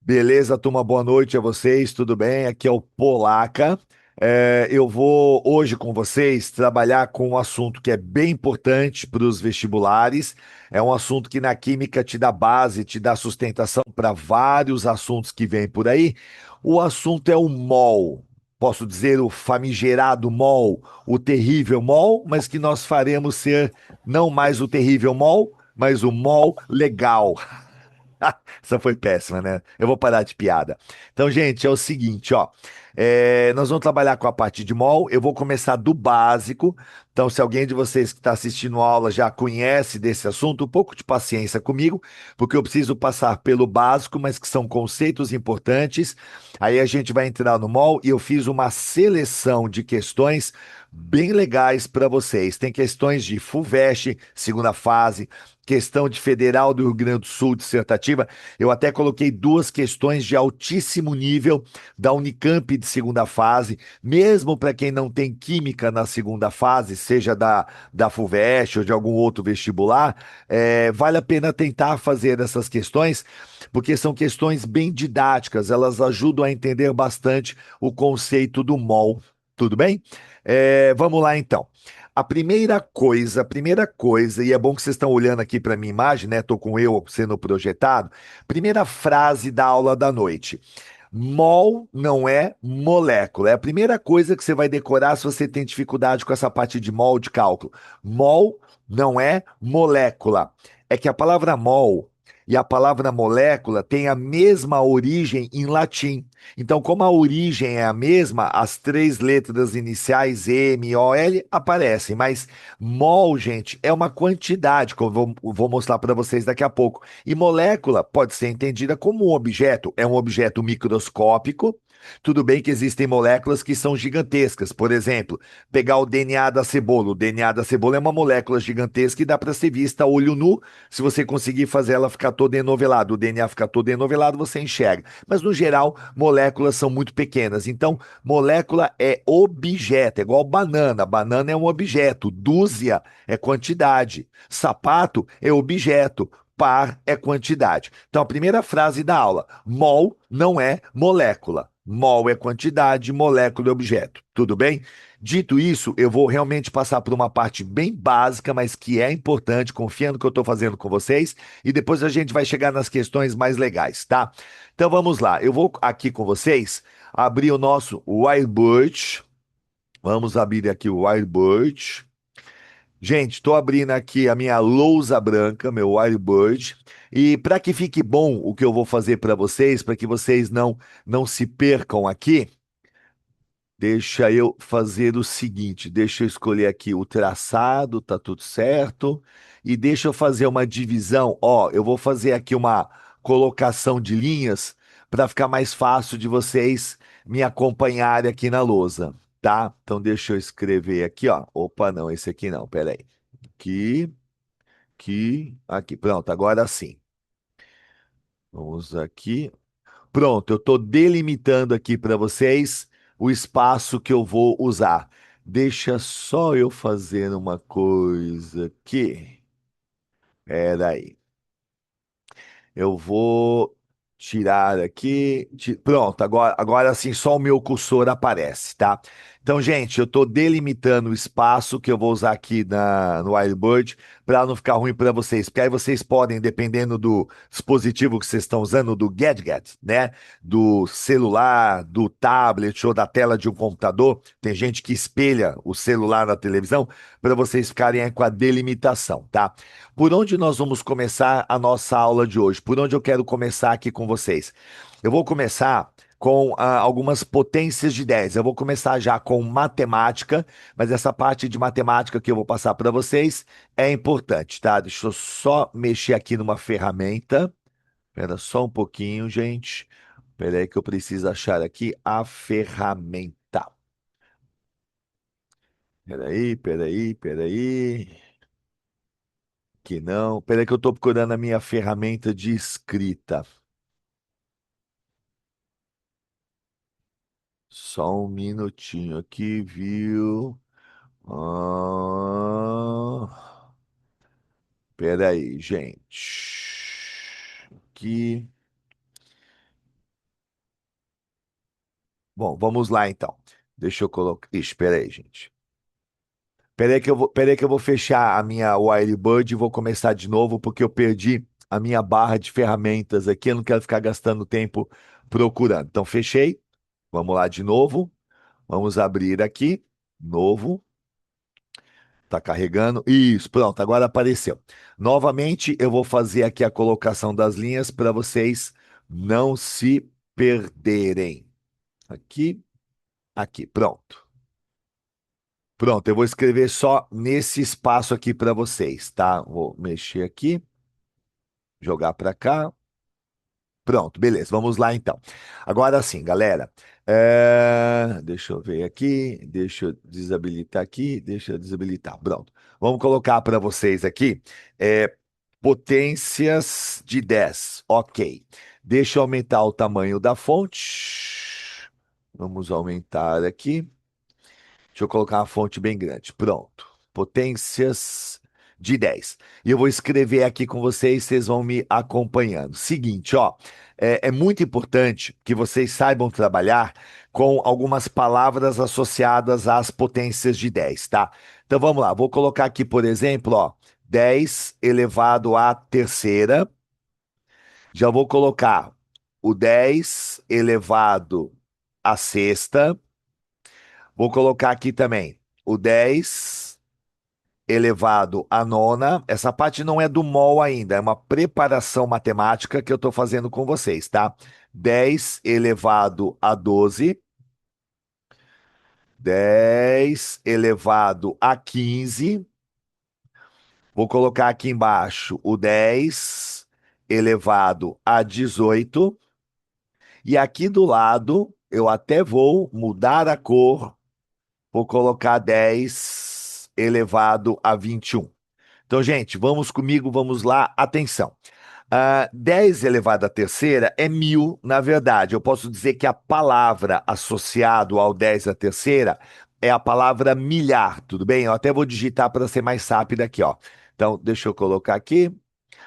Beleza, turma? Boa noite a vocês, tudo bem? Aqui é o Polaca. Eu vou hoje com vocês trabalhar com um assunto que é bem importante para os vestibulares. É um assunto que na química te dá base, te dá sustentação para vários assuntos que vêm por aí. O assunto é o mol. Posso dizer o famigerado mol, o terrível mol, mas que nós faremos ser não mais o terrível mol, mas o mol legal. Essa foi péssima, né? Eu vou parar de piada. Então, gente, é o seguinte, ó. Nós vamos trabalhar com a parte de mol. Eu vou começar do básico. Então, se alguém de vocês que está assistindo a aula já conhece desse assunto, um pouco de paciência comigo, porque eu preciso passar pelo básico, mas que são conceitos importantes. Aí a gente vai entrar no mol e eu fiz uma seleção de questões bem legais para vocês. Tem questões de FUVEST, segunda fase, questão de Federal do Rio Grande do Sul, dissertativa. Eu até coloquei duas questões de altíssimo nível da Unicamp de segunda fase, mesmo para quem não tem química na segunda fase, seja da FUVEST ou de algum outro vestibular, vale a pena tentar fazer essas questões, porque são questões bem didáticas, elas ajudam a entender bastante o conceito do mol. Tudo bem? Vamos lá então. A primeira coisa, e é bom que vocês estão olhando aqui para minha imagem, né? Estou com eu sendo projetado. Primeira frase da aula da noite. Mol não é molécula. É a primeira coisa que você vai decorar se você tem dificuldade com essa parte de mol de cálculo. Mol não é molécula. É que a palavra mol e a palavra molécula têm a mesma origem em latim. Então, como a origem é a mesma, as três letras iniciais M, O, L aparecem, mas mol, gente, é uma quantidade, que eu vou mostrar para vocês daqui a pouco. E molécula pode ser entendida como um objeto, é um objeto microscópico. Tudo bem que existem moléculas que são gigantescas. Por exemplo, pegar o DNA da cebola. O DNA da cebola é uma molécula gigantesca e dá para ser vista a olho nu. Se você conseguir fazer ela ficar toda enovelada, o DNA ficar todo enovelado, você enxerga. Mas, no geral, moléculas são muito pequenas. Então, molécula é objeto, é igual banana. Banana é um objeto, dúzia é quantidade, sapato é objeto, par é quantidade. Então, a primeira frase da aula: mol não é molécula. Mol é quantidade, molécula é objeto. Tudo bem? Dito isso, eu vou realmente passar por uma parte bem básica, mas que é importante, confia no que eu estou fazendo com vocês, e depois a gente vai chegar nas questões mais legais, tá? Então vamos lá, eu vou aqui com vocês abrir o nosso whiteboard. Vamos abrir aqui o whiteboard. Gente, estou abrindo aqui a minha lousa branca, meu whiteboard. E para que fique bom o que eu vou fazer para vocês, para que vocês não se percam aqui, deixa eu fazer o seguinte, deixa eu escolher aqui o traçado, tá tudo certo. E deixa eu fazer uma divisão, ó, eu vou fazer aqui uma colocação de linhas para ficar mais fácil de vocês me acompanharem aqui na lousa, tá? Então deixa eu escrever aqui, ó. Opa, não, esse aqui não, peraí. Aqui, aqui. Pronto, agora sim. Vamos aqui. Pronto, eu estou delimitando aqui para vocês o espaço que eu vou usar. Deixa só eu fazer uma coisa aqui. Peraí. Eu vou tirar aqui. Pronto, agora sim só o meu cursor aparece, tá? Então, gente, eu estou delimitando o espaço que eu vou usar aqui no Wirebird para não ficar ruim para vocês. Porque aí vocês podem, dependendo do dispositivo que vocês estão usando, do gadget, né? Do celular, do tablet ou da tela de um computador, tem gente que espelha o celular na televisão para vocês ficarem aí com a delimitação, tá? Por onde nós vamos começar a nossa aula de hoje? Por onde eu quero começar aqui com vocês? Eu vou começar com algumas potências de 10. Eu vou começar já com matemática, mas essa parte de matemática que eu vou passar para vocês é importante, tá? Deixa eu só mexer aqui numa ferramenta. Espera só um pouquinho, gente. Espera aí que eu preciso achar aqui a ferramenta. Espera aí. Que não. Peraí que eu estou procurando a minha ferramenta de escrita. Só um minutinho aqui, viu? Ah, peraí, gente. Aqui. Bom, vamos lá então. Deixa eu colocar. Ixi, espera aí, gente. Pera aí que eu vou fechar a minha Wirebird e vou começar de novo, porque eu perdi a minha barra de ferramentas aqui. Eu não quero ficar gastando tempo procurando. Então, fechei. Vamos lá de novo. Vamos abrir aqui. Novo. Tá carregando. Isso, pronto, agora apareceu. Novamente, eu vou fazer aqui a colocação das linhas para vocês não se perderem. Aqui, aqui, pronto. Pronto, eu vou escrever só nesse espaço aqui para vocês, tá? Vou mexer aqui, jogar para cá. Pronto, beleza, vamos lá então. Agora sim, galera. Deixa eu ver aqui, deixa eu desabilitar aqui, deixa eu desabilitar. Pronto. Vamos colocar para vocês aqui potências de 10. Ok. Deixa eu aumentar o tamanho da fonte. Vamos aumentar aqui. Deixa eu colocar uma fonte bem grande. Pronto. Potências de 10. E eu vou escrever aqui com vocês, vocês vão me acompanhando. Seguinte, ó, é muito importante que vocês saibam trabalhar com algumas palavras associadas às potências de 10, tá? Então vamos lá, vou colocar aqui, por exemplo, ó, 10 elevado à terceira. Já vou colocar o 10 elevado à sexta. Vou colocar aqui também o 10 elevado à nona. Essa parte não é do mol ainda, é uma preparação matemática que eu estou fazendo com vocês, tá? 10 elevado a 12. 10 elevado a 15. Vou colocar aqui embaixo o 10 elevado a 18. E aqui do lado, eu até vou mudar a cor. Vou colocar 10 elevado a 21. Então, gente, vamos comigo, vamos lá. Atenção. 10 elevado à terceira é 1000, na verdade. Eu posso dizer que a palavra associado ao 10 à terceira é a palavra milhar, tudo bem? Eu até vou digitar para ser mais rápido aqui, ó. Então, deixa eu colocar aqui.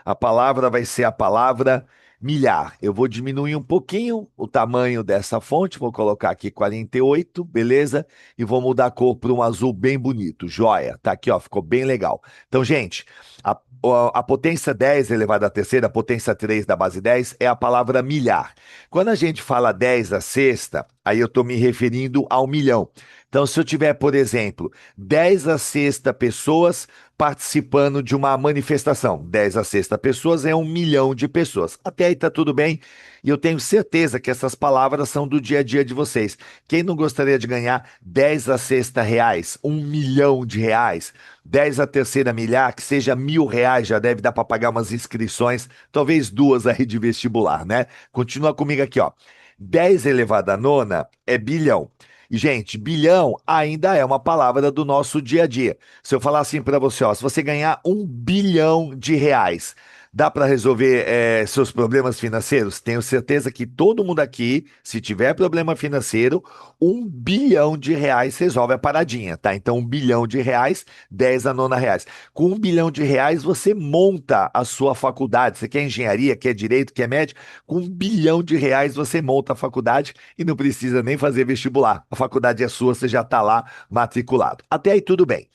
A palavra vai ser a palavra milhar. Eu vou diminuir um pouquinho o tamanho dessa fonte, vou colocar aqui 48, beleza? E vou mudar a cor para um azul bem bonito. Joia, tá aqui, ó, ficou bem legal. Então, gente, a potência 10 elevada à terceira, a potência 3 da base 10 é a palavra milhar. Quando a gente fala 10 à sexta, aí eu estou me referindo ao milhão. Então, se eu tiver, por exemplo, 10 à sexta pessoas participando de uma manifestação. 10 a sexta pessoas é 1 milhão de pessoas. Até aí tá tudo bem. E eu tenho certeza que essas palavras são do dia a dia de vocês. Quem não gostaria de ganhar 10 a sexta reais, 1 milhão de reais, 10 a terceira milhar, que seja R$ 1.000, já deve dar para pagar umas inscrições, talvez duas aí de vestibular, né? Continua comigo aqui, ó. 10 elevado à nona é bilhão. E, gente, bilhão ainda é uma palavra do nosso dia a dia. Se eu falar assim para você, ó, se você ganhar 1 bilhão de reais, dá para resolver seus problemas financeiros? Tenho certeza que todo mundo aqui, se tiver problema financeiro, 1 bilhão de reais resolve a paradinha, tá? Então, 1 bilhão de reais, 10 a nona reais. Com 1 bilhão de reais, você monta a sua faculdade. Você quer engenharia, quer direito, quer médico? Com 1 bilhão de reais, você monta a faculdade e não precisa nem fazer vestibular. A faculdade é sua, você já está lá matriculado. Até aí tudo bem.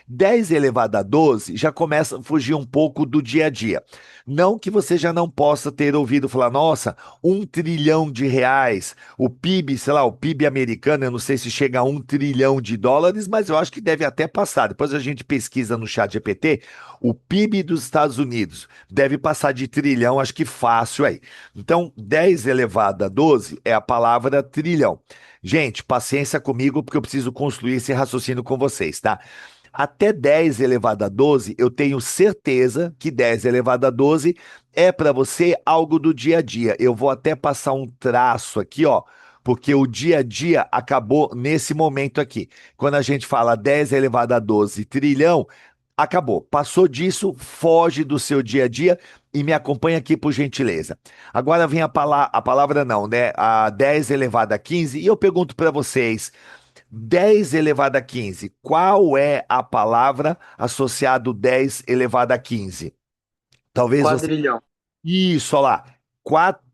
10 elevado a 12 já começa a fugir um pouco do dia a dia. Não que você já não possa ter ouvido falar, nossa, 1 trilhão de reais, o PIB, sei lá, o PIB americano, eu não sei se chega a 1 trilhão de dólares, mas eu acho que deve até passar. Depois a gente pesquisa no chat GPT, o PIB dos Estados Unidos deve passar de trilhão, acho que fácil aí. Então, 10 elevado a 12 é a palavra trilhão. Gente, paciência comigo, porque eu preciso construir esse raciocínio com vocês, tá? Até 10 elevado a 12, eu tenho certeza que 10 elevado a 12 é para você algo do dia a dia. Eu vou até passar um traço aqui, ó, porque o dia a dia acabou nesse momento aqui. Quando a gente fala 10 elevado a 12 trilhão, acabou. Passou disso, foge do seu dia a dia e me acompanha aqui por gentileza. Agora vem a palavra não, né? A 10 elevado a 15, e eu pergunto para vocês. 10 elevado a 15. Qual é a palavra associado 10 elevado a 15? Talvez você. Quadrilhão. Isso, olha lá.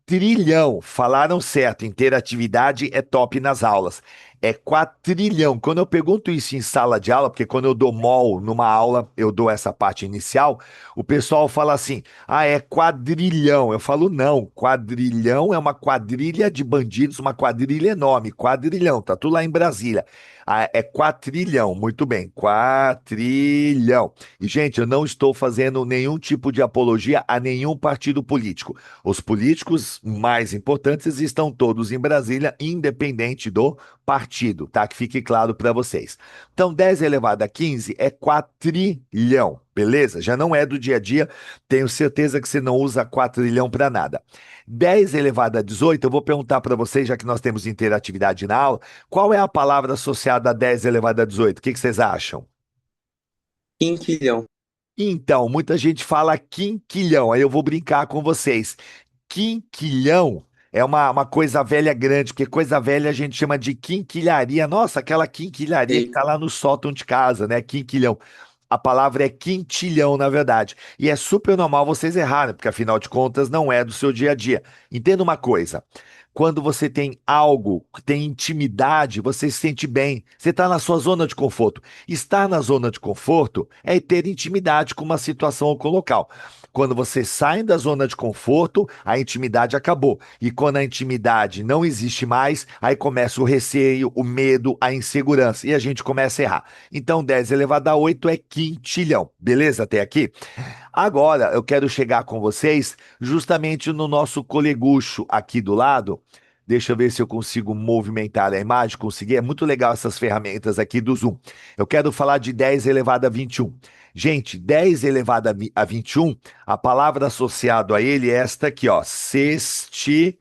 quatrilhão. Falaram certo, interatividade é top nas aulas. É quatrilhão. Quando eu pergunto isso em sala de aula, porque quando eu dou mol numa aula, eu dou essa parte inicial, o pessoal fala assim: ah, é quadrilhão. Eu falo, não, quadrilhão é uma quadrilha de bandidos, uma quadrilha enorme. Quadrilhão, tá tudo lá em Brasília. Ah, é quatrilhão, muito bem, quatrilhão. E, gente, eu não estou fazendo nenhum tipo de apologia a nenhum partido político. Os políticos mais importantes estão todos em Brasília, independente do partido, tá? Que fique claro para vocês. Então, 10 elevado a 15 é quatrilhão, beleza? Já não é do dia a dia, tenho certeza que você não usa quatrilhão para nada. 10 elevado a 18, eu vou perguntar para vocês, já que nós temos interatividade na aula, qual é a palavra associada a 10 elevado a 18? O que que vocês acham? Quinquilhão. Então, muita gente fala quinquilhão, aí eu vou brincar com vocês. Quinquilhão é uma coisa velha grande, porque coisa velha a gente chama de quinquilharia. Nossa, aquela quinquilharia que Sei. tá lá no sótão de casa, né? Quinquilhão. A palavra é quintilhão, na verdade. E é super normal vocês errarem, porque afinal de contas não é do seu dia a dia. Entenda uma coisa. Quando você tem algo, tem intimidade, você se sente bem. Você está na sua zona de conforto. Estar na zona de conforto é ter intimidade com uma situação ou com o local. Quando você sai da zona de conforto, a intimidade acabou. E quando a intimidade não existe mais, aí começa o receio, o medo, a insegurança. E a gente começa a errar. Então, 10 elevado a 8 é quintilhão. Beleza até aqui? Agora, eu quero chegar com vocês justamente no nosso colegucho aqui do lado. Deixa eu ver se eu consigo movimentar a imagem. Consegui. É muito legal essas ferramentas aqui do Zoom. Eu quero falar de 10 elevado a 21. Gente, 10 elevado a 21, a palavra associada a ele é esta aqui, ó, sextilhão.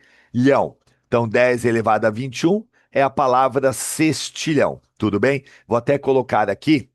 Então, 10 elevado a 21 é a palavra sextilhão. Tudo bem? Vou até colocar aqui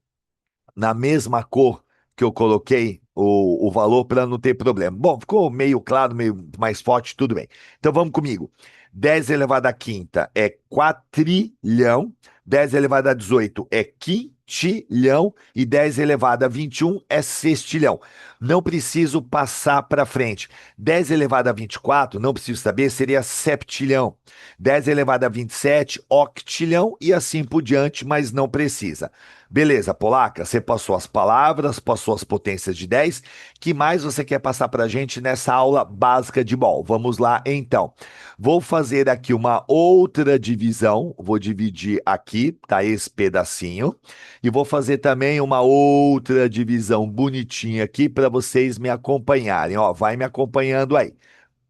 na mesma cor que eu coloquei o valor para não ter problema. Bom, ficou meio claro, meio mais forte, tudo bem. Então vamos comigo. 10 elevado a quinta é quatrilhão, 10 elevado a 18 é quintilhão e 10 elevado a 21 é sextilhão. Não preciso passar para frente. 10 elevado a 24, não preciso saber, seria septilhão. 10 elevado a 27, octilhão e assim por diante, mas não precisa. Beleza, Polaca, você passou as palavras, passou as potências de 10. Que mais você quer passar para a gente nessa aula básica de mol? Vamos lá, então. Vou fazer aqui uma outra divisão. Vou dividir aqui, tá? Esse pedacinho. E vou fazer também uma outra divisão bonitinha aqui para vocês me acompanharem. Ó, vai me acompanhando aí.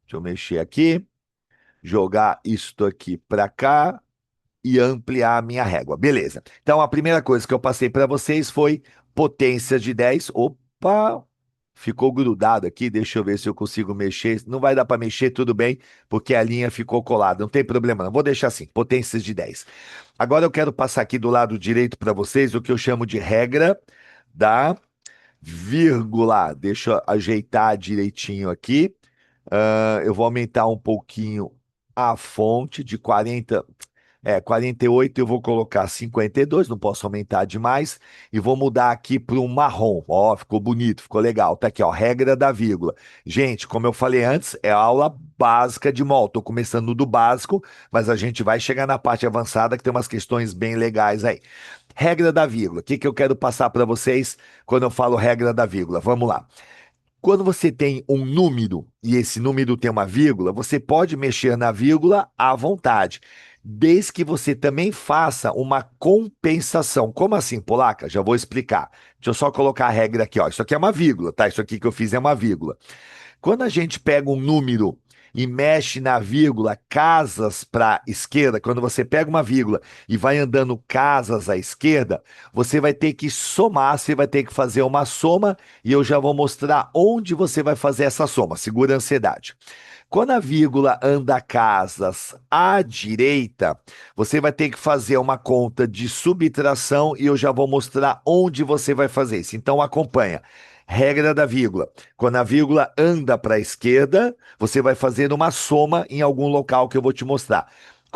Deixa eu mexer aqui, jogar isto aqui para cá e ampliar a minha régua. Beleza. Então, a primeira coisa que eu passei para vocês foi potência de 10. Opa! Ficou grudado aqui, deixa eu ver se eu consigo mexer. Não vai dar para mexer, tudo bem, porque a linha ficou colada. Não tem problema, não. Vou deixar assim, potências de 10. Agora eu quero passar aqui do lado direito para vocês o que eu chamo de regra da vírgula. Deixa eu ajeitar direitinho aqui. Eu vou aumentar um pouquinho a fonte de 40. 48 eu vou colocar 52, não posso aumentar demais, e vou mudar aqui para um marrom. Ó, ficou bonito, ficou legal. Tá aqui, ó, regra da vírgula. Gente, como eu falei antes, é a aula básica de mol. Tô começando do básico, mas a gente vai chegar na parte avançada que tem umas questões bem legais aí. Regra da vírgula. O que que eu quero passar para vocês quando eu falo regra da vírgula? Vamos lá. Quando você tem um número e esse número tem uma vírgula, você pode mexer na vírgula à vontade, desde que você também faça uma compensação. Como assim, Polaca? Já vou explicar. Deixa eu só colocar a regra aqui, ó. Isso aqui é uma vírgula, tá? Isso aqui que eu fiz é uma vírgula. Quando a gente pega um número e mexe na vírgula casas para esquerda, quando você pega uma vírgula e vai andando casas à esquerda, você vai ter que somar, você vai ter que fazer uma soma e eu já vou mostrar onde você vai fazer essa soma. Segura a ansiedade. Quando a vírgula anda casas à direita, você vai ter que fazer uma conta de subtração e eu já vou mostrar onde você vai fazer isso. Então acompanha. Regra da vírgula. Quando a vírgula anda para a esquerda, você vai fazer uma soma em algum local que eu vou te mostrar.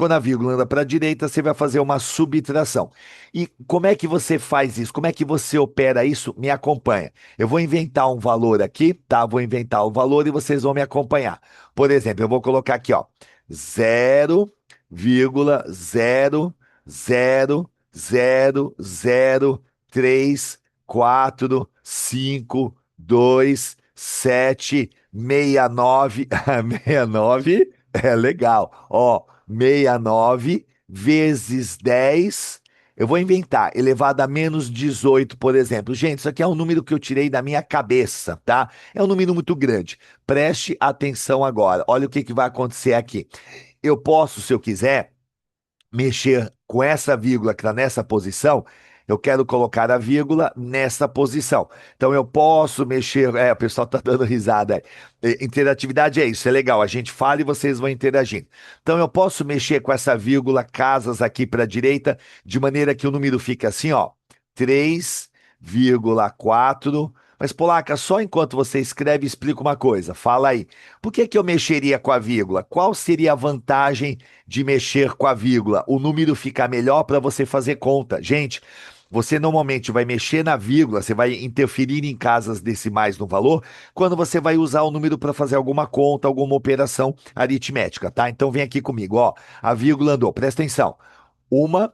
Quando a vírgula anda para a direita, você vai fazer uma subtração. E como é que você faz isso? Como é que você opera isso? Me acompanha. Eu vou inventar um valor aqui, tá? Vou inventar o valor e vocês vão me acompanhar. Por exemplo, eu vou colocar aqui, ó, 0,000345279 69 é legal. Ó, 69 vezes 10. Eu vou inventar, elevado a menos 18, por exemplo. Gente, isso aqui é um número que eu tirei da minha cabeça, tá? É um número muito grande. Preste atenção agora. Olha o que que vai acontecer aqui. Eu posso, se eu quiser, mexer com essa vírgula que está nessa posição, eu quero colocar a vírgula nessa posição. Então eu posso mexer. O pessoal está dando risada aí. Interatividade é isso, é legal. A gente fala e vocês vão interagindo. Então eu posso mexer com essa vírgula, casas aqui para a direita, de maneira que o número fica assim, ó, 3,4. Mas, Polaca, só enquanto você escreve, explica uma coisa. Fala aí. Por que que eu mexeria com a vírgula? Qual seria a vantagem de mexer com a vírgula? O número fica melhor para você fazer conta. Gente, você normalmente vai mexer na vírgula, você vai interferir em casas decimais no valor, quando você vai usar o número para fazer alguma conta, alguma operação aritmética, tá? Então vem aqui comigo, ó. A vírgula andou, presta atenção. Uma,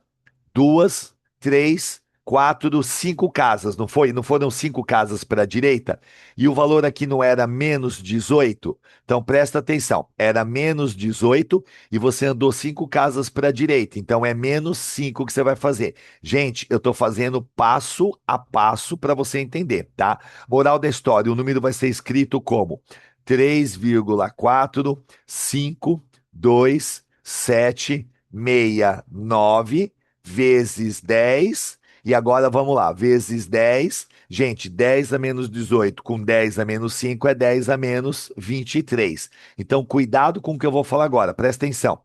duas, três, quatro, cinco casas, não foi? Não foram cinco casas para a direita? E o valor aqui não era menos 18? Então presta atenção, era menos 18 e você andou cinco casas para a direita, então é menos 5 que você vai fazer. Gente, eu estou fazendo passo a passo para você entender, tá? Moral da história, o número vai ser escrito como 3,425,2,7,69 vezes 10. E agora vamos lá, vezes 10. Gente, 10 a menos 18 com 10 a menos 5 é 10 a menos 23. Então, cuidado com o que eu vou falar agora, presta atenção.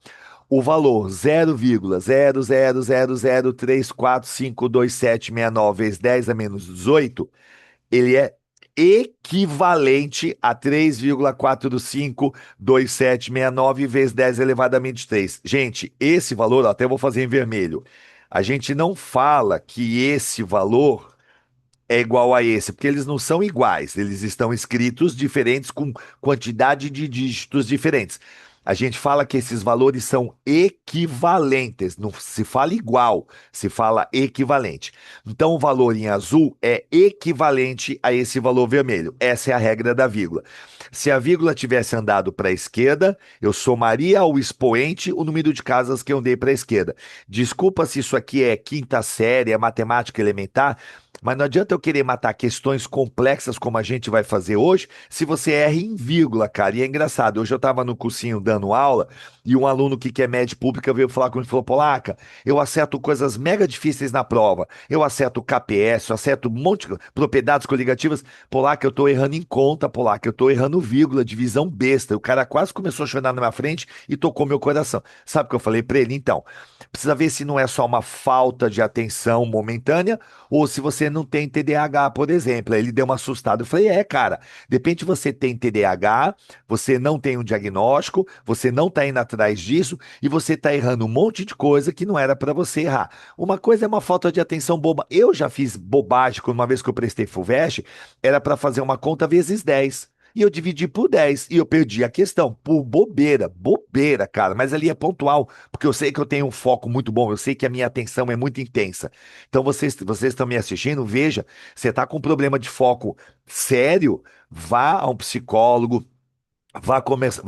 O valor 0,00034522769 vezes 10 a menos 18, ele é equivalente a 3,452769 vezes 10 elevado a menos 3. Gente, esse valor, ó, até vou fazer em vermelho. A gente não fala que esse valor é igual a esse, porque eles não são iguais, eles estão escritos diferentes com quantidade de dígitos diferentes. A gente fala que esses valores são equivalentes, não se fala igual, se fala equivalente. Então, o valor em azul é equivalente a esse valor vermelho. Essa é a regra da vírgula. Se a vírgula tivesse andado para a esquerda, eu somaria ao expoente o número de casas que eu andei para a esquerda. Desculpa se isso aqui é quinta série, é matemática elementar, mas não adianta eu querer matar questões complexas como a gente vai fazer hoje, se você erra em vírgula, cara. E é engraçado, hoje eu estava no cursinho dando aula e um aluno que quer média pública veio falar comigo e falou: Polaca, eu acerto coisas mega difíceis na prova. Eu acerto KPS, eu acerto um monte de propriedades coligativas. Polaca, eu tô errando em conta, Polaca, eu tô errando vírgula, divisão besta. O cara quase começou a chorar na minha frente e tocou meu coração. Sabe o que eu falei para ele? Então, precisa ver se não é só uma falta de atenção momentânea ou se você não tem TDAH, por exemplo. Aí ele deu uma assustada. Eu falei, cara, de repente você tem TDAH, você não tem um diagnóstico, você não está indo atrás disso e você está errando um monte de coisa que não era para você errar. Uma coisa é uma falta de atenção boba. Eu já fiz bobagem, quando uma vez que eu prestei FUVEST, era para fazer uma conta vezes 10. E eu dividi por 10 e eu perdi a questão por bobeira, bobeira, cara. Mas ali é pontual, porque eu sei que eu tenho um foco muito bom, eu sei que a minha atenção é muito intensa. Então vocês estão me assistindo, veja, você está com um problema de foco sério, vá a um psicólogo, vá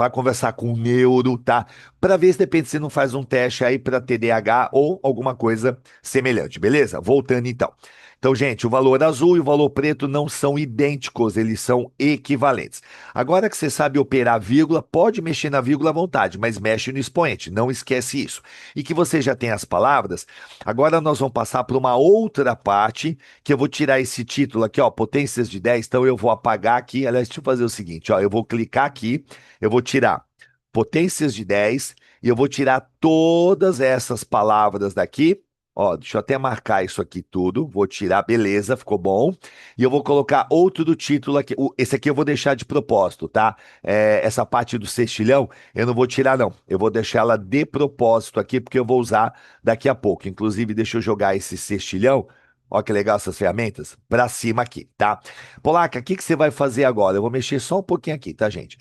conversar com o neuro, tá? Para ver se de repente você não faz um teste aí para TDAH ou alguma coisa semelhante, beleza? Voltando então. Então, gente, o valor azul e o valor preto não são idênticos, eles são equivalentes. Agora que você sabe operar vírgula, pode mexer na vírgula à vontade, mas mexe no expoente, não esquece isso. E que você já tem as palavras, agora nós vamos passar para uma outra parte, que eu vou tirar esse título aqui, ó, potências de 10. Então eu vou apagar aqui. Aliás, deixa eu fazer o seguinte, ó, eu vou clicar aqui, eu vou tirar potências de 10 e eu vou tirar todas essas palavras daqui Ó, deixa eu até marcar isso aqui tudo. Vou tirar, beleza, ficou bom. E eu vou colocar outro do título aqui. Esse aqui eu vou deixar de propósito, tá? Essa parte do sextilhão eu não vou tirar, não. Eu vou deixar ela de propósito aqui, porque eu vou usar daqui a pouco. Inclusive, deixa eu jogar esse sextilhão. Ó, que legal essas ferramentas. Pra cima aqui, tá? Polaca, o que que você vai fazer agora? Eu vou mexer só um pouquinho aqui, tá, gente?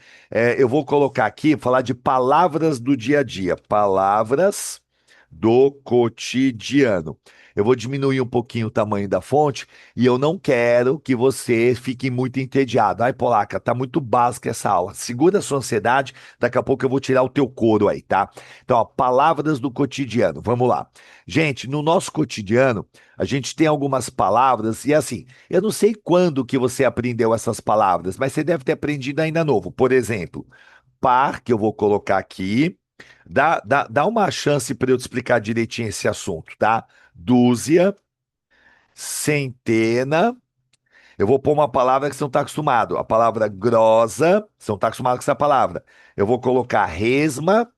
Eu vou colocar aqui, falar de palavras do dia a dia. Palavras do cotidiano. Eu vou diminuir um pouquinho o tamanho da fonte e eu não quero que você fique muito entediado. Ai, Polaca, tá muito básica essa aula. Segura a sua ansiedade, daqui a pouco eu vou tirar o teu couro aí, tá? Então, ó, palavras do cotidiano. Vamos lá. Gente, no nosso cotidiano, a gente tem algumas palavras e assim, eu não sei quando que você aprendeu essas palavras, mas você deve ter aprendido ainda novo. Por exemplo, par, que eu vou colocar aqui. Dá uma chance para eu te explicar direitinho esse assunto, tá? Dúzia, centena. Eu vou pôr uma palavra que você não está acostumado. A palavra grosa, você não está acostumado com essa palavra. Eu vou colocar resma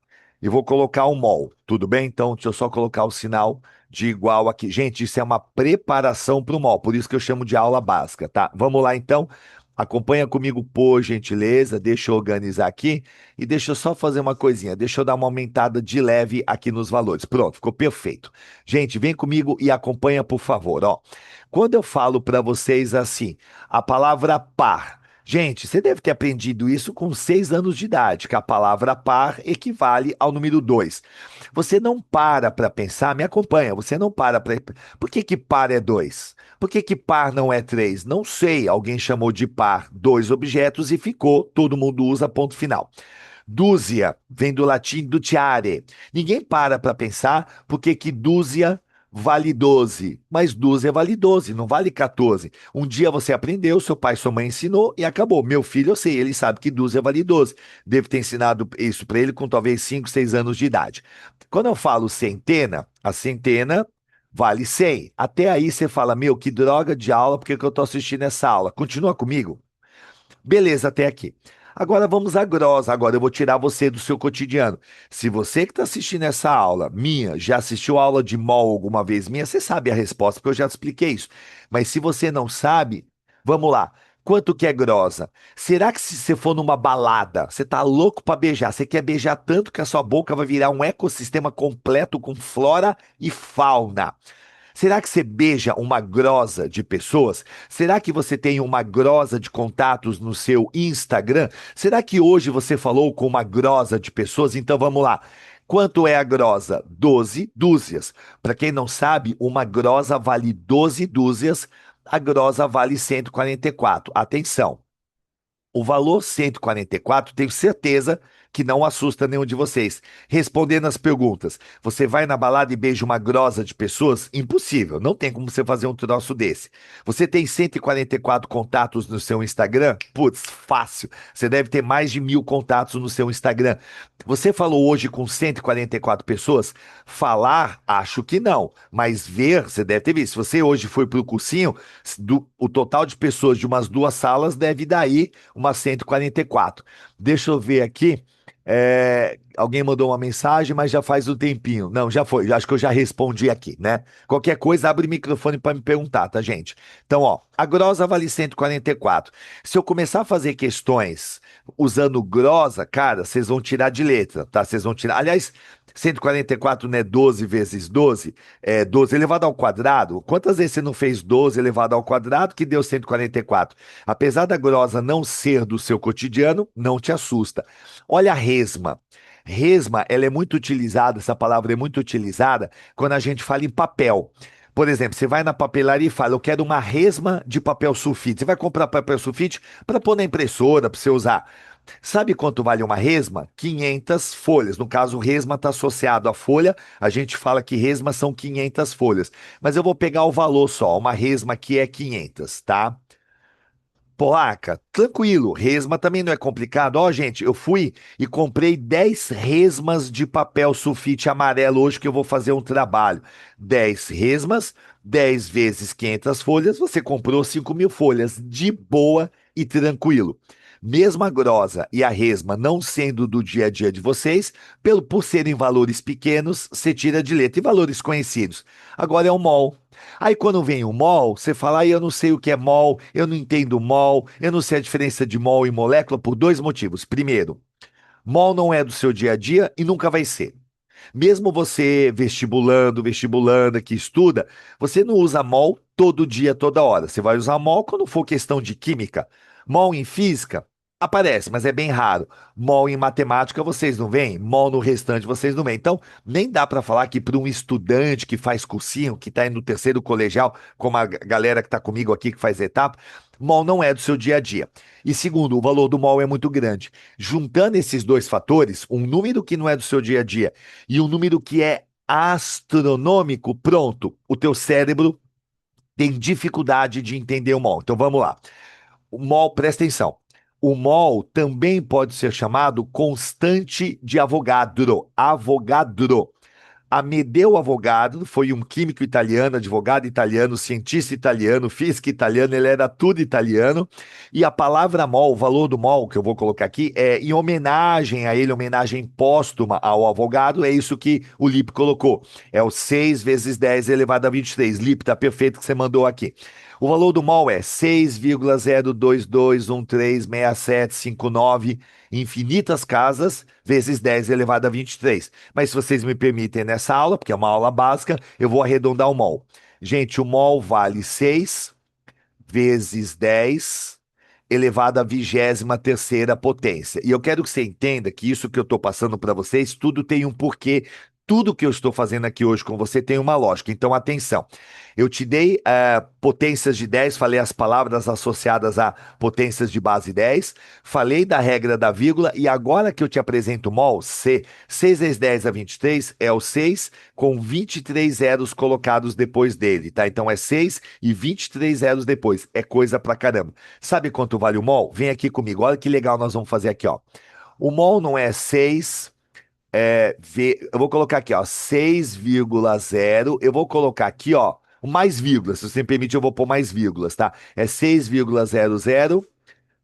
e vou colocar o mol. Tudo bem? Então, deixa eu só colocar o sinal de igual aqui. Gente, isso é uma preparação para o mol, por isso que eu chamo de aula básica, tá? Vamos lá, então. Acompanha comigo, por gentileza. Deixa eu organizar aqui e deixa eu só fazer uma coisinha. Deixa eu dar uma aumentada de leve aqui nos valores. Pronto, ficou perfeito. Gente, vem comigo e acompanha, por favor, ó. Quando eu falo para vocês assim, a palavra par. Gente, você deve ter aprendido isso com 6 anos de idade, que a palavra par equivale ao número 2. Você não para pensar, me acompanha, você não para. Por que que par é 2? Por que que par não é 3? Não sei, alguém chamou de par dois objetos e ficou, todo mundo usa, ponto final. Dúzia vem do latim dutiare. Ninguém para pensar por que que dúzia vale 12, mas dúzia vale 12, não vale 14. Um dia você aprendeu, seu pai, sua mãe ensinou e acabou. Meu filho, eu sei, ele sabe que dúzia vale 12. Devo ter ensinado isso para ele com talvez 5, 6 anos de idade. Quando eu falo centena, a centena vale 100. Até aí você fala, meu, que droga de aula, por que que eu estou assistindo essa aula? Continua comigo. Beleza, até aqui. Agora vamos à grossa. Agora eu vou tirar você do seu cotidiano. Se você que está assistindo essa aula minha, já assistiu a aula de mol alguma vez minha, você sabe a resposta, porque eu já te expliquei isso. Mas se você não sabe, vamos lá. Quanto que é grossa? Será que se você for numa balada, você tá louco para beijar, você quer beijar tanto que a sua boca vai virar um ecossistema completo com flora e fauna? Será que você beija uma grosa de pessoas? Será que você tem uma grosa de contatos no seu Instagram? Será que hoje você falou com uma grosa de pessoas? Então vamos lá. Quanto é a grosa? 12 dúzias. Para quem não sabe, uma grosa vale 12 dúzias, a grosa vale 144. Atenção. O valor 144, tenho certeza que não assusta nenhum de vocês. Respondendo as perguntas, você vai na balada e beija uma grosa de pessoas? Impossível, não tem como você fazer um troço desse. Você tem 144 contatos no seu Instagram? Putz, fácil. Você deve ter mais de 1.000 contatos no seu Instagram. Você falou hoje com 144 pessoas? Falar, acho que não. Mas ver, você deve ter visto. Se você hoje foi para o cursinho, o total de pessoas de umas duas salas deve dar aí umas 144. Deixa eu ver aqui. Alguém mandou uma mensagem, mas já faz um tempinho. Não, já foi. Acho que eu já respondi aqui, né? Qualquer coisa, abre o microfone para me perguntar, tá, gente? Então, ó, a grosa vale 144. Se eu começar a fazer questões usando grosa, cara, vocês vão tirar de letra, tá? Vocês vão tirar. Aliás, 144 não é 12 vezes 12? É 12 elevado ao quadrado. Quantas vezes você não fez 12 elevado ao quadrado que deu 144? Apesar da grosa não ser do seu cotidiano, não te assusta. Olha a resma. Resma, ela é muito utilizada, essa palavra é muito utilizada quando a gente fala em papel. Por exemplo, você vai na papelaria e fala, eu quero uma resma de papel sulfite. Você vai comprar papel sulfite para pôr na impressora, para você usar. Sabe quanto vale uma resma? 500 folhas. No caso, resma está associado à folha. A gente fala que resma são 500 folhas. Mas eu vou pegar o valor só. Uma resma aqui é 500, tá? Polaca, tranquilo, resma também não é complicado. Ó, gente, eu fui e comprei 10 resmas de papel sulfite amarelo hoje que eu vou fazer um trabalho. 10 resmas, 10 vezes 500 folhas, você comprou 5.000 folhas, de boa e tranquilo. Mesmo a grosa e a resma não sendo do dia a dia de vocês, por serem valores pequenos, você tira de letra. E valores conhecidos. Agora é o mol. Aí quando vem o mol, você fala, eu não sei o que é mol, eu não entendo mol, eu não sei a diferença de mol e molécula por dois motivos. Primeiro, mol não é do seu dia a dia e nunca vai ser. Mesmo você vestibulando, que estuda, você não usa mol todo dia, toda hora. Você vai usar mol quando for questão de química. Mol em física aparece, mas é bem raro. Mol em matemática vocês não veem, mol no restante vocês não veem. Então, nem dá para falar que para um estudante que faz cursinho, que está no terceiro colegial, como a galera que está comigo aqui que faz etapa, mol não é do seu dia a dia. E segundo, o valor do mol é muito grande. Juntando esses dois fatores, um número que não é do seu dia a dia e um número que é astronômico, pronto, o teu cérebro tem dificuldade de entender o mol. Então vamos lá. O mol, presta atenção. O mol também pode ser chamado constante de Avogadro. Avogadro. Amedeo Avogadro foi um químico italiano, advogado italiano, cientista italiano, físico italiano, ele era tudo italiano. E a palavra mol, o valor do mol, que eu vou colocar aqui, é em homenagem a ele, homenagem póstuma ao Avogadro, é isso que o Lippe colocou. É o 6 vezes 10 elevado a 23. Lippe, tá perfeito que você mandou aqui. O valor do mol é 6,022136759, infinitas casas, vezes 10 elevado a 23. Mas se vocês me permitem nessa aula, porque é uma aula básica, eu vou arredondar o mol. Gente, o mol vale 6 vezes 10 elevado à 23ª potência. E eu quero que você entenda que isso que eu estou passando para vocês, tudo tem um porquê. Tudo que eu estou fazendo aqui hoje com você tem uma lógica. Então, atenção. Eu te dei potências de 10, falei as palavras associadas a potências de base 10, falei da regra da vírgula, e agora que eu te apresento o mol, C, 6 vezes 10 a 23 é o 6 com 23 zeros colocados depois dele, tá? Então é 6 e 23 zeros depois. É coisa pra caramba. Sabe quanto vale o mol? Vem aqui comigo. Olha que legal nós vamos fazer aqui, ó. O mol não é 6, eu vou colocar aqui, ó, 6,0. Eu vou colocar aqui, ó, mais vírgulas. Se você me permite, eu vou pôr mais vírgulas, tá? É 6,00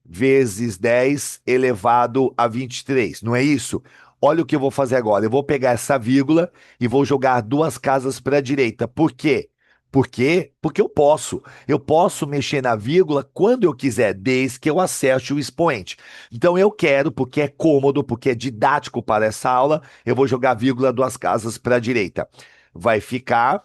vezes 10 elevado a 23, não é isso? Olha o que eu vou fazer agora. Eu vou pegar essa vírgula e vou jogar duas casas para a direita. Por quê? Por quê? Porque eu posso. Eu posso mexer na vírgula quando eu quiser, desde que eu acerte o expoente. Então eu quero, porque é cômodo, porque é didático para essa aula, eu vou jogar vírgula duas casas para a direita. Vai ficar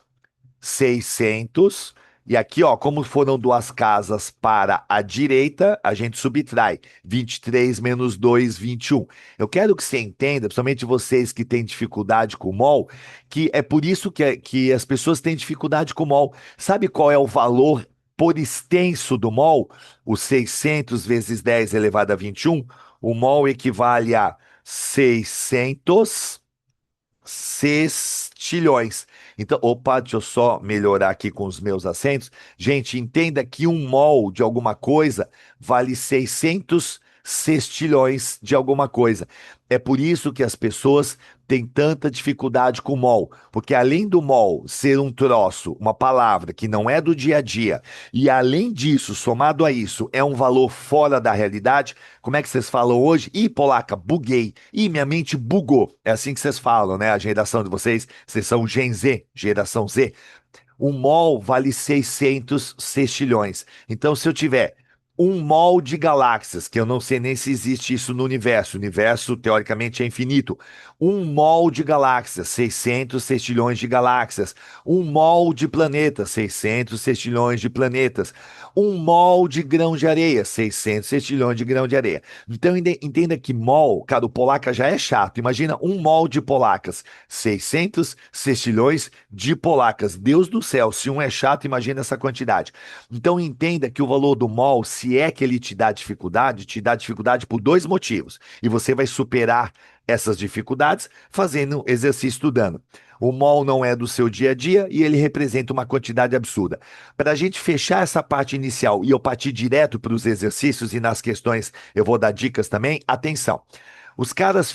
600. E aqui, ó, como foram duas casas para a direita, a gente subtrai 23 menos 2, 21. Eu quero que você entenda, principalmente vocês que têm dificuldade com o mol, que é por isso que as pessoas têm dificuldade com o mol. Sabe qual é o valor por extenso do mol? O 600 vezes 10 elevado a 21. O mol equivale a 600 sextilhões. Então, opa, deixa eu só melhorar aqui com os meus acentos. Gente, entenda que um mol de alguma coisa vale 600 sextilhões de alguma coisa. É por isso que as pessoas têm tanta dificuldade com mol, porque além do mol ser um troço, uma palavra que não é do dia a dia, e além disso, somado a isso, é um valor fora da realidade, como é que vocês falam hoje? Ih, Polaca, buguei. Ih, minha mente bugou. É assim que vocês falam, né? A geração de vocês são Gen Z, geração Z. Um mol vale 600 sextilhões. Então, se eu tiver um mol de galáxias, que eu não sei nem se existe isso no universo, o universo teoricamente é infinito. Um mol de galáxias, 600 sextilhões de galáxias. Um mol de planetas, 600 sextilhões de planetas. Um mol de grão de areia, 600 sextilhões de grão de areia. Então entenda que mol, cara, o polaca já é chato. Imagina um mol de polacas, 600 sextilhões de polacas. Deus do céu, se um é chato, imagina essa quantidade. Então entenda que o valor do mol, se é que ele te dá dificuldade por dois motivos. E você vai superar essas dificuldades fazendo exercício estudando. O mol não é do seu dia a dia e ele representa uma quantidade absurda. Para a gente fechar essa parte inicial e eu partir direto para os exercícios e nas questões eu vou dar dicas também, atenção. Os caras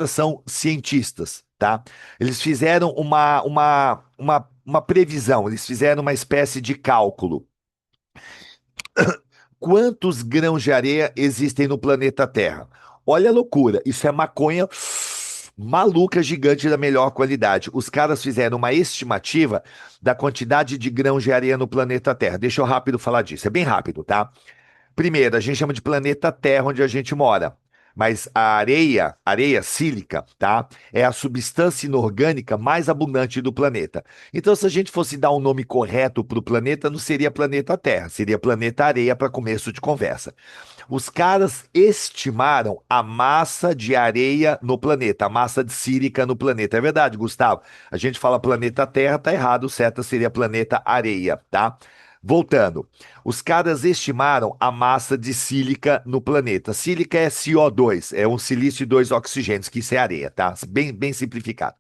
são cientistas, tá? Eles fizeram uma previsão, eles fizeram uma espécie de cálculo. Quantos grãos de areia existem no planeta Terra? Olha a loucura, isso é maconha maluca, gigante da melhor qualidade. Os caras fizeram uma estimativa da quantidade de grãos de areia no planeta Terra. Deixa eu rápido falar disso, é bem rápido, tá? Primeiro, a gente chama de planeta Terra onde a gente mora. Mas a areia, areia sílica, tá? É a substância inorgânica mais abundante do planeta. Então, se a gente fosse dar um nome correto para o planeta, não seria planeta Terra, seria planeta Areia para começo de conversa. Os caras estimaram a massa de areia no planeta, a massa de sílica no planeta. É verdade, Gustavo. A gente fala planeta Terra, tá errado, o certo seria planeta Areia, tá? Voltando, os caras estimaram a massa de sílica no planeta. Sílica é CO2, é um silício e dois oxigênios, que isso é areia, tá? Bem simplificado.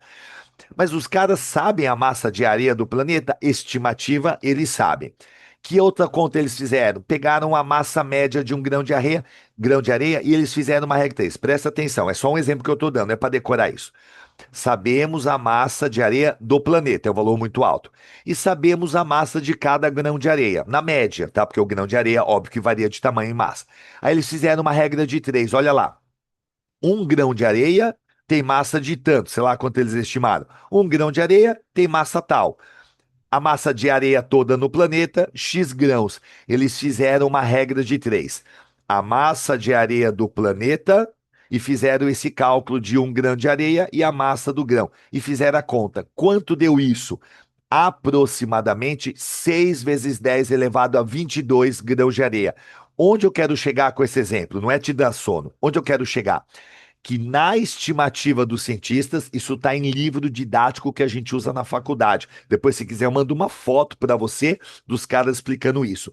Mas os caras sabem a massa de areia do planeta? Estimativa, eles sabem. Que outra conta eles fizeram? Pegaram a massa média de um grão de areia e eles fizeram uma regra 3. Presta atenção, é só um exemplo que eu estou dando, é para decorar isso. Sabemos a massa de areia do planeta, é um valor muito alto. E sabemos a massa de cada grão de areia, na média, tá? Porque o grão de areia, óbvio que varia de tamanho e massa. Aí eles fizeram uma regra de 3, olha lá. Um grão de areia tem massa de tanto, sei lá quanto eles estimaram. Um grão de areia tem massa tal. A massa de areia toda no planeta, X grãos. Eles fizeram uma regra de 3. A massa de areia do planeta e fizeram esse cálculo de um grão de areia e a massa do grão. E fizeram a conta. Quanto deu isso? Aproximadamente 6 vezes 10 elevado a 22 grãos de areia. Onde eu quero chegar com esse exemplo? Não é te dar sono. Onde eu quero chegar? Que na estimativa dos cientistas, isso está em livro didático que a gente usa na faculdade. Depois, se quiser, eu mando uma foto para você dos caras explicando isso.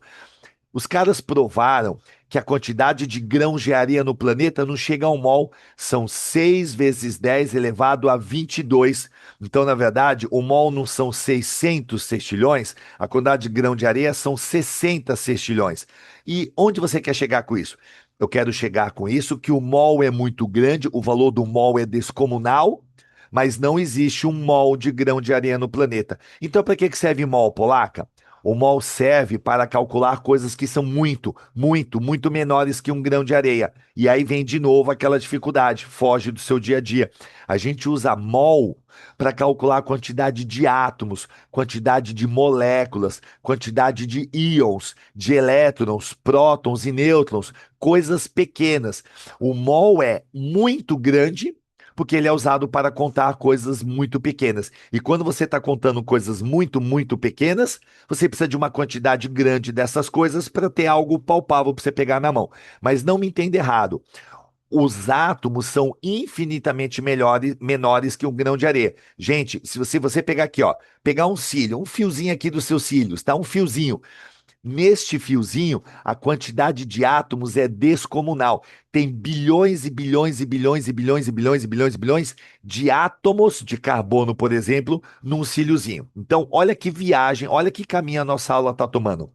Os caras provaram que a quantidade de grãos de areia no planeta não chega a um mol, são 6 vezes 10 elevado a 22. Então, na verdade, o mol não são 600 sextilhões, a quantidade de grão de areia são 60 sextilhões. E onde você quer chegar com isso? Eu quero chegar com isso que o mol é muito grande, o valor do mol é descomunal, mas não existe um mol de grão de areia no planeta. Então, para que serve mol, Polaca? O mol serve para calcular coisas que são muito menores que um grão de areia. E aí vem de novo aquela dificuldade, foge do seu dia a dia. A gente usa mol para calcular a quantidade de átomos, quantidade de moléculas, quantidade de íons, de elétrons, prótons e nêutrons, coisas pequenas. O mol é muito grande porque ele é usado para contar coisas muito pequenas. E quando você está contando coisas muito pequenas, você precisa de uma quantidade grande dessas coisas para ter algo palpável para você pegar na mão. Mas não me entenda errado. Os átomos são infinitamente menores que um grão de areia. Gente, se você pegar aqui, ó, pegar um cílio, um fiozinho aqui dos seus cílios, tá? Um fiozinho. Neste fiozinho, a quantidade de átomos é descomunal. Tem bilhões e bilhões e bilhões e bilhões e bilhões e bilhões e bilhões de átomos de carbono, por exemplo, num cíliozinho. Então, olha que viagem, olha que caminho a nossa aula está tomando.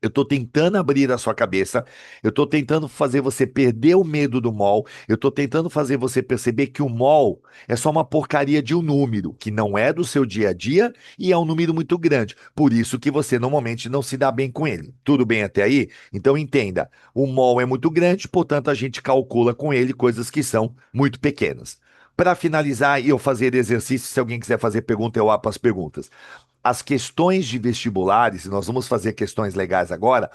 Eu estou tentando abrir a sua cabeça, eu estou tentando fazer você perder o medo do mol, eu estou tentando fazer você perceber que o mol é só uma porcaria de um número, que não é do seu dia a dia e é um número muito grande. Por isso que você normalmente não se dá bem com ele. Tudo bem até aí? Então entenda, o mol é muito grande, portanto a gente calcula com ele coisas que são muito pequenas. Para finalizar e eu fazer exercício, se alguém quiser fazer pergunta, eu abro as perguntas. As questões de vestibulares, e nós vamos fazer questões legais agora,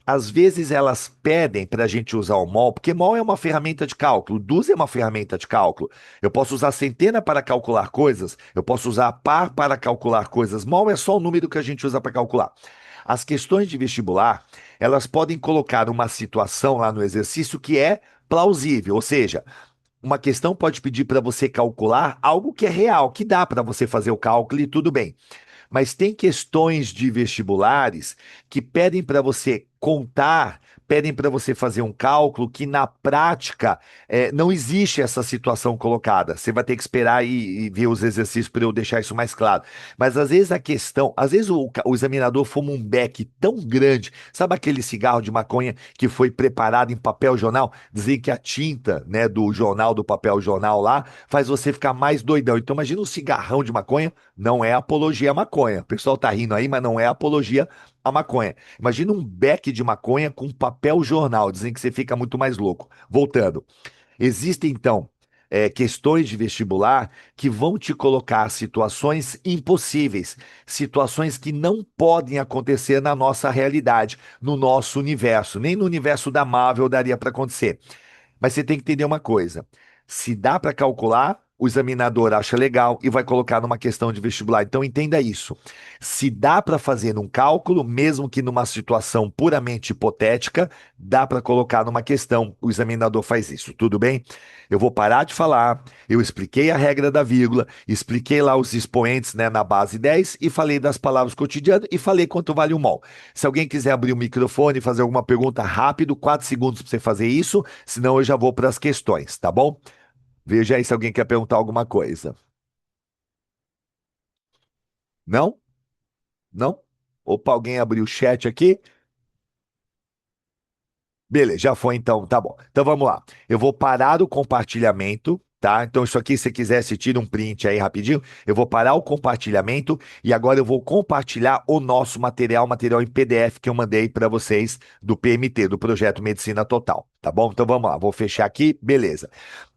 às vezes elas pedem para a gente usar o mol, porque mol é uma ferramenta de cálculo, dúzia é uma ferramenta de cálculo. Eu posso usar centena para calcular coisas, eu posso usar par para calcular coisas. Mol é só o número que a gente usa para calcular. As questões de vestibular, elas podem colocar uma situação lá no exercício que é plausível, ou seja, uma questão pode pedir para você calcular algo que é real, que dá para você fazer o cálculo e tudo bem. Mas tem questões de vestibulares que pedem para você contar, pedem para você fazer um cálculo que na prática não existe essa situação colocada. Você vai ter que esperar e ver os exercícios para eu deixar isso mais claro. Mas às vezes a questão, às vezes o examinador fuma um beck tão grande, sabe aquele cigarro de maconha que foi preparado em papel jornal? Dizem que a tinta, né, do jornal, do papel jornal lá, faz você ficar mais doidão. Então imagina um cigarrão de maconha, não é apologia à maconha. O pessoal tá rindo aí, mas não é apologia a maconha. Imagina um beck de maconha com papel jornal, dizem que você fica muito mais louco. Voltando. Existem, então, questões de vestibular que vão te colocar situações impossíveis, situações que não podem acontecer na nossa realidade, no nosso universo. Nem no universo da Marvel daria para acontecer. Mas você tem que entender uma coisa: se dá para calcular, o examinador acha legal e vai colocar numa questão de vestibular. Então entenda isso. Se dá para fazer um cálculo, mesmo que numa situação puramente hipotética, dá para colocar numa questão. O examinador faz isso, tudo bem? Eu vou parar de falar. Eu expliquei a regra da vírgula, expliquei lá os expoentes, né, na base 10 e falei das palavras cotidianas e falei quanto vale o mol. Se alguém quiser abrir o microfone e fazer alguma pergunta rápido, 4 segundos para você fazer isso, senão eu já vou para as questões, tá bom? Veja aí se alguém quer perguntar alguma coisa. Não? Não? Opa, alguém abriu o chat aqui? Beleza, já foi então, tá bom. Então vamos lá. Eu vou parar o compartilhamento, tá? Então isso aqui, se você quiser, se tira um print aí rapidinho. Eu vou parar o compartilhamento e agora eu vou compartilhar o nosso material, material em PDF que eu mandei para vocês do PMT, do Projeto Medicina Total, tá bom? Então vamos lá, vou fechar aqui, beleza.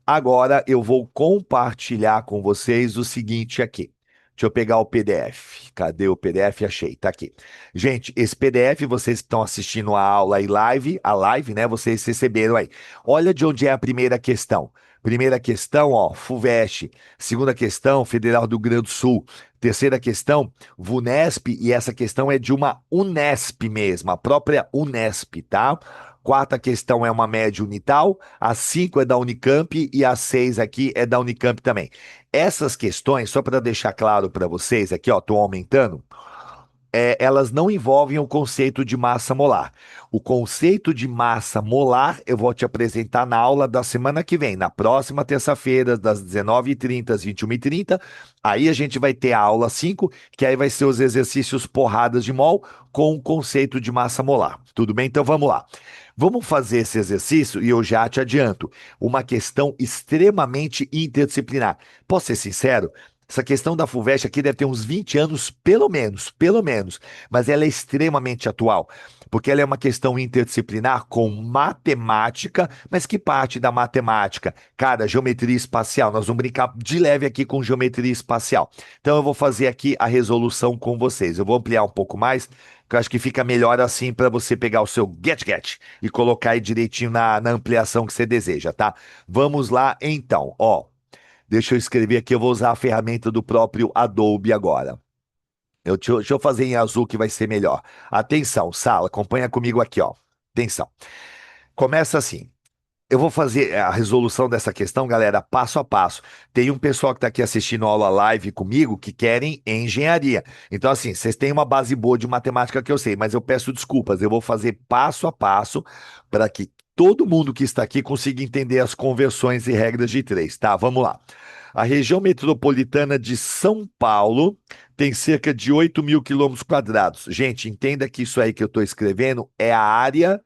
Agora eu vou compartilhar com vocês o seguinte aqui. Deixa eu pegar o PDF. Cadê o PDF? Achei, tá aqui. Gente, esse PDF, vocês que estão assistindo a aula e live, a live, né? Vocês receberam aí. Olha de onde é a primeira questão. Primeira questão, ó, FUVEST. Segunda questão, Federal do Rio Grande do Sul. Terceira questão, VUNESP, e essa questão é de uma Unesp mesmo, a própria Unesp, tá? Quarta questão é uma média unital, a 5 é da Unicamp e a 6 aqui é da Unicamp também. Essas questões, só para deixar claro para vocês, aqui, ó, estou aumentando, elas não envolvem o conceito de massa molar. O conceito de massa molar eu vou te apresentar na aula da semana que vem, na próxima terça-feira, das 19h30 às 21h30. Aí a gente vai ter a aula 5, que aí vai ser os exercícios porradas de mol com o conceito de massa molar. Tudo bem? Então vamos lá. Vamos fazer esse exercício e eu já te adianto, uma questão extremamente interdisciplinar. Posso ser sincero? Essa questão da FUVEST aqui deve ter uns 20 anos, pelo menos, mas ela é extremamente atual, porque ela é uma questão interdisciplinar com matemática, mas que parte da matemática? Cara, geometria espacial, nós vamos brincar de leve aqui com geometria espacial. Então eu vou fazer aqui a resolução com vocês. Eu vou ampliar um pouco mais, que eu acho que fica melhor assim para você pegar o seu get e colocar aí direitinho na ampliação que você deseja, tá? Vamos lá então, ó. Deixa eu escrever aqui, eu vou usar a ferramenta do próprio Adobe agora. Deixa eu fazer em azul que vai ser melhor. Atenção, sala, acompanha comigo aqui, ó. Atenção. Começa assim. Eu vou fazer a resolução dessa questão, galera, passo a passo. Tem um pessoal que está aqui assistindo a aula live comigo que querem engenharia. Então, assim, vocês têm uma base boa de matemática que eu sei, mas eu peço desculpas. Eu vou fazer passo a passo para que todo mundo que está aqui consiga entender as conversões e regras de três, tá? Vamos lá. A região metropolitana de São Paulo tem cerca de 8.000 quilômetros quadrados. Gente, entenda que isso aí que eu estou escrevendo é a área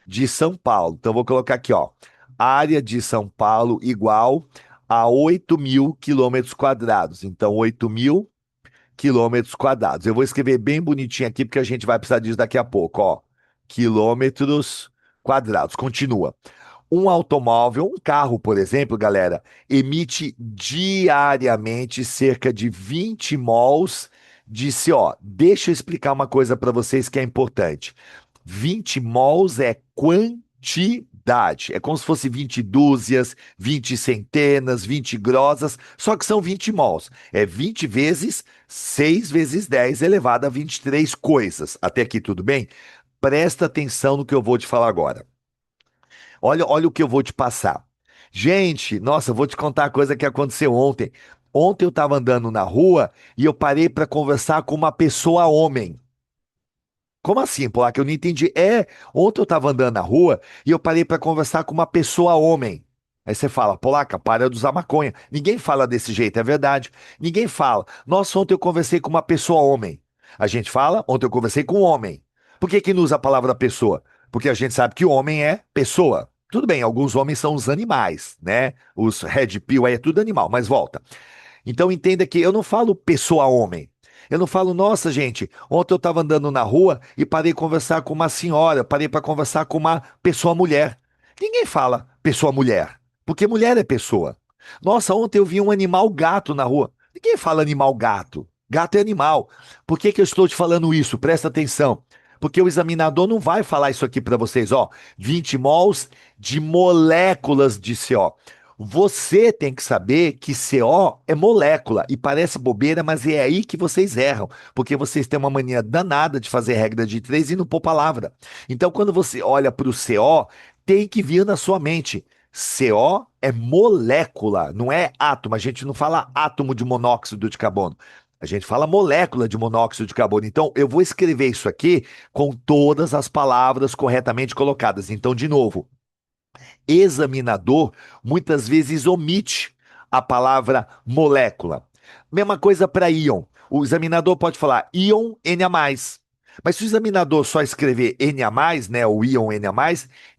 de São Paulo. Então, eu vou colocar aqui, ó. Área de São Paulo igual a 8.000 quilômetros quadrados. Então, 8.000 quilômetros quadrados. Eu vou escrever bem bonitinho aqui, porque a gente vai precisar disso daqui a pouco, ó. Quilômetros quadrados. Continua. Um automóvel, um carro, por exemplo, galera, emite diariamente cerca de 20 mols de CO. Deixa eu explicar uma coisa para vocês que é importante. 20 mols é quantidade. É como se fosse 20 dúzias, 20 centenas, 20 grosas, só que são 20 mols. É 20 vezes 6 vezes 10 elevado a 23 coisas. Até aqui tudo bem? Presta atenção no que eu vou te falar agora. Olha o que eu vou te passar. Gente, nossa, eu vou te contar a coisa que aconteceu ontem. Ontem eu estava andando na rua e eu parei para conversar com uma pessoa homem. Como assim, Polaco? Eu não entendi. Ontem eu estava andando na rua e eu parei para conversar com uma pessoa homem. Aí você fala, Polaca, para de usar maconha. Ninguém fala desse jeito, é verdade. Ninguém fala. Nossa, ontem eu conversei com uma pessoa homem. A gente fala, ontem eu conversei com um homem. Por que que não usa a palavra pessoa? Porque a gente sabe que o homem é pessoa. Tudo bem, alguns homens são os animais, né? Os red pill aí é tudo animal, mas volta. Então entenda que eu não falo pessoa homem. Eu não falo, nossa, gente, ontem eu estava andando na rua e parei conversar com uma senhora, parei para conversar com uma pessoa mulher. Ninguém fala pessoa mulher, porque mulher é pessoa. Nossa, ontem eu vi um animal gato na rua. Ninguém fala animal gato. Gato é animal. Por que que eu estou te falando isso? Presta atenção. Porque o examinador não vai falar isso aqui para vocês, ó. 20 mols de moléculas de CO. Você tem que saber que CO é molécula e parece bobeira, mas é aí que vocês erram, porque vocês têm uma mania danada de fazer regra de três e não pôr palavra. Então, quando você olha para o CO, tem que vir na sua mente. CO é molécula, não é átomo. A gente não fala átomo de monóxido de carbono. A gente fala molécula de monóxido de carbono. Então, eu vou escrever isso aqui com todas as palavras corretamente colocadas. Então, de novo, examinador muitas vezes omite a palavra molécula. Mesma coisa para íon. O examinador pode falar íon Na+. Mas se o examinador só escrever Na+, né, o íon Na+,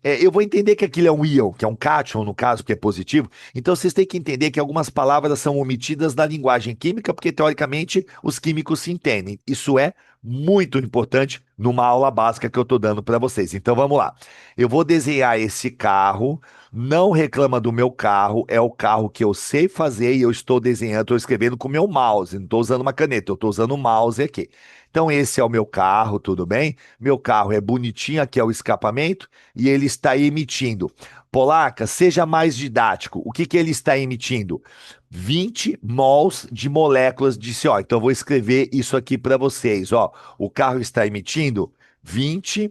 eu vou entender que aquilo é um íon, que é um cátion, no caso, que é positivo. Então vocês têm que entender que algumas palavras são omitidas da linguagem química, porque teoricamente os químicos se entendem. Isso é muito importante numa aula básica que eu estou dando para vocês. Então vamos lá. Eu vou desenhar esse carro. Não reclama do meu carro, é o carro que eu sei fazer e eu estou desenhando, estou escrevendo com o meu mouse, não estou usando uma caneta, eu estou usando o mouse aqui. Então, esse é o meu carro, tudo bem? Meu carro é bonitinho, aqui é o escapamento, e ele está emitindo. Polaca, seja mais didático. O que que ele está emitindo? 20 mols de moléculas de CO. Então, eu vou escrever isso aqui para vocês. Ó, o carro está emitindo 20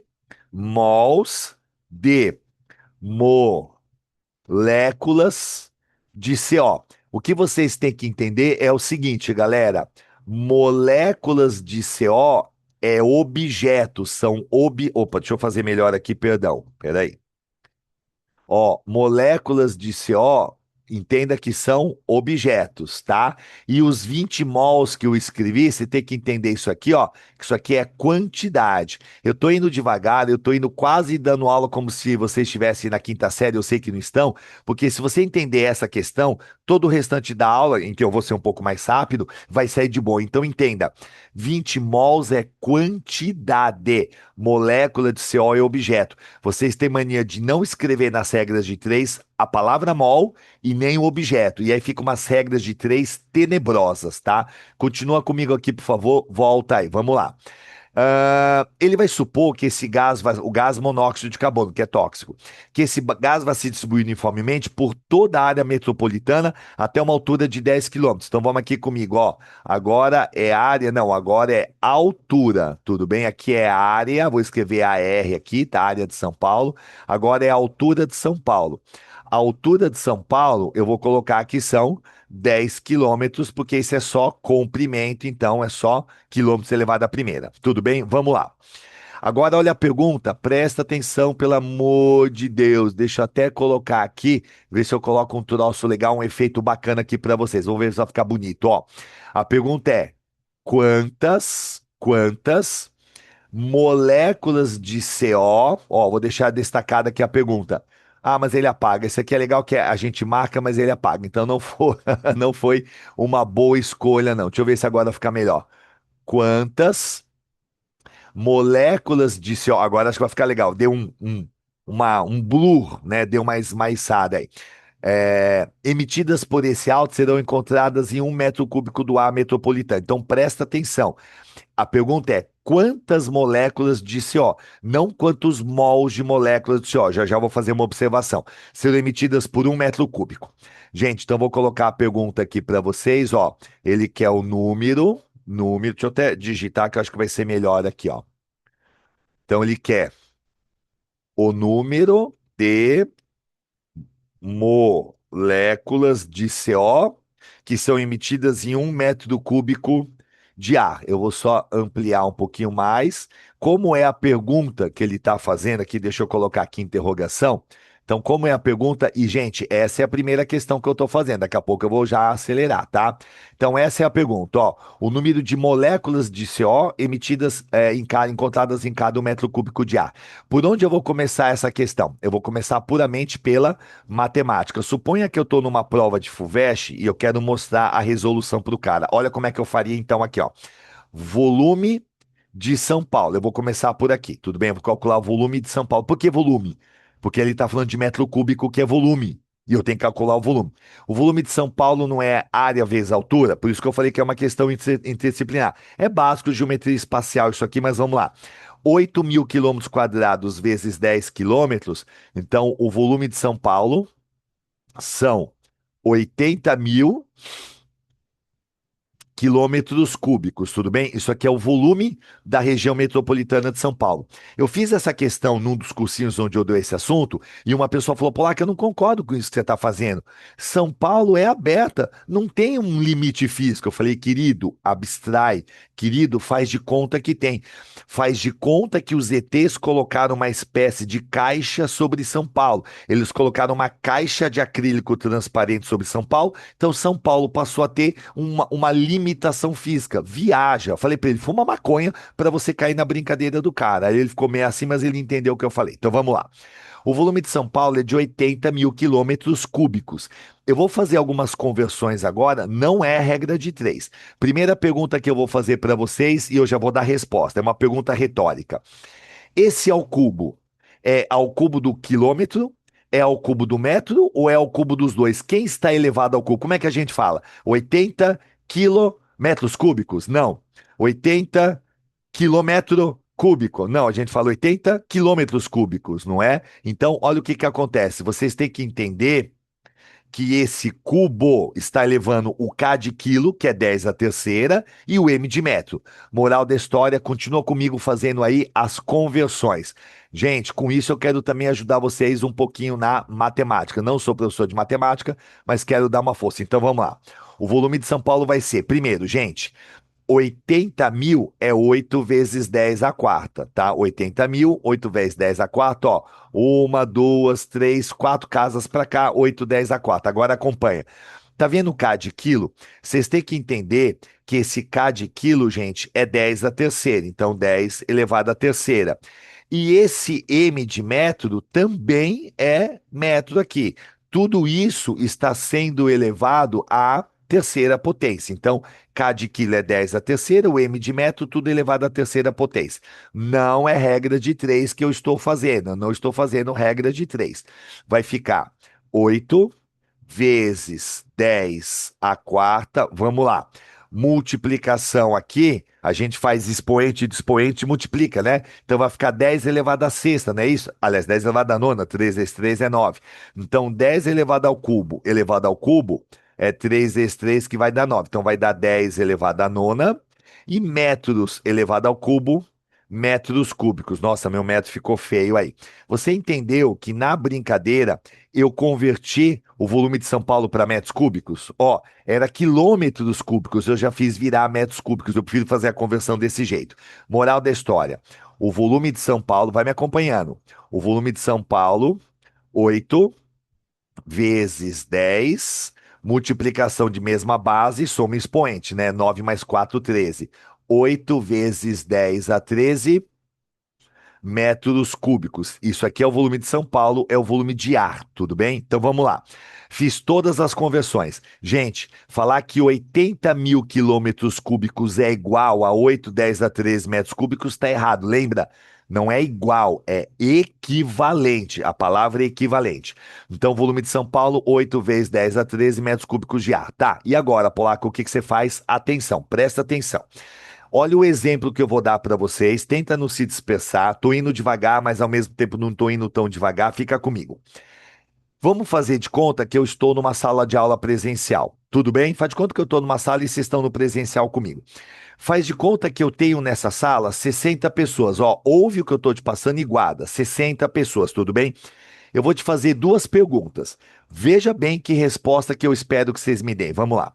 mols de moléculas de CO. O que vocês têm que entender é o seguinte, galera: moléculas de CO é objeto, são Opa, deixa eu fazer melhor aqui, perdão. Peraí. Ó, moléculas de CO, entenda que são objetos, tá? E os 20 mols que eu escrevi, você tem que entender isso aqui, ó, que isso aqui é quantidade. Eu tô indo devagar, eu tô indo quase dando aula como se vocês estivessem na quinta série, eu sei que não estão, porque se você entender essa questão, todo o restante da aula, em que eu vou ser um pouco mais rápido, vai sair de boa. Então entenda, 20 mols é quantidade, molécula de CO é objeto. Vocês têm mania de não escrever nas regras de três a palavra mol e nem o objeto. E aí fica umas regras de três tenebrosas, tá? Continua comigo aqui, por favor. Volta aí, vamos lá. Ele vai supor que esse gás, o gás monóxido de carbono, que é tóxico, que esse gás vai se distribuir uniformemente por toda a área metropolitana até uma altura de 10 quilômetros. Então vamos aqui comigo, ó. Agora é área, não, agora é altura, tudo bem? Aqui é área, vou escrever AR aqui, tá? Área de São Paulo. Agora é a altura de São Paulo. A altura de São Paulo, eu vou colocar aqui são 10 quilômetros, porque isso é só comprimento, então é só quilômetros elevado à primeira. Tudo bem? Vamos lá. Agora, olha a pergunta, presta atenção, pelo amor de Deus. Deixa eu até colocar aqui, ver se eu coloco um troço legal, um efeito bacana aqui para vocês. Vamos ver se vai ficar bonito, ó. A pergunta é: quantas moléculas de CO, ó, vou deixar destacada aqui a pergunta. Ah, mas ele apaga. Isso aqui é legal que a gente marca, mas ele apaga. Então não foi, não foi uma boa escolha, não. Deixa eu ver se agora fica melhor. Quantas moléculas de CO? Agora acho que vai ficar legal. Deu um blur, né? Deu uma esmaixada aí. Emitidas por esse alto serão encontradas em 1 metro cúbico do ar metropolitano. Então presta atenção. A pergunta é: quantas moléculas de CO? Não quantos mols de moléculas de CO. Já já vou fazer uma observação. Serão emitidas por 1 metro cúbico. Gente, então vou colocar a pergunta aqui para vocês, ó. Ele quer o número, deixa eu até digitar que eu acho que vai ser melhor aqui, ó. Então ele quer o número de moléculas de CO que são emitidas em 1 metro cúbico de ar. Eu vou só ampliar um pouquinho mais. Como é a pergunta que ele está fazendo aqui? Deixa eu colocar aqui interrogação. Então, como é a pergunta? E, gente, essa é a primeira questão que eu estou fazendo. Daqui a pouco eu vou já acelerar, tá? Então, essa é a pergunta, ó. O número de moléculas de CO emitidas, encontradas em cada 1 metro cúbico de ar. Por onde eu vou começar essa questão? Eu vou começar puramente pela matemática. Suponha que eu estou numa prova de FUVEST e eu quero mostrar a resolução para o cara. Olha como é que eu faria então aqui, ó. Volume de São Paulo. Eu vou começar por aqui, tudo bem? Eu vou calcular o volume de São Paulo. Por que volume? Porque ele está falando de metro cúbico, que é volume. E eu tenho que calcular o volume. O volume de São Paulo não é área vezes altura, por isso que eu falei que é uma questão interdisciplinar. É básico, geometria espacial isso aqui, mas vamos lá. 8.000 quilômetros quadrados vezes 10 quilômetros. Então, o volume de São Paulo são 80.000 quilômetros cúbicos, tudo bem? Isso aqui é o volume da região metropolitana de São Paulo. Eu fiz essa questão num dos cursinhos onde eu dei esse assunto e uma pessoa falou: Pô, que eu não concordo com isso que você está fazendo. São Paulo é aberta, não tem um limite físico. Eu falei, querido, abstrai, querido, faz de conta que tem. Faz de conta que os ETs colocaram uma espécie de caixa sobre São Paulo. Eles colocaram uma caixa de acrílico transparente sobre São Paulo, então São Paulo passou a ter uma limitação física. Viaja. Falei pra ele, fuma maconha pra você cair na brincadeira do cara. Aí ele ficou meio assim, mas ele entendeu o que eu falei. Então vamos lá. O volume de São Paulo é de 80.000 quilômetros cúbicos. Eu vou fazer algumas conversões agora, não é regra de três. Primeira pergunta que eu vou fazer para vocês e eu já vou dar resposta. É uma pergunta retórica. Esse ao cubo é ao cubo do quilômetro, é ao cubo do metro ou é ao cubo dos dois? Quem está elevado ao cubo? Como é que a gente fala? 80 quilômetros cúbicos? Não. 80 quilômetro cúbico? Não, a gente fala 80 quilômetros cúbicos, não é? Então, olha o que que acontece. Vocês têm que entender que esse cubo está elevando o K de quilo, que é 10 a terceira, e o M de metro. Moral da história, continua comigo fazendo aí as conversões. Gente, com isso eu quero também ajudar vocês um pouquinho na matemática. Não sou professor de matemática, mas quero dar uma força. Então vamos lá. O volume de São Paulo vai ser, primeiro, gente, 80.000 é 8 vezes 10 à quarta, tá? 80.000, 8 vezes 10 à quarta, ó. Uma, duas, três, quatro casas para cá, 8, 10 à quarta. Agora acompanha. Tá vendo o K de quilo? Vocês têm que entender que esse K de quilo, gente, é 10 à terceira. Então, 10 elevado à terceira. E esse M de metro também é metro aqui. Tudo isso está sendo elevado à terceira potência. Então, K de quilo é 10 à terceira, o M de metro, tudo elevado à terceira potência. Não é regra de 3 que eu estou fazendo. Eu não estou fazendo regra de 3. Vai ficar 8 vezes 10 à quarta. Vamos lá. Multiplicação aqui, a gente faz expoente de expoente e multiplica, né? Então vai ficar 10 elevado à sexta, não é isso? Aliás, 10 elevado à nona, 3 vezes 3 é 9. Então 10 elevado ao cubo, é 3 vezes 3 que vai dar 9. Então vai dar 10 elevado à nona. E metros elevado ao cubo, metros cúbicos. Nossa, meu metro ficou feio aí. Você entendeu que na brincadeira eu converti o volume de São Paulo para metros cúbicos? Ó, era quilômetros cúbicos, eu já fiz virar metros cúbicos, eu prefiro fazer a conversão desse jeito. Moral da história: o volume de São Paulo, vai me acompanhando. O volume de São Paulo, 8 vezes 10, multiplicação de mesma base, soma expoente, né? 9 mais 4, 13. 8 vezes 10 a 13 metros cúbicos. Isso aqui é o volume de São Paulo, é o volume de ar, tudo bem? Então vamos lá. Fiz todas as conversões. Gente, falar que 80.000 quilômetros cúbicos é igual a 8, 10 a 13 metros cúbicos está errado. Lembra? Não é igual, é equivalente. A palavra é equivalente. Então, volume de São Paulo, 8 vezes 10 a 13 metros cúbicos de ar. Tá, e agora, Polaco, o que que você faz? Atenção, presta atenção. Olha o exemplo que eu vou dar para vocês. Tenta não se dispersar. Tô indo devagar, mas ao mesmo tempo não tô indo tão devagar. Fica comigo. Vamos fazer de conta que eu estou numa sala de aula presencial. Tudo bem? Faz de conta que eu estou numa sala e vocês estão no presencial comigo. Faz de conta que eu tenho nessa sala 60 pessoas. Ó, ouve o que eu estou te passando e guarda. 60 pessoas, tudo bem? Eu vou te fazer duas perguntas. Veja bem que resposta que eu espero que vocês me deem. Vamos lá.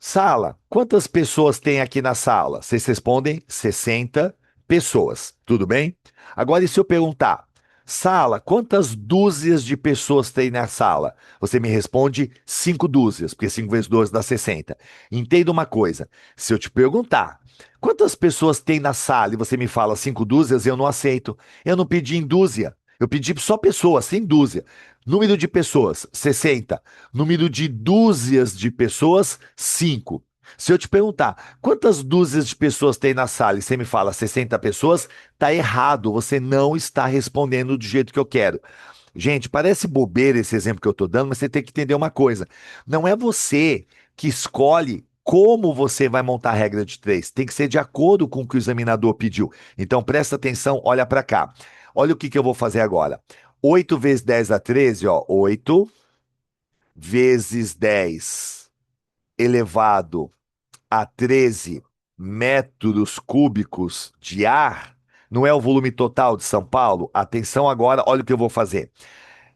Sala, quantas pessoas tem aqui na sala? Vocês respondem 60 pessoas, tudo bem? Agora, e se eu perguntar, sala, quantas dúzias de pessoas tem na sala? Você me responde 5 dúzias, porque 5 vezes 2 dá 60. Entenda uma coisa, se eu te perguntar, quantas pessoas tem na sala e você me fala 5 dúzias, eu não aceito. Eu não pedi em dúzia, eu pedi só pessoas, sem dúzia. Número de pessoas, 60. Número de dúzias de pessoas, 5. Se eu te perguntar quantas dúzias de pessoas tem na sala e você me fala 60 pessoas, tá errado, você não está respondendo do jeito que eu quero. Gente, parece bobeira esse exemplo que eu estou dando, mas você tem que entender uma coisa. Não é você que escolhe como você vai montar a regra de três. Tem que ser de acordo com o que o examinador pediu. Então presta atenção, olha para cá. Olha o que que eu vou fazer agora. 8 vezes 10 dá 13, ó. 8 vezes 10 elevado a 13 metros cúbicos de ar. Não é o volume total de São Paulo? Atenção agora, olha o que eu vou fazer.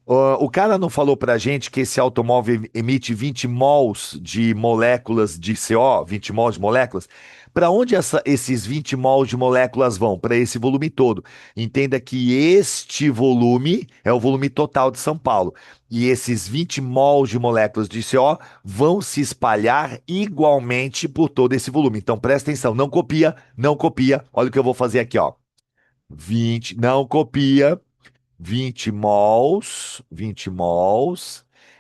O cara não falou pra gente que esse automóvel emite 20 mols de moléculas de CO, 20 mols de moléculas? Para onde esses 20 mols de moléculas vão? Para esse volume todo. Entenda que este volume é o volume total de São Paulo. E esses 20 mols de moléculas de CO vão se espalhar igualmente por todo esse volume. Então presta atenção, não copia, não copia. Olha o que eu vou fazer aqui, ó. 20, não copia. 20 mols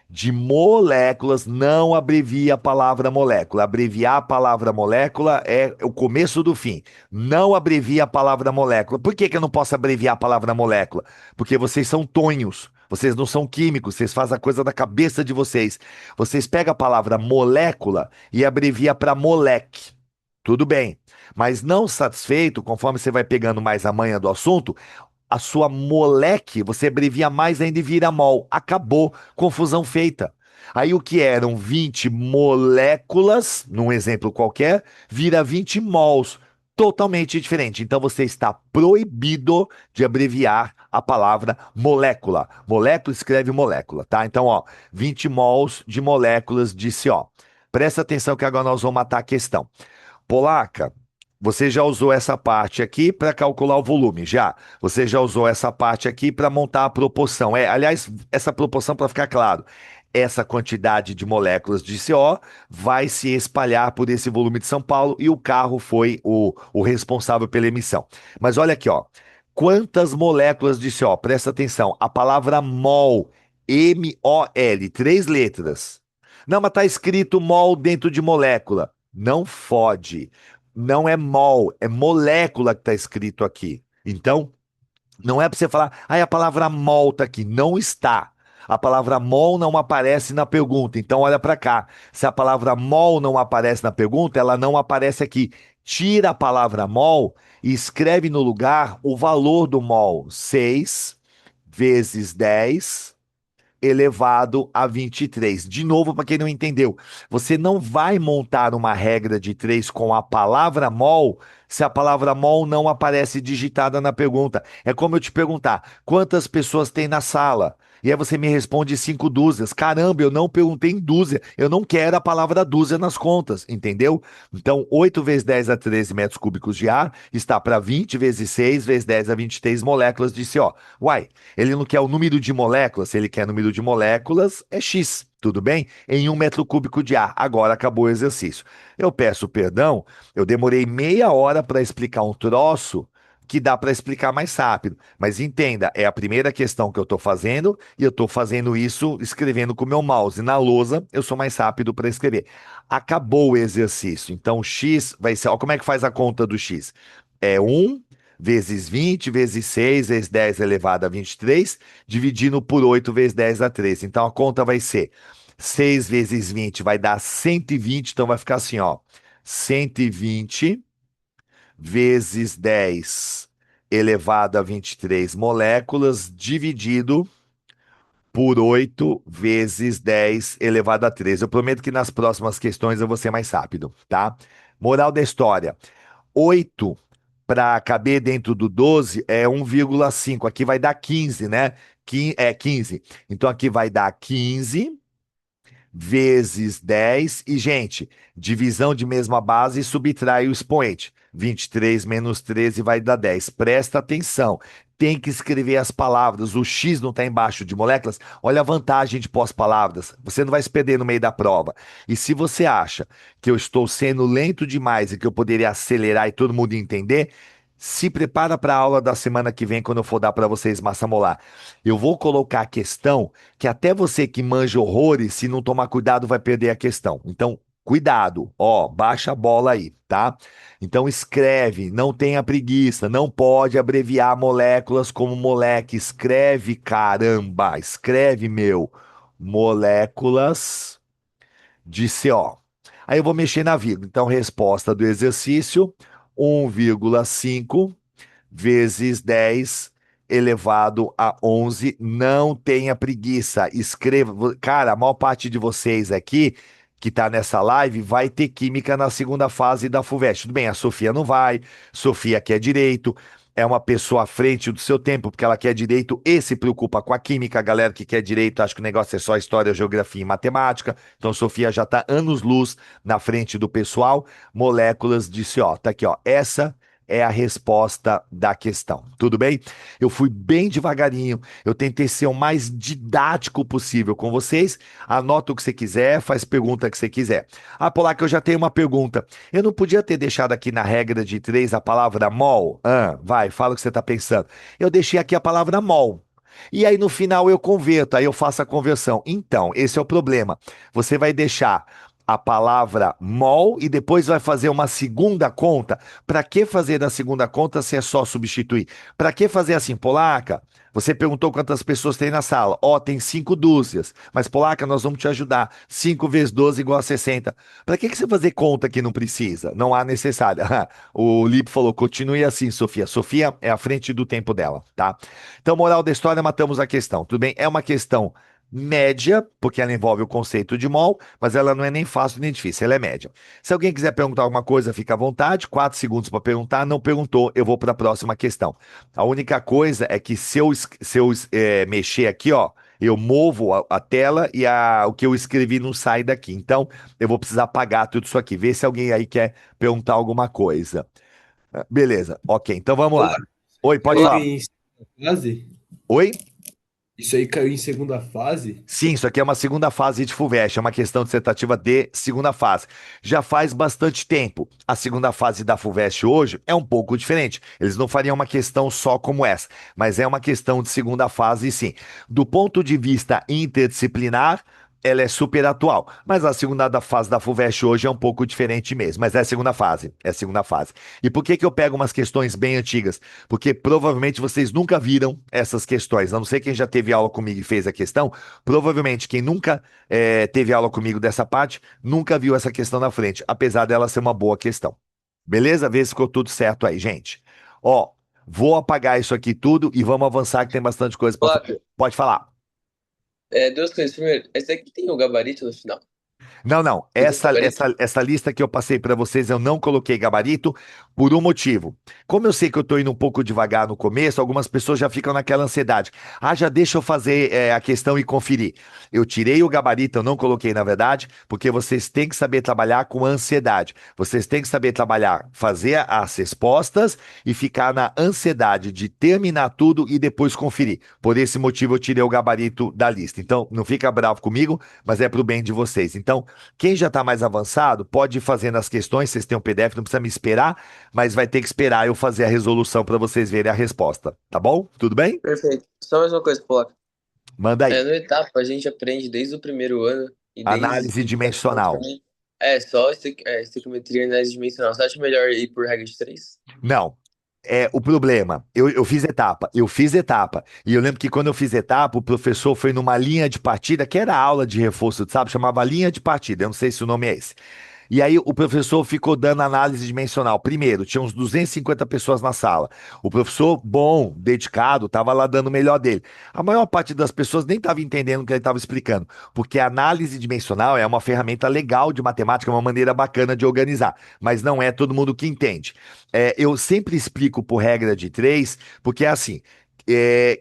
de moléculas, não abrevia a palavra molécula. Abreviar a palavra molécula é o começo do fim. Não abrevia a palavra molécula. Por que que eu não posso abreviar a palavra molécula? Porque vocês são tonhos. Vocês não são químicos, vocês fazem a coisa da cabeça de vocês. Vocês pegam a palavra molécula e abrevia para moleque. Tudo bem. Mas não satisfeito, conforme você vai pegando mais a manha do assunto, a sua moleque, você abrevia mais ainda e vira mol. Acabou, confusão feita. Aí o que eram 20 moléculas, num exemplo qualquer, vira 20 mols. Totalmente diferente. Então você está proibido de abreviar a palavra molécula. Molécula escreve molécula, tá? Então, ó, 20 mols de moléculas de CO. Presta atenção que agora nós vamos matar a questão. Polaca, você já usou essa parte aqui para calcular o volume, já. Você já usou essa parte aqui para montar a proporção. Aliás, essa proporção, para ficar claro, essa quantidade de moléculas de CO vai se espalhar por esse volume de São Paulo e o carro foi o responsável pela emissão. Mas olha aqui, ó. Quantas moléculas de CO? Presta atenção. A palavra mol, M-O-L, três letras. Não, mas tá escrito mol dentro de molécula. Não fode. Não é mol, é molécula que está escrito aqui. Então, não é para você falar, a palavra mol tá aqui. Não está. A palavra mol não aparece na pergunta. Então, olha para cá. Se a palavra mol não aparece na pergunta, ela não aparece aqui. Tira a palavra mol e escreve no lugar o valor do mol. 6 vezes 10 elevado a 23. De novo, para quem não entendeu, você não vai montar uma regra de 3 com a palavra mol se a palavra mol não aparece digitada na pergunta. É como eu te perguntar: quantas pessoas tem na sala? E aí você me responde 5 dúzias. Caramba, eu não perguntei em dúzia. Eu não quero a palavra dúzia nas contas, entendeu? Então, 8 vezes 10 dá 13 metros cúbicos de ar, está para 20 vezes 6 vezes 10 dá 23 moléculas de CO. Uai, ele não quer o número de moléculas, se ele quer número de moléculas, é X, tudo bem? Em 1 metro cúbico de ar. Agora acabou o exercício. Eu peço perdão, eu demorei meia hora para explicar um troço que dá para explicar mais rápido. Mas entenda, é a primeira questão que eu estou fazendo e eu estou fazendo isso escrevendo com o meu mouse. Na lousa, eu sou mais rápido para escrever. Acabou o exercício. Então, X vai ser. Ó, como é que faz a conta do X? É 1 vezes 20 vezes 6 vezes 10 elevado a 23, dividindo por 8 vezes 10 dá 13. Então a conta vai ser 6 vezes 20 vai dar 120, então vai ficar assim, ó. 120 vezes 10 elevado a 23 moléculas, dividido por 8 vezes 10 elevado a 13. Eu prometo que nas próximas questões eu vou ser mais rápido, tá? Moral da história. 8 para caber dentro do 12 é 1,5. Aqui vai dar 15, né? É 15. Então aqui vai dar 15 vezes 10. E, gente, divisão de mesma base subtrai o expoente. 23 menos 13 vai dar 10. Presta atenção. Tem que escrever as palavras. O X não está embaixo de moléculas. Olha a vantagem de pós-palavras. Você não vai se perder no meio da prova. E se você acha que eu estou sendo lento demais e que eu poderia acelerar e todo mundo entender, se prepara para a aula da semana que vem, quando eu for dar para vocês massa molar. Eu vou colocar a questão que até você que manja horrores, se não tomar cuidado, vai perder a questão. Então, Cuidado, ó, baixa a bola aí, tá? Então escreve, não tenha preguiça, não pode abreviar moléculas como moleque. Escreve, caramba, escreve, meu. Moléculas de CO. Aí eu vou mexer na vírgula. Então, resposta do exercício: 1,5 vezes 10 elevado a 11. Não tenha preguiça. Escreva. Cara, a maior parte de vocês aqui que está nessa live vai ter química na segunda fase da FUVEST. Tudo bem, a Sofia não vai. Sofia quer direito. É uma pessoa à frente do seu tempo, porque ela quer direito e se preocupa com a química. A galera que quer direito acha que o negócio é só história, geografia e matemática. Então, Sofia já está anos-luz na frente do pessoal. Moléculas de CO. Tá aqui, ó. Essa é a resposta da questão. Tudo bem? Eu fui bem devagarinho, eu tentei ser o mais didático possível com vocês. Anota o que você quiser, faz pergunta que você quiser. Ah, Polaco, eu já tenho uma pergunta. Eu não podia ter deixado aqui na regra de três a palavra mol? Ah, vai, fala o que você está pensando. Eu deixei aqui a palavra mol. E aí no final eu converto, aí eu faço a conversão. Então, esse é o problema. Você vai deixar a palavra mol e depois vai fazer uma segunda conta. Para que fazer na segunda conta se é só substituir? Para que fazer assim, Polaca? Você perguntou quantas pessoas tem na sala. Ó, tem 5 dúzias. Mas, Polaca, nós vamos te ajudar. 5 vezes 12 igual a 60. Para que você fazer conta que não precisa? Não há necessária. O Lipe falou, continue assim, Sofia. Sofia é à frente do tempo dela, tá? Então, moral da história, matamos a questão. Tudo bem? É uma questão média, porque ela envolve o conceito de mol, mas ela não é nem fácil nem difícil, ela é média. Se alguém quiser perguntar alguma coisa, fica à vontade, 4 segundos para perguntar, não perguntou, eu vou para a próxima questão. A única coisa é que se eu mexer aqui, ó, eu movo a tela e o que eu escrevi não sai daqui. Então, eu vou precisar apagar tudo isso aqui. Vê se alguém aí quer perguntar alguma coisa. Beleza, ok, então vamos Olá, lá. Oi, pode caiu Olá, falar. em segunda fase? Oi? Isso aí caiu em segunda fase? Sim, isso aqui é uma segunda fase de FUVEST, é uma questão dissertativa de segunda fase. Já faz bastante tempo. A segunda fase da FUVEST hoje é um pouco diferente. Eles não fariam uma questão só como essa, mas é uma questão de segunda fase, sim. Do ponto de vista interdisciplinar, ela é super atual. Mas a segunda fase da FUVEST hoje é um pouco diferente mesmo. Mas é a segunda fase. É a segunda fase. E por que que eu pego umas questões bem antigas? Porque provavelmente vocês nunca viram essas questões. A não ser quem já teve aula comigo e fez a questão. Provavelmente quem nunca teve aula comigo dessa parte, nunca viu essa questão na frente. Apesar dela ser uma boa questão. Beleza? Vê se ficou tudo certo aí, gente. Ó, vou apagar isso aqui tudo e vamos avançar que tem bastante coisa para fazer. olá. Pode falar. Duas coisas. Primeiro, esse aqui tem o gabarito no final. Não, não. Tem Essa, gabarito? essa, essa lista que eu passei para vocês, eu não coloquei gabarito por um motivo. Como eu sei que eu estou indo um pouco devagar no começo, algumas pessoas já ficam naquela ansiedade. Ah, já deixa eu fazer a questão e conferir. Eu tirei o gabarito, eu não coloquei na verdade, porque vocês têm que saber trabalhar com ansiedade. Vocês têm que saber trabalhar, fazer as respostas e ficar na ansiedade de terminar tudo e depois conferir. Por esse motivo, eu tirei o gabarito da lista. Então, não fica bravo comigo, mas é para o bem de vocês. Então, quem já está mais avançado pode ir fazendo as questões, vocês têm um PDF, não precisa me esperar, mas vai ter que esperar eu fazer a resolução para vocês verem a resposta, tá bom? Tudo bem? Perfeito. Só mais uma coisa, Polaco. Manda aí. No etapa, a gente aprende desde o primeiro ano e desde Análise que dimensional. praticamente só estequiometria e análise dimensional. Você acha melhor ir por regra de três? Não. É o problema. Eu fiz etapa, eu fiz etapa. E eu lembro que quando eu fiz etapa, o professor foi numa linha de partida, que era aula de reforço, sabe? Chamava linha de partida. Eu não sei se o nome é esse. E aí o professor ficou dando análise dimensional. Primeiro, tinha uns 250 pessoas na sala. O professor, bom, dedicado, estava lá dando o melhor dele. A maior parte das pessoas nem estava entendendo o que ele estava explicando, porque a análise dimensional é uma ferramenta legal de matemática, é uma maneira bacana de organizar, mas não é todo mundo que entende. Eu sempre explico por regra de três, porque é assim.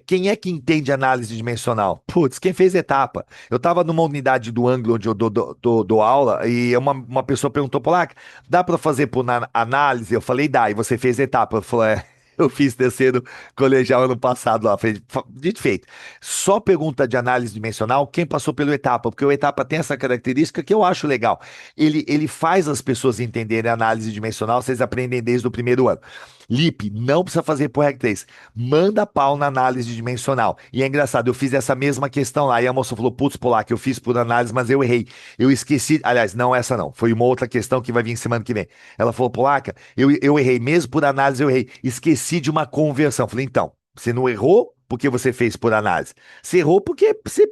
Quem é que entende análise dimensional? Putz, quem fez etapa. Eu estava numa unidade do ângulo onde eu dou aula e uma pessoa perguntou, Polac, dá para fazer por análise? Eu falei, dá. E você fez etapa? Eu falei, eu fiz terceiro colegial ano passado lá. Falei, dito e feito. Só pergunta de análise dimensional quem passou pelo etapa, porque o etapa tem essa característica que eu acho legal. Ele faz as pessoas entenderem a análise dimensional, vocês aprendem desde o primeiro ano. Lipe, não precisa fazer por regra 3. Manda pau na análise dimensional. E é engraçado, eu fiz essa mesma questão lá. E a moça falou: putz, Polaco, eu fiz por análise, mas eu errei. Eu esqueci. Aliás, não essa não. Foi uma outra questão que vai vir semana que vem. Ela falou: Polaca, eu errei. Mesmo por análise, eu errei. Esqueci de uma conversão. Falei: então, você não errou porque você fez por análise. Você errou porque você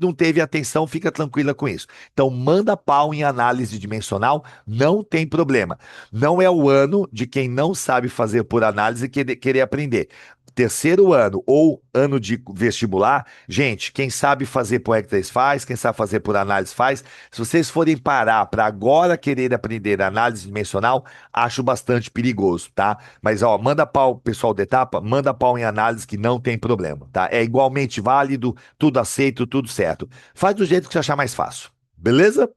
não teve atenção, fica tranquila com isso. Então, manda pau em análise dimensional, não tem problema. Não é o ano de quem não sabe fazer por análise e querer aprender. Terceiro ano ou ano de vestibular, gente, quem sabe fazer por Hectares faz, quem sabe fazer por análise faz. Se vocês forem parar para agora querer aprender análise dimensional, acho bastante perigoso, tá? Mas, ó, manda pau, pessoal da etapa, manda pau em análise que não tem problema, tá? É igualmente válido, tudo aceito, tudo certo. Faz do jeito que você achar mais fácil, beleza?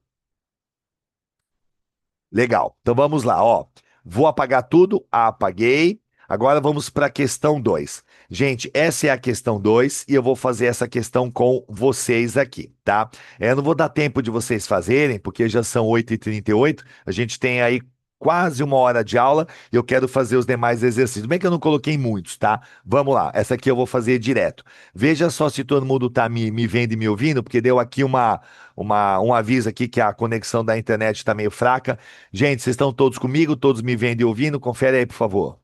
Legal. Então vamos lá, ó. Vou apagar tudo. Apaguei. Agora vamos para a questão 2. Gente, essa é a questão 2 e eu vou fazer essa questão com vocês aqui, tá? Eu não vou dar tempo de vocês fazerem, porque já são 8h38. A gente tem aí quase uma hora de aula e eu quero fazer os demais exercícios. Bem que eu não coloquei muitos, tá? Vamos lá. Essa aqui eu vou fazer direto. Veja só se todo mundo tá me vendo e me ouvindo, porque deu aqui um aviso aqui que a conexão da internet está meio fraca. Gente, vocês estão todos comigo? Todos me vendo e ouvindo? Confere aí, por favor.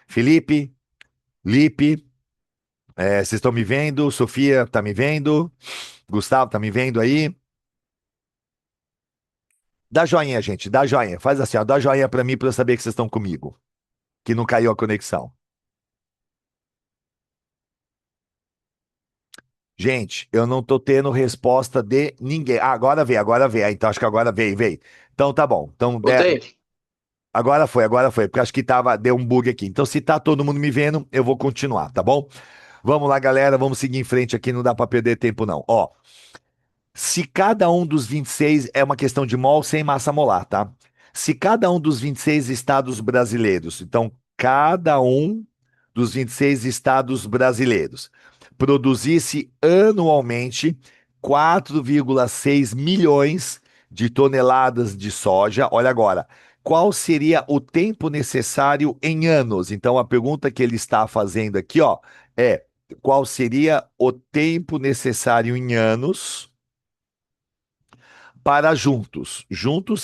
Felipe, Lipe, vocês estão me vendo? Sofia, tá me vendo? Gustavo, tá me vendo aí? Dá joinha, gente, dá joinha. Faz assim, ó, dá joinha pra mim pra eu saber que vocês estão comigo, que não caiu a conexão. Gente, eu não tô tendo resposta de ninguém. Ah, agora veio, agora veio. Ah, então acho que agora veio. Então tá bom. Então, Voltei. agora foi, porque acho que deu um bug aqui. Então, se tá todo mundo me vendo, eu vou continuar, tá bom? Vamos lá, galera, vamos seguir em frente aqui, não dá para perder tempo não. Ó, se cada um dos 26 é uma questão de mol sem massa molar, tá? Se cada um dos 26 estados brasileiros, então cada um dos 26 estados brasileiros produzisse anualmente 4,6 milhões de toneladas de soja, olha agora, qual seria o tempo necessário em anos? Então a pergunta que ele está fazendo aqui, ó, é qual seria o tempo necessário em anos para juntos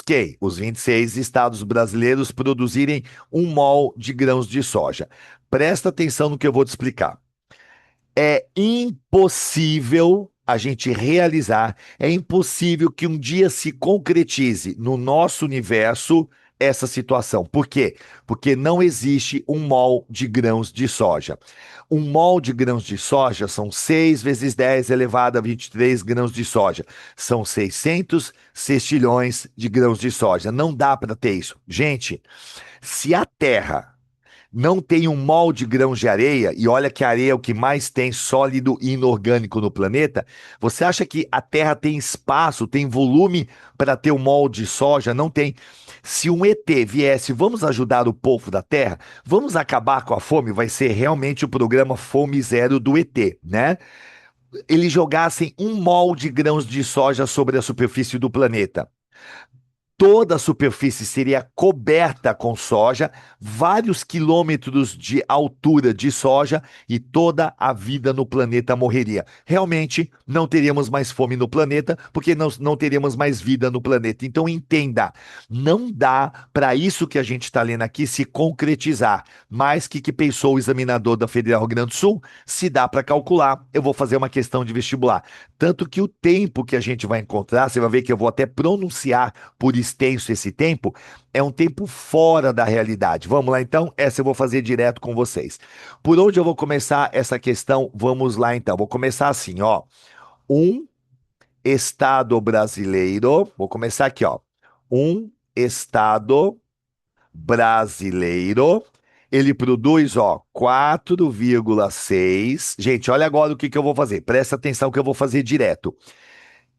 quem? Os 26 estados brasileiros produzirem 1 mol de grãos de soja. Presta atenção no que eu vou te explicar. É impossível a gente realizar, é impossível que um dia se concretize no nosso universo essa situação. Por quê? Porque não existe 1 mol de grãos de soja. 1 mol de grãos de soja são 6 vezes 10 elevado a 23 grãos de soja. São 600 cestilhões de grãos de soja. Não dá para ter isso. Gente, se a Terra não tem 1 mol de grãos de areia, e olha que a areia é o que mais tem sólido e inorgânico no planeta, você acha que a Terra tem espaço, tem volume para ter 1 mol de soja? Não tem. Se um ET viesse, vamos ajudar o povo da Terra, vamos acabar com a fome, vai ser realmente o programa Fome Zero do ET, né? Eles jogassem 1 mol de grãos de soja sobre a superfície do planeta. Toda a superfície seria coberta com soja, vários quilômetros de altura de soja e toda a vida no planeta morreria. Realmente não teríamos mais fome no planeta, porque não teríamos mais vida no planeta. Então entenda, não dá para isso que a gente está lendo aqui se concretizar. Mas que pensou o examinador da Federal Rio Grande do Sul? Se dá para calcular, eu vou fazer uma questão de vestibular. Tanto que o tempo que a gente vai encontrar, você vai ver que eu vou até pronunciar por extenso esse tempo, é um tempo fora da realidade. Vamos lá então? Essa eu vou fazer direto com vocês. Por onde eu vou começar essa questão? Vamos lá então. Vou começar assim, ó. Um estado brasileiro, vou começar aqui, ó. Um estado brasileiro, ele produz, ó, 4,6. Gente, olha agora o que eu vou fazer. Presta atenção que eu vou fazer direto.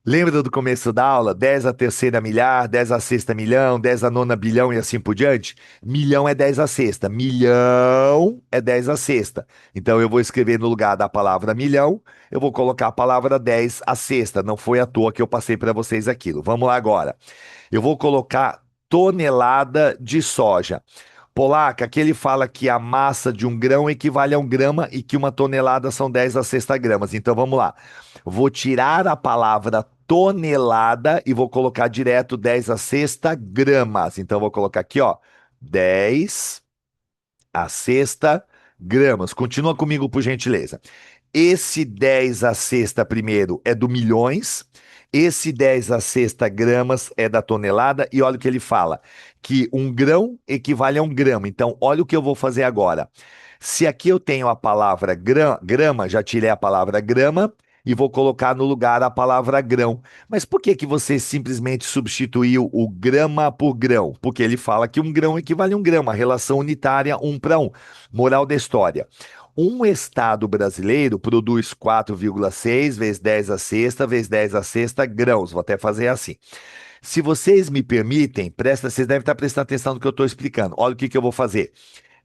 Lembra do começo da aula? 10 a terceira milhar, 10 a sexta milhão, 10 a nona bilhão e assim por diante? Milhão é 10 a sexta, milhão é 10 a sexta. Então eu vou escrever no lugar da palavra milhão, eu vou colocar a palavra 10 a sexta. Não foi à toa que eu passei para vocês aquilo. Vamos lá agora. Eu vou colocar tonelada de soja. Polaca, aqui ele fala que a massa de um grão equivale a 1 grama e que uma tonelada são 10 a sexta gramas. Então vamos lá. Vou tirar a palavra tonelada e vou colocar direto 10 a sexta gramas. Então vou colocar aqui, ó, 10 a sexta gramas. Continua comigo, por gentileza. Esse 10 a sexta primeiro é do milhões, esse 10 a sexta gramas é da tonelada, e olha o que ele fala, que 1 grão equivale a 1 grama. Então, olha o que eu vou fazer agora. Se aqui eu tenho a palavra grama, já tirei a palavra grama e vou colocar no lugar a palavra grão. Mas por que que você simplesmente substituiu o grama por grão? Porque ele fala que 1 grão equivale a 1 grama, relação unitária 1 para 1. Moral da história. Um estado brasileiro produz 4,6 vezes 10 a sexta vezes 10 a sexta grãos. Vou até fazer assim. Se vocês me permitem, vocês devem estar prestando atenção no que eu estou explicando. Olha o que que eu vou fazer.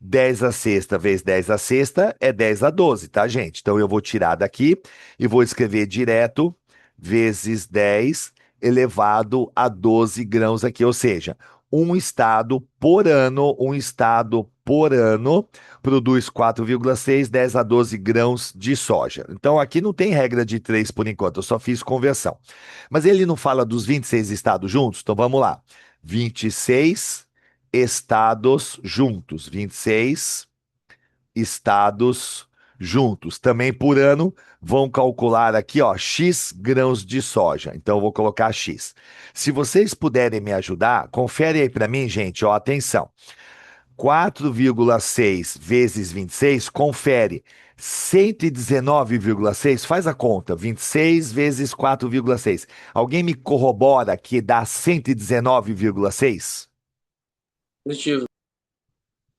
10 a sexta vezes 10 a sexta é 10 a 12, tá, gente? Então eu vou tirar daqui e vou escrever direto vezes 10 elevado a 12 grãos aqui, ou seja, um estado por ano produz 4,6, 10 a 12 grãos de soja. Então aqui não tem regra de 3 por enquanto, eu só fiz conversão. Mas ele não fala dos 26 estados juntos? Então vamos lá. 26 estados juntos, 26 estados juntos. Também por ano, vão calcular aqui, ó, X grãos de soja. Então eu vou colocar X. Se vocês puderem me ajudar, confere aí para mim, gente, ó, atenção. 4,6 vezes 26, confere. 119,6, faz a conta. 26 vezes 4,6. Alguém me corrobora que dá 119,6? Positivo.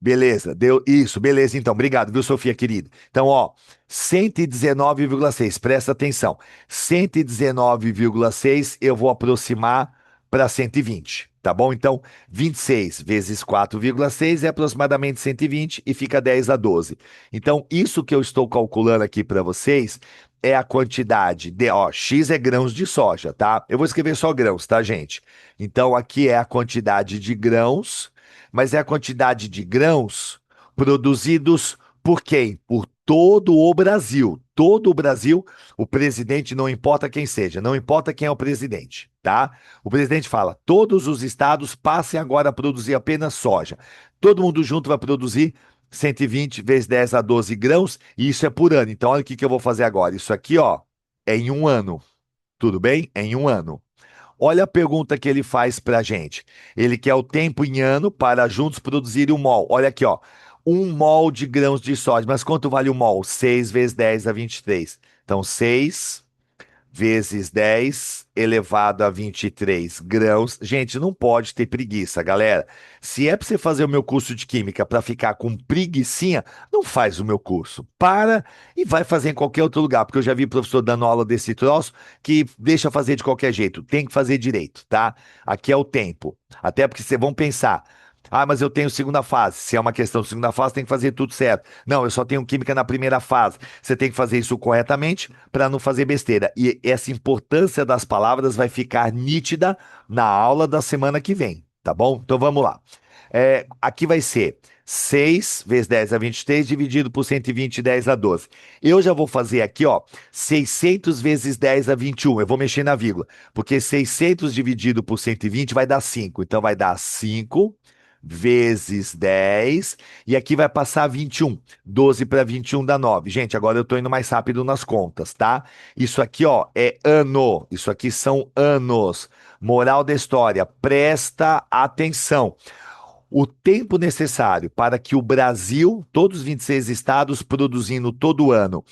Beleza, deu isso, beleza então, obrigado, viu, Sofia querida? Então, ó, 119,6, presta atenção, 119,6 eu vou aproximar para 120, tá bom? Então, 26 vezes 4,6 é aproximadamente 120 e fica 10 a 12. Então, isso que eu estou calculando aqui para vocês é a quantidade de, ó, X é grãos de soja, tá? Eu vou escrever só grãos, tá, gente? Então, aqui é a quantidade de grãos, mas é a quantidade de grãos produzidos por quem? Por todo o Brasil. Todo o Brasil, o presidente, não importa quem seja, não importa quem é o presidente, tá? O presidente fala: todos os estados passem agora a produzir apenas soja. Todo mundo junto vai produzir 120 vezes 10 a 12 grãos, e isso é por ano. Então, olha o que que eu vou fazer agora. Isso aqui, ó, é em um ano. Tudo bem? É em um ano. Olha a pergunta que ele faz pra gente. Ele quer o tempo em ano para juntos produzirem um mol. Olha aqui, ó. 1 mol de grãos de soja. Mas quanto vale um mol? 6 vezes 10 a 23. Então, 6 vezes 10 elevado a 23 grãos. Gente, não pode ter preguiça, galera. Se é para você fazer o meu curso de química para ficar com preguicinha, não faz o meu curso. Para e vai fazer em qualquer outro lugar, porque eu já vi professor dando aula desse troço que deixa fazer de qualquer jeito. Tem que fazer direito, tá? Aqui é o tempo. Até porque vocês vão pensar: ah, mas eu tenho segunda fase. Se é uma questão de segunda fase, tem que fazer tudo certo. Não, eu só tenho química na primeira fase. Você tem que fazer isso corretamente para não fazer besteira. E essa importância das palavras vai ficar nítida na aula da semana que vem, tá bom? Então vamos lá. Aqui vai ser 6 vezes 10 a 23 dividido por 120, 10 a 12. Eu já vou fazer aqui, ó, 600 vezes 10 a 21. Eu vou mexer na vírgula, porque 600 dividido por 120 vai dar 5. Então vai dar 5 vezes 10, e aqui vai passar 21. 12 para 21 dá 9. Gente, agora eu tô indo mais rápido nas contas, tá? Isso aqui, ó, é ano. Isso aqui são anos. Moral da história, presta atenção. O tempo necessário para que o Brasil, todos os 26 estados produzindo todo ano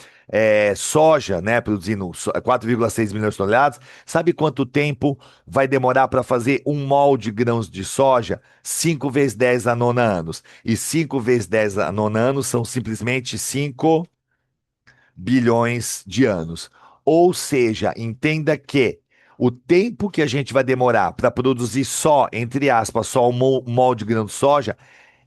soja, né, produzindo 4,6 milhões de toneladas, sabe quanto tempo vai demorar para fazer 1 mol de grãos de soja? 5 vezes 10 a nona anos. E 5 vezes 10 a nona anos são simplesmente 5 bilhões de anos. Ou seja, entenda que o tempo que a gente vai demorar para produzir só, entre aspas, só 1 mol de grão de soja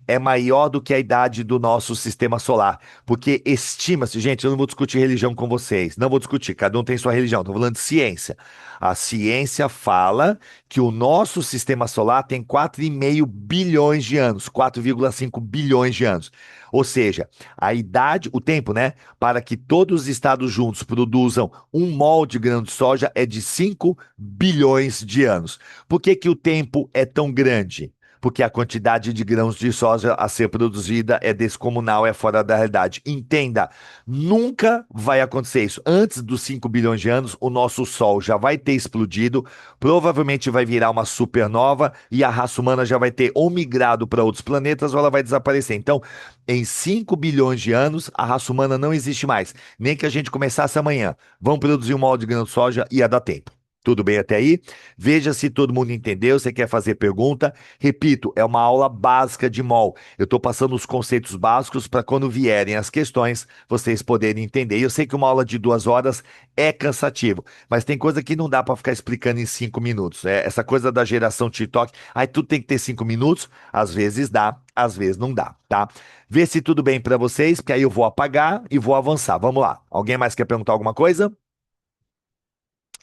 é maior do que a idade do nosso sistema solar. Porque estima-se, gente, eu não vou discutir religião com vocês, não vou discutir, cada um tem sua religião, estou falando de ciência. A ciência fala que o nosso sistema solar tem 4,5 bilhões de anos, 4,5 bilhões de anos. Ou seja, a idade, o tempo, né, para que todos os estados juntos produzam um mol de grão de soja é de 5 bilhões de anos. Por que que o tempo é tão grande? Porque a quantidade de grãos de soja a ser produzida é descomunal, é fora da realidade. Entenda, nunca vai acontecer isso. Antes dos 5 bilhões de anos, o nosso Sol já vai ter explodido, provavelmente vai virar uma supernova e a raça humana já vai ter ou migrado para outros planetas ou ela vai desaparecer. Então, em 5 bilhões de anos, a raça humana não existe mais. Nem que a gente começasse amanhã. Vamos produzir um molde de grão de soja e ia dar tempo. Tudo bem até aí? Veja se todo mundo entendeu. Você quer fazer pergunta? Repito, é uma aula básica de MOL. Eu estou passando os conceitos básicos para quando vierem as questões, vocês poderem entender. E eu sei que uma aula de 2 horas é cansativo, mas tem coisa que não dá para ficar explicando em 5 minutos. Essa coisa da geração TikTok, aí tudo tem que ter 5 minutos. Às vezes dá, às vezes não dá, tá? Vê se tudo bem para vocês, porque aí eu vou apagar e vou avançar. Vamos lá. Alguém mais quer perguntar alguma coisa?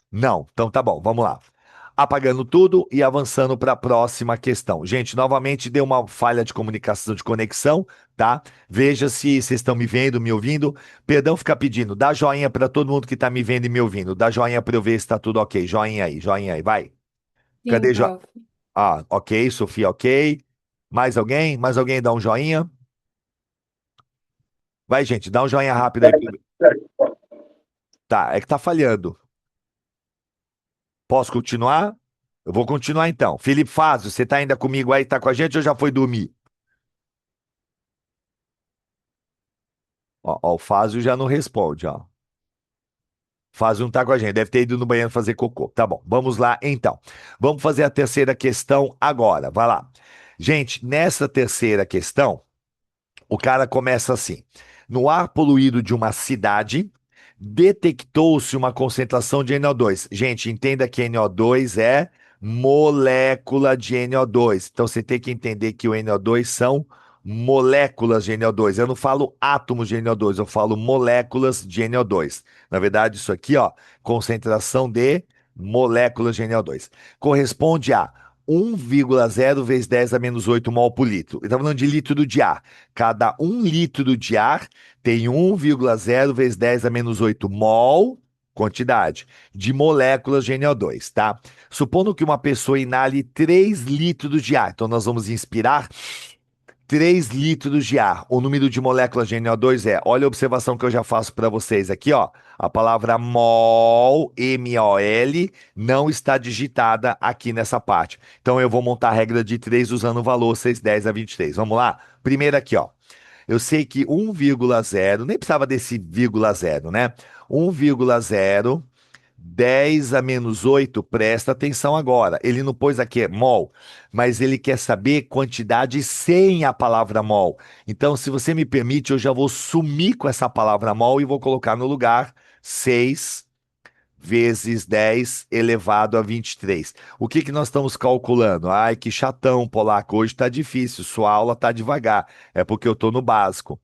Não, então tá bom, vamos lá. Apagando tudo e avançando para a próxima questão. Gente, novamente deu uma falha de comunicação, de conexão, tá? Veja se vocês estão me vendo, me ouvindo. Perdão ficar pedindo, dá joinha para todo mundo que está me vendo e me ouvindo. Dá joinha para eu ver se está tudo ok. Joinha aí, vai. Sim, Cadê jo... prof. Ah, ok, Sofia, ok. Mais alguém? Mais alguém dá um joinha? Vai, gente, dá um joinha rápido aí. Tá, é que tá falhando. Posso continuar? Eu vou continuar então. Felipe Fázio, você tá ainda comigo aí? Tá com a gente ou já foi dormir? Ó, o Fázio já não responde, ó. Fázio não tá com a gente, deve ter ido no banheiro fazer cocô. Tá bom, vamos lá então. Vamos fazer a terceira questão agora. Vai lá. Gente, nessa terceira questão, o cara começa assim: no ar poluído de uma cidade, detectou-se uma concentração de NO2. Gente, entenda que NO2 é molécula de NO2. Então você tem que entender que o NO2 são moléculas de NO2. Eu não falo átomos de NO2, eu falo moléculas de NO2. Na verdade, isso aqui, ó, concentração de moléculas de NO2. Corresponde a 1,0 vezes 10 a menos 8 mol por litro. Estamos falando de litro de ar. Cada 1 litro de ar tem 1,0 vezes 10 a menos 8 mol, quantidade, de moléculas de NO2, tá? Supondo que uma pessoa inale 3 litros de ar. Então, nós vamos inspirar 3 litros de ar. O número de moléculas de NO2 olha a observação que eu já faço para vocês aqui, ó. A palavra mol, M-O-L, não está digitada aqui nessa parte. Então eu vou montar a regra de 3 usando o valor 610 a 23. Vamos lá? Primeiro aqui, ó. Eu sei que 1,0, nem precisava desse vírgula zero, né? 1,0 10 a menos 8, presta atenção agora. Ele não pôs aqui mol, mas ele quer saber quantidade sem a palavra mol. Então, se você me permite, eu já vou sumir com essa palavra mol e vou colocar no lugar 6 vezes 10 elevado a 23. O que que nós estamos calculando? Ai, que chatão, Polaco, hoje está difícil, sua aula está devagar. É porque eu estou no básico.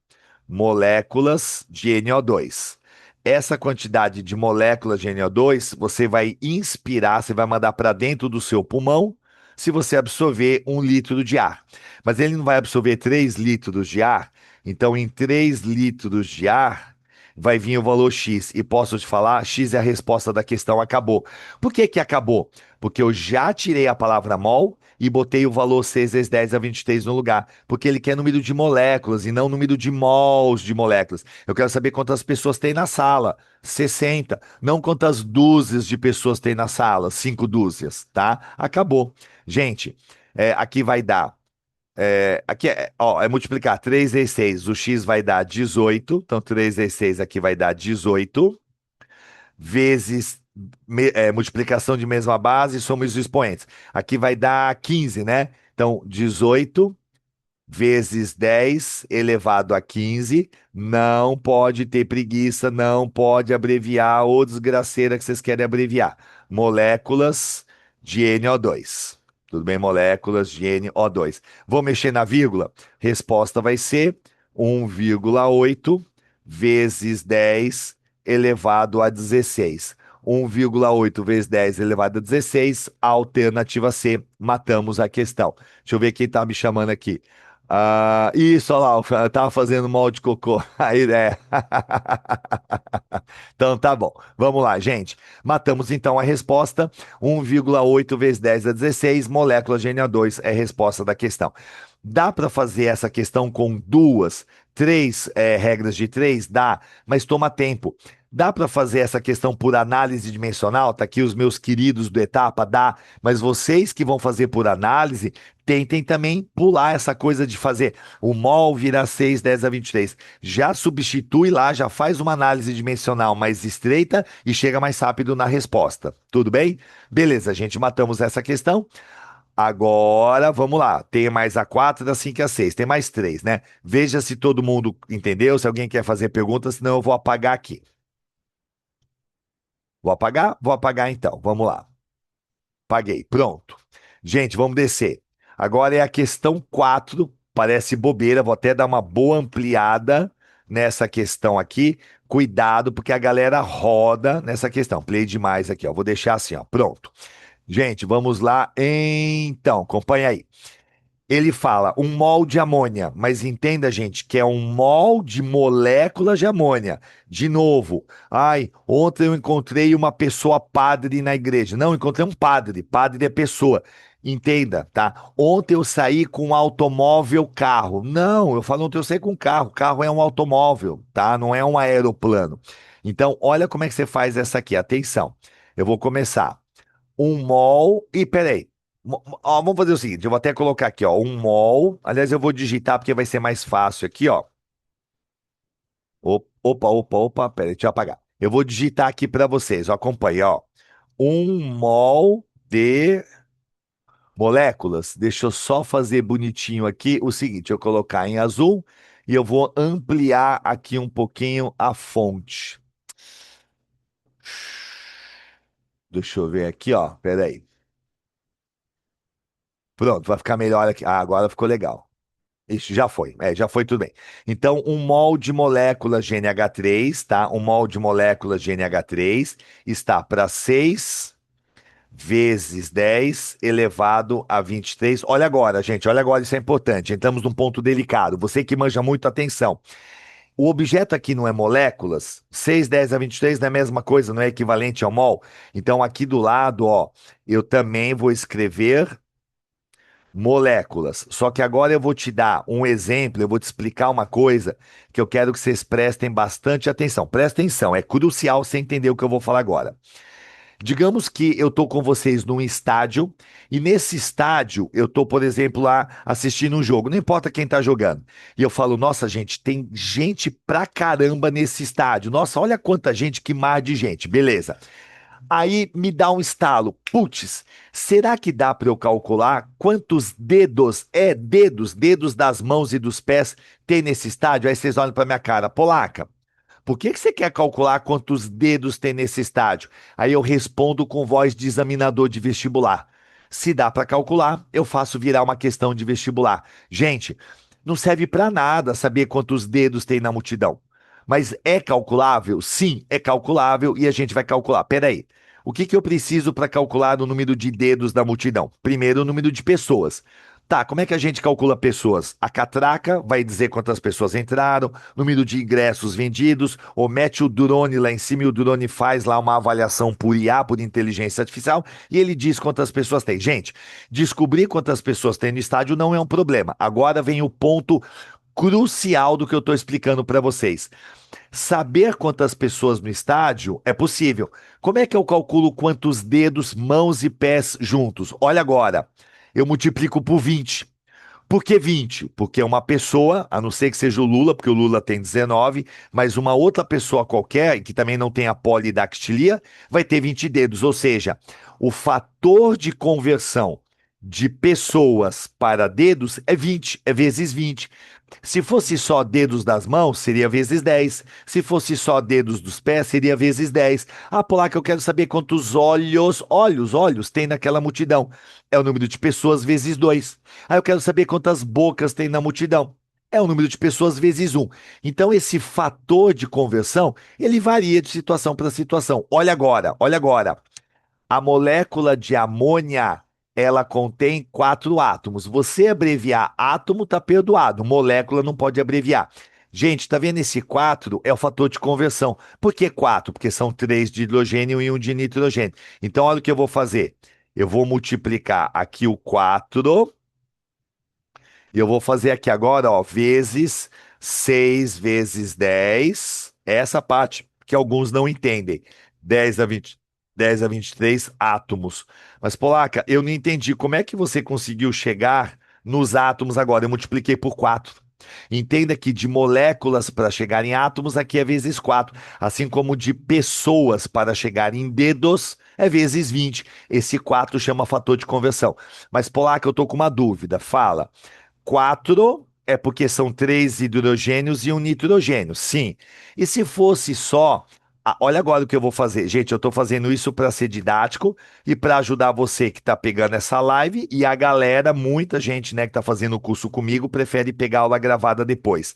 Moléculas de NO2. Essa quantidade de moléculas de NO2, você vai inspirar, você vai mandar para dentro do seu pulmão, se você absorver 1 litro de ar. Mas ele não vai absorver 3 litros de ar, então em 3 litros de ar vai vir o valor X. E posso te falar, X é a resposta da questão, acabou. Por que que acabou? Porque eu já tirei a palavra mol e botei o valor 6 vezes 10 a 23 no lugar. Porque ele quer número de moléculas e não número de mols de moléculas. Eu quero saber quantas pessoas tem na sala. 60. Não quantas dúzias de pessoas tem na sala. 5 dúzias, tá? Acabou. Gente, aqui vai dar. Aqui é multiplicar 3 vezes 6. O x vai dar 18. Então, 3 vezes 6 aqui vai dar 18. Vezes multiplicação de mesma base, somos os expoentes. Aqui vai dar 15, né? Então, 18 vezes 10 elevado a 15. Não pode ter preguiça, não pode abreviar ou desgraceira que vocês querem abreviar. Moléculas de NO2. Tudo bem? Moléculas de NO2. Vou mexer na vírgula. Resposta vai ser 1,8 vezes 10 elevado a 16. 1,8 vezes 10 elevado a 16, alternativa C. Matamos a questão. Deixa eu ver quem tá me chamando aqui. Isso, olha lá, eu tava fazendo mal de cocô. Aí, é. Então tá bom. Vamos lá, gente. Matamos então a resposta. 1,8 vezes 10 a 16, molécula de Na2 é a resposta da questão. Dá para fazer essa questão com duas, três regras de três? Dá, mas toma tempo. Dá para fazer essa questão por análise dimensional? Tá aqui os meus queridos do Etapa, dá. Mas vocês que vão fazer por análise, tentem também pular essa coisa de fazer o mol virar 6, 10 a 23. Já substitui lá, já faz uma análise dimensional mais estreita e chega mais rápido na resposta. Tudo bem? Beleza, gente, matamos essa questão. Agora, vamos lá. Tem mais a 4, da 5 e a 6. Tem mais 3, né? Veja se todo mundo entendeu, se alguém quer fazer perguntas, senão eu vou apagar aqui. Vou apagar? Vou apagar então. Vamos lá. Paguei. Pronto. Gente, vamos descer. Agora é a questão 4. Parece bobeira, vou até dar uma boa ampliada nessa questão aqui. Cuidado, porque a galera roda nessa questão. Play demais aqui, ó. Vou deixar assim, ó. Pronto. Gente, vamos lá. Então, acompanha aí. Ele fala um mol de amônia, mas entenda, gente, que é um mol de moléculas de amônia. De novo, ai, ontem eu encontrei uma pessoa padre na igreja. Não, encontrei um padre. Padre é pessoa. Entenda, tá? Ontem eu saí com um automóvel carro. Não, eu falo ontem eu saí com um carro. Carro é um automóvel, tá? Não é um aeroplano. Então, olha como é que você faz essa aqui. Atenção. Eu vou começar um mol. E peraí. Ó, vamos fazer o seguinte: eu vou até colocar aqui, ó, um mol. Aliás, eu vou digitar porque vai ser mais fácil aqui, ó. Opa, opa, opa, peraí, deixa eu apagar. Eu vou digitar aqui para vocês, ó, acompanhe, ó. Um mol de moléculas. Deixa eu só fazer bonitinho aqui o seguinte: eu colocar em azul e eu vou ampliar aqui um pouquinho a fonte. Deixa eu ver aqui, ó. Peraí. Pronto, vai ficar melhor aqui. Agora ficou legal. Isso já foi, já foi tudo bem. Então, um mol de moléculas GNH3, tá? Um mol de moléculas GNH3 está para 6 vezes 10 elevado a 23. Olha agora, gente, olha agora, isso é importante. Entramos num ponto delicado. Você que manja muito, atenção. O objeto aqui não é moléculas, 6, 10 a 23 não é a mesma coisa, não é equivalente ao mol. Então, aqui do lado, ó, eu também vou escrever moléculas. Só que agora eu vou te dar um exemplo, eu vou te explicar uma coisa que eu quero que vocês prestem bastante atenção. Presta atenção, é crucial você entender o que eu vou falar agora. Digamos que eu estou com vocês num estádio e nesse estádio eu estou, por exemplo, lá assistindo um jogo, não importa quem está jogando. E eu falo, nossa, gente, tem gente pra caramba nesse estádio. Nossa, olha quanta gente, que mar de gente. Beleza. Aí me dá um estalo. Putz, será que dá para eu calcular quantos dedos, dedos das mãos e dos pés tem nesse estádio? Aí vocês olham para minha cara, Polaca. Por que você quer calcular quantos dedos tem nesse estádio? Aí eu respondo com voz de examinador de vestibular. Se dá para calcular, eu faço virar uma questão de vestibular. Gente, não serve para nada saber quantos dedos tem na multidão. Mas é calculável? Sim, é calculável e a gente vai calcular. Peraí. O que que eu preciso para calcular o número de dedos da multidão? Primeiro, o número de pessoas. Tá, como é que a gente calcula pessoas? A catraca vai dizer quantas pessoas entraram, número de ingressos vendidos, ou mete o drone lá em cima e o drone faz lá uma avaliação por IA, por inteligência artificial, e ele diz quantas pessoas tem. Gente, descobrir quantas pessoas tem no estádio não é um problema. Agora vem o ponto crucial do que eu estou explicando para vocês. Saber quantas pessoas no estádio é possível. Como é que eu calculo quantos dedos, mãos e pés juntos? Olha agora, eu multiplico por 20. Por que 20? Porque uma pessoa, a não ser que seja o Lula, porque o Lula tem 19, mas uma outra pessoa qualquer, que também não tem a polidactilia, vai ter 20 dedos. Ou seja, o fator de conversão de pessoas para dedos é 20, é vezes 20. Se fosse só dedos das mãos, seria vezes 10. Se fosse só dedos dos pés, seria vezes 10. Ah, Polaco, eu quero saber quantos olhos tem naquela multidão. É o número de pessoas vezes 2. Ah, eu quero saber quantas bocas tem na multidão. É o número de pessoas vezes um. Então, esse fator de conversão, ele varia de situação para situação. Olha agora, olha agora. A molécula de amônia, ela contém 4 átomos. Você abreviar átomo tá perdoado, molécula não pode abreviar. Gente, tá vendo esse 4? É o fator de conversão. Por que 4? Porque são 3 de hidrogênio e um de nitrogênio. Então, olha o que eu vou fazer. Eu vou multiplicar aqui o 4 e eu vou fazer aqui agora, ó, vezes 6 vezes 10. Essa parte que alguns não entendem. 10 a 20, 10 a 23 átomos. Mas, Polaca, eu não entendi. Como é que você conseguiu chegar nos átomos agora? Eu multipliquei por 4. Entenda que de moléculas para chegar em átomos, aqui é vezes 4. Assim como de pessoas para chegar em dedos, é vezes 20. Esse 4 chama fator de conversão. Mas, Polaca, eu estou com uma dúvida. Fala. 4 é porque são 3 hidrogênios e um nitrogênio, sim. E se fosse só. Olha agora o que eu vou fazer. Gente, eu estou fazendo isso para ser didático e para ajudar você que está pegando essa live e a galera, muita gente, né, que está fazendo o curso comigo, prefere pegar a aula gravada depois.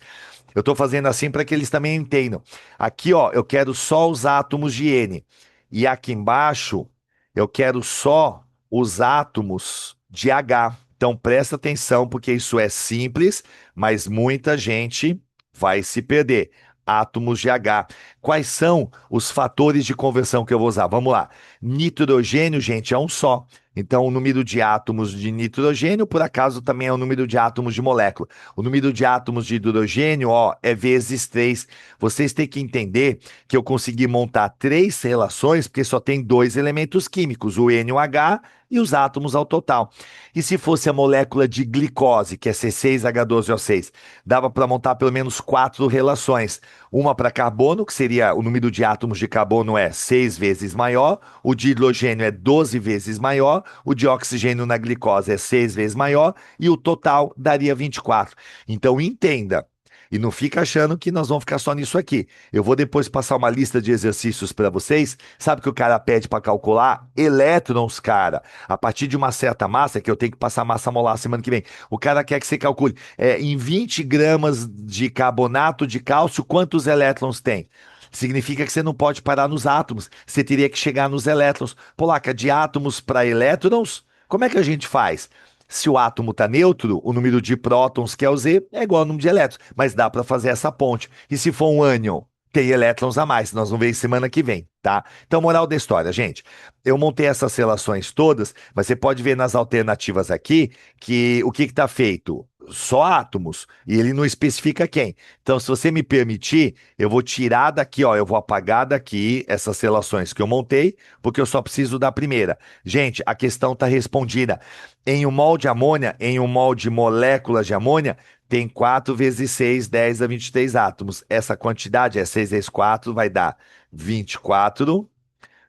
Eu estou fazendo assim para que eles também entendam. Aqui, ó, eu quero só os átomos de N. E aqui embaixo, eu quero só os átomos de H. Então presta atenção, porque isso é simples, mas muita gente vai se perder. Átomos de H. Quais são os fatores de conversão que eu vou usar? Vamos lá. Nitrogênio, gente, é um só. Então, o número de átomos de nitrogênio, por acaso, também é o número de átomos de molécula. O número de átomos de hidrogênio, ó, é vezes 3. Vocês têm que entender que eu consegui montar 3 relações, porque só tem 2 elementos químicos, o N e o H e os átomos ao total. E se fosse a molécula de glicose, que é C6H12O6, dava para montar pelo menos 4 relações. Uma para carbono, que seria o número de átomos de carbono é 6 vezes maior, o de hidrogênio é 12 vezes maior, o de oxigênio na glicose é 6 vezes maior e o total daria 24. Então entenda. E não fica achando que nós vamos ficar só nisso aqui. Eu vou depois passar uma lista de exercícios para vocês. Sabe o que o cara pede para calcular? Elétrons, cara. A partir de uma certa massa, que eu tenho que passar massa molar semana que vem. O cara quer que você calcule em 20 gramas de carbonato de cálcio, quantos elétrons tem? Significa que você não pode parar nos átomos. Você teria que chegar nos elétrons. Polaca, de átomos para elétrons, como é que a gente faz? Se o átomo está neutro, o número de prótons, que é o Z, é igual ao número de elétrons. Mas dá para fazer essa ponte. E se for um ânion, tem elétrons a mais. Nós vamos ver semana que vem, tá? Então, moral da história, gente. Eu montei essas relações todas, mas você pode ver nas alternativas aqui que o que está feito? Só átomos. E ele não especifica quem. Então, se você me permitir, eu vou tirar daqui, ó, eu vou apagar daqui essas relações que eu montei, porque eu só preciso da primeira. Gente, a questão está respondida. Em um mol de amônia, em um mol de moléculas de amônia, tem 4 vezes 6, 10 a 23 átomos. Essa quantidade é 6 vezes 4, vai dar 24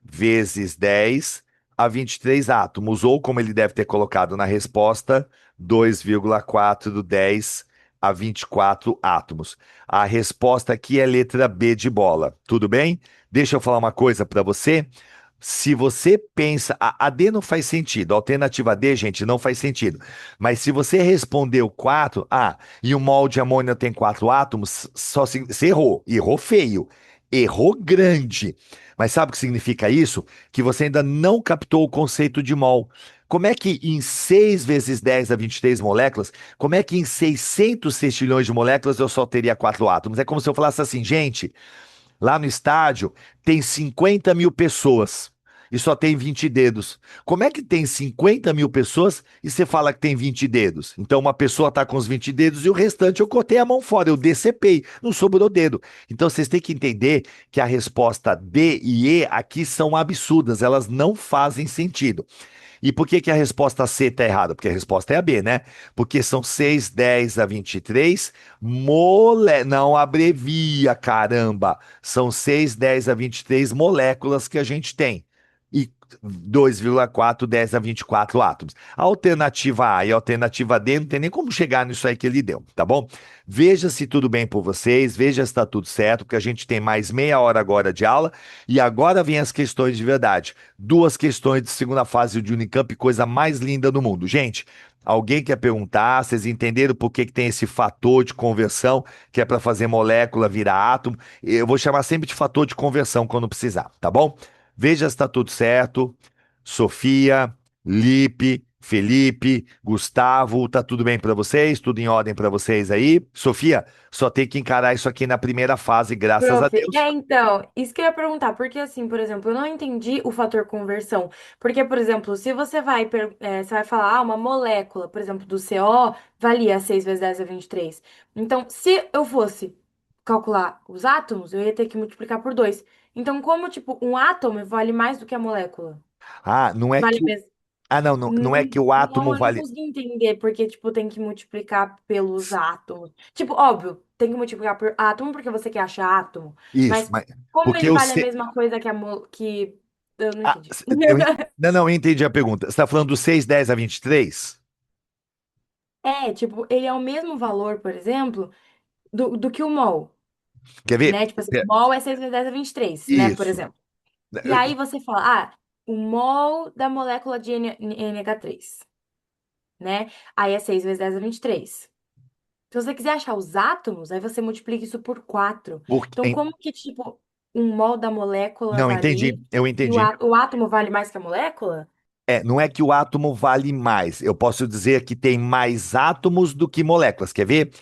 vezes 10 a 23 átomos. Ou, como ele deve ter colocado na resposta, 2,4 do 10 a 24 átomos. A resposta aqui é letra B de bola. Tudo bem? Deixa eu falar uma coisa para você. Se você pensa, a D não faz sentido, a alternativa D, gente, não faz sentido. Mas se você respondeu 4, e o mol de amônia tem 4 átomos, só se, você errou, errou feio, errou grande. Mas sabe o que significa isso? Que você ainda não captou o conceito de mol. Como é que em 6 vezes 10 a 23 moléculas, como é que em 600 sextilhões de moléculas eu só teria 4 átomos? É como se eu falasse assim, gente. Lá no estádio tem 50 mil pessoas e só tem 20 dedos. Como é que tem 50 mil pessoas e você fala que tem 20 dedos? Então uma pessoa está com os 20 dedos e o restante eu cortei a mão fora, eu decepei, não sobrou dedo. Então vocês têm que entender que a resposta D e E aqui são absurdas, elas não fazem sentido. E por que que a resposta C está errada? Porque a resposta é a B, né? Porque são 6, 10 a 23 Não abrevia, caramba. São 6, 10 a 23 moléculas que a gente tem. E 2,4, 10 a 24 átomos. A alternativa A e a alternativa D não tem nem como chegar nisso aí que ele deu, tá bom? Veja se tudo bem por vocês, veja se está tudo certo, porque a gente tem mais meia hora agora de aula e agora vem as questões de verdade. Duas questões de segunda fase de Unicamp, coisa mais linda do mundo. Gente, alguém quer perguntar? Vocês entenderam por que que tem esse fator de conversão, que é para fazer molécula virar átomo? Eu vou chamar sempre de fator de conversão quando precisar, tá bom? Veja se está tudo certo. Sofia, Lipe, Felipe, Gustavo, tá tudo bem para vocês? Tudo em ordem para vocês aí? Sofia, só tem que encarar isso aqui na primeira fase, graças a Prof, Deus. então, isso que eu ia perguntar, porque assim, por exemplo, eu não entendi o fator conversão. Porque, por exemplo, se você vai, você vai falar, uma molécula, por exemplo, do CO valia 6 vezes 10 a 23. Então, se eu fosse calcular os átomos, eu ia ter que multiplicar por 2. Então, como, tipo, um átomo vale mais do que a molécula? Ah, não é Vale que o... mesmo. Ah, não, não, não é que o átomo Eu não vale. consegui entender porque, tipo, tem que multiplicar pelos átomos. Tipo, óbvio, tem que multiplicar por átomo porque você quer achar átomo. Isso, Mas mas como porque ele o vale a C... mesma coisa que que... Eu não Ah, entendi. não, não, eu entendi a pergunta. Você está falando do 6, 10 a 23? É, tipo, ele é o mesmo valor, por exemplo, do que o mol, Quer ver? né? Tipo assim, o mol é 6 vezes 10 a 23, né? Por Isso. exemplo. E aí você fala, o mol da molécula de NH3, né? Aí é 6 vezes 10 a 23. Se você quiser achar os átomos, aí você multiplica isso por 4. Então, como que, tipo, um mol da molécula Não, valia entendi, eu e entendi. o átomo vale mais que a molécula? É, não é que o átomo vale mais. Eu posso dizer que tem mais átomos do que moléculas. Quer ver?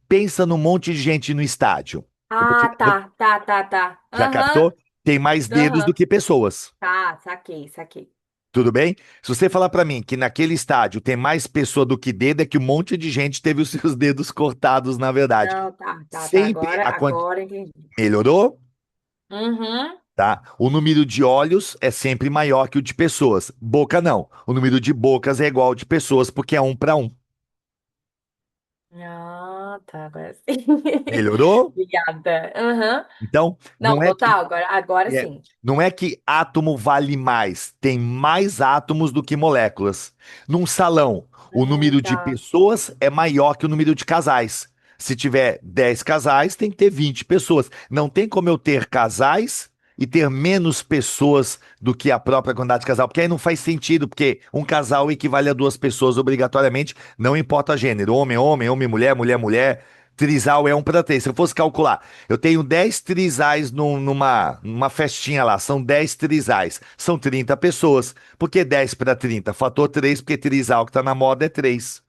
Pensa num monte de gente no estádio. Ah, tá. Já captou? Aham, Tem mais dedos do aham. que pessoas. Tá, saquei. Tudo bem? Se você falar pra mim que naquele estádio tem mais pessoa do que dedo, é que um monte de gente teve os seus dedos cortados, na verdade. Não, tá. Sempre a quantidade. Agora entendi. Melhorou? Uhum. Tá? O número de olhos é sempre maior que o de pessoas. Boca não. O número de bocas é igual ao de pessoas, porque é 1 para 1. Ah, tá, agora sim. Melhorou? Obrigada. Aham. Então, Não, total, agora é, sim. não é que átomo vale mais, tem mais átomos do que moléculas. Num salão, o número de Tá. pessoas é maior que o número de casais. Se tiver 10 casais, tem que ter 20 pessoas. Não tem como eu ter casais e ter menos pessoas do que a própria quantidade de casal, porque aí não faz sentido, porque um casal equivale a 2 pessoas obrigatoriamente, não importa gênero, homem, homem, homem, mulher, mulher, mulher. Trisal é 1 para 3. Se eu fosse calcular, eu tenho 10 trisais numa festinha lá, são 10 trisais, são 30 pessoas. Por que 10 para 30? Fator 3, porque trisal que tá na moda é 3.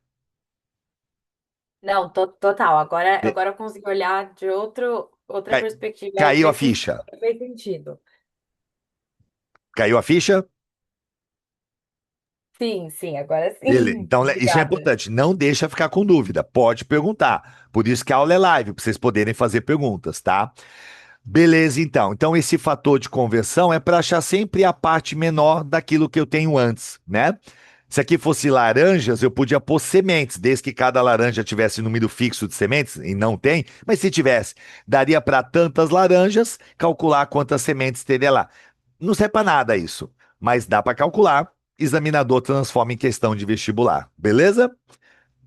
Não, total. Agora eu consigo olhar de outra perspectiva e Caiu a ver que ficha. fez sentido. Caiu a ficha? Sim, agora Beleza. sim. Então, isso é Obrigada. importante. Não deixa ficar com dúvida. Pode perguntar. Por isso que a aula é live, para vocês poderem fazer perguntas, tá? Beleza, então. Então, esse fator de conversão é para achar sempre a parte menor daquilo que eu tenho antes, né? Se aqui fosse laranjas, eu podia pôr sementes, desde que cada laranja tivesse número fixo de sementes, e não tem, mas se tivesse, daria para tantas laranjas calcular quantas sementes teria lá. Não serve para nada isso, mas dá para calcular. Examinador transforma em questão de vestibular, beleza?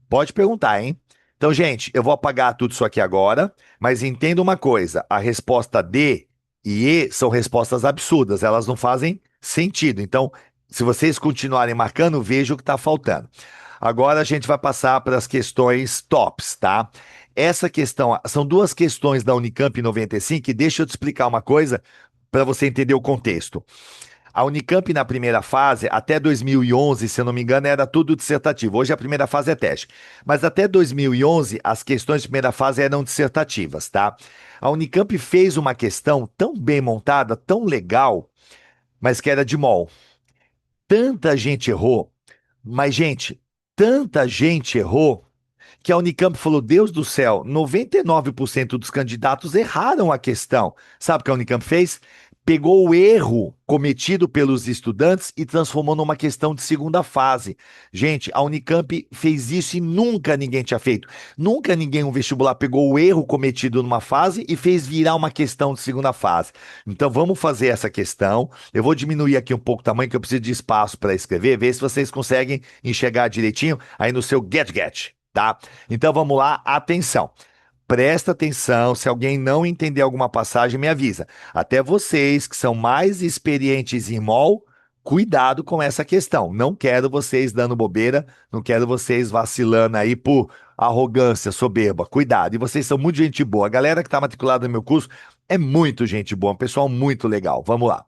Pode perguntar, hein? Então, gente, eu vou apagar tudo isso aqui agora, mas entenda uma coisa: a resposta D e E são respostas absurdas, elas não fazem sentido. Então, se vocês continuarem marcando, veja o que está faltando. Agora a gente vai passar para as questões tops, tá? Essa questão, são duas questões da Unicamp 95, e deixa eu te explicar uma coisa para você entender o contexto. A Unicamp, na primeira fase, até 2011, se eu não me engano, era tudo dissertativo. Hoje a primeira fase é teste. Mas até 2011, as questões de primeira fase eram dissertativas, tá? A Unicamp fez uma questão tão bem montada, tão legal, mas que era de mol. Tanta gente errou, mas, gente, tanta gente errou, que a Unicamp falou: Deus do céu, 99% dos candidatos erraram a questão. Sabe o que a Unicamp fez? pegou o erro cometido pelos estudantes e transformou numa questão de segunda fase. Gente, a Unicamp fez isso e nunca ninguém tinha feito. Nunca ninguém, um vestibular, pegou o erro cometido numa fase e fez virar uma questão de segunda fase. Então vamos fazer essa questão. Eu vou diminuir aqui um pouco o tamanho, que eu preciso de espaço para escrever, ver se vocês conseguem enxergar direitinho aí no seu Get, tá? Então vamos lá, atenção. Presta atenção, se alguém não entender alguma passagem, me avisa. Até vocês que são mais experientes em MOL, cuidado com essa questão. Não quero vocês dando bobeira, não quero vocês vacilando aí por arrogância, soberba. Cuidado. E vocês são muito gente boa. A galera que está matriculada no meu curso é muito gente boa, um pessoal muito legal. Vamos lá.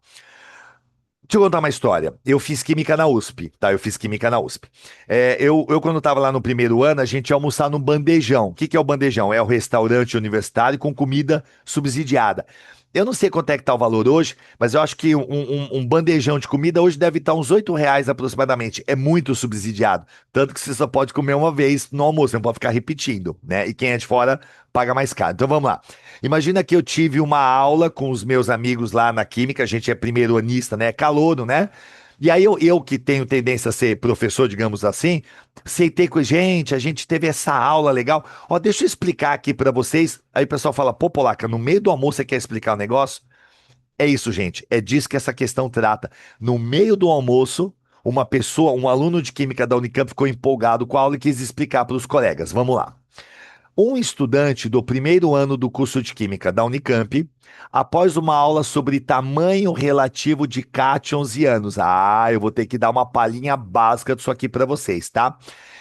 Deixa eu contar uma história. Eu fiz química na USP, tá? Eu fiz química na USP. Quando estava lá no primeiro ano, a gente ia almoçar no bandejão. O que que é o bandejão? É o restaurante universitário com comida subsidiada. Eu não sei quanto é que tá o valor hoje, mas eu acho que um bandejão de comida hoje deve estar uns R$ 8 aproximadamente. É muito subsidiado. Tanto que você só pode comer uma vez no almoço, não pode ficar repetindo, né? E quem é de fora paga mais caro. Então vamos lá. Imagina que eu tive uma aula com os meus amigos lá na química, a gente é primeiro-anista, né? Calouro, né? E aí eu que tenho tendência a ser professor, digamos assim, aceitei com gente, a gente teve essa aula legal. Ó, deixa eu explicar aqui pra vocês. Aí o pessoal fala, pô, Polaca, no meio do almoço você quer explicar o negócio? É isso, gente. É disso que essa questão trata. No meio do almoço, uma pessoa, um aluno de química da Unicamp ficou empolgado com a aula e quis explicar para os colegas. Vamos lá. Um estudante do primeiro ano do curso de Química da Unicamp, após uma aula sobre tamanho relativo de cátions e ânions. Eu vou ter que dar uma palhinha básica disso aqui para vocês, tá?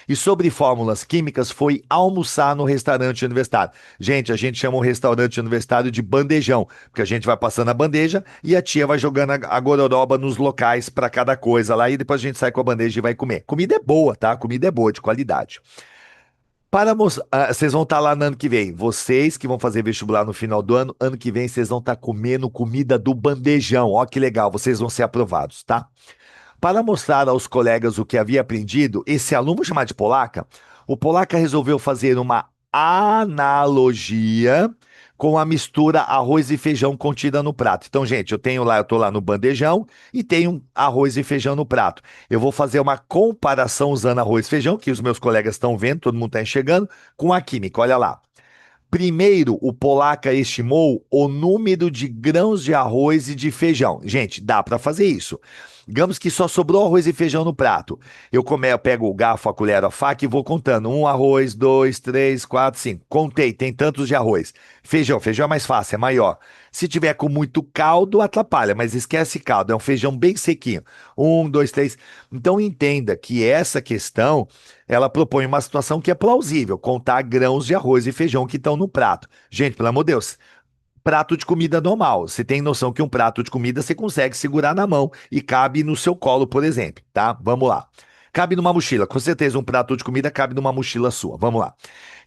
E sobre fórmulas químicas, foi almoçar no restaurante universitário. Gente, a gente chama o restaurante universitário de bandejão, porque a gente vai passando a bandeja e a tia vai jogando a gororoba nos locais para cada coisa lá e depois a gente sai com a bandeja e vai comer. Comida é boa, tá? Comida é boa, de qualidade. Vocês vão estar lá no ano que vem. Vocês que vão fazer vestibular no final do ano, ano que vem vocês vão estar comendo comida do bandejão. Ó, que legal, vocês vão ser aprovados, tá? Para mostrar aos colegas o que havia aprendido, esse aluno, vou chamar de Polaca, o Polaca resolveu fazer uma analogia com a mistura arroz e feijão contida no prato. Então, gente, eu tô lá no bandejão e tenho arroz e feijão no prato. Eu vou fazer uma comparação usando arroz e feijão, que os meus colegas estão vendo, todo mundo está enxergando, com a química. Olha lá. Primeiro, o Polaca estimou o número de grãos de arroz e de feijão. Gente, dá para fazer isso. Digamos que só sobrou arroz e feijão no prato. Eu pego o garfo, a colher, a faca e vou contando. Um arroz, dois, três, quatro, cinco. Contei, tem tantos de arroz. Feijão é mais fácil, é maior. Se tiver com muito caldo, atrapalha, mas esquece caldo. É um feijão bem sequinho. Um, dois, três. Então entenda que essa questão, ela propõe uma situação que é plausível. Contar grãos de arroz e feijão que estão no prato. Gente, pelo amor de Deus, prato de comida normal. Você tem noção que um prato de comida você consegue segurar na mão e cabe no seu colo, por exemplo, tá? Vamos lá. Cabe numa mochila. Com certeza um prato de comida cabe numa mochila sua. Vamos lá.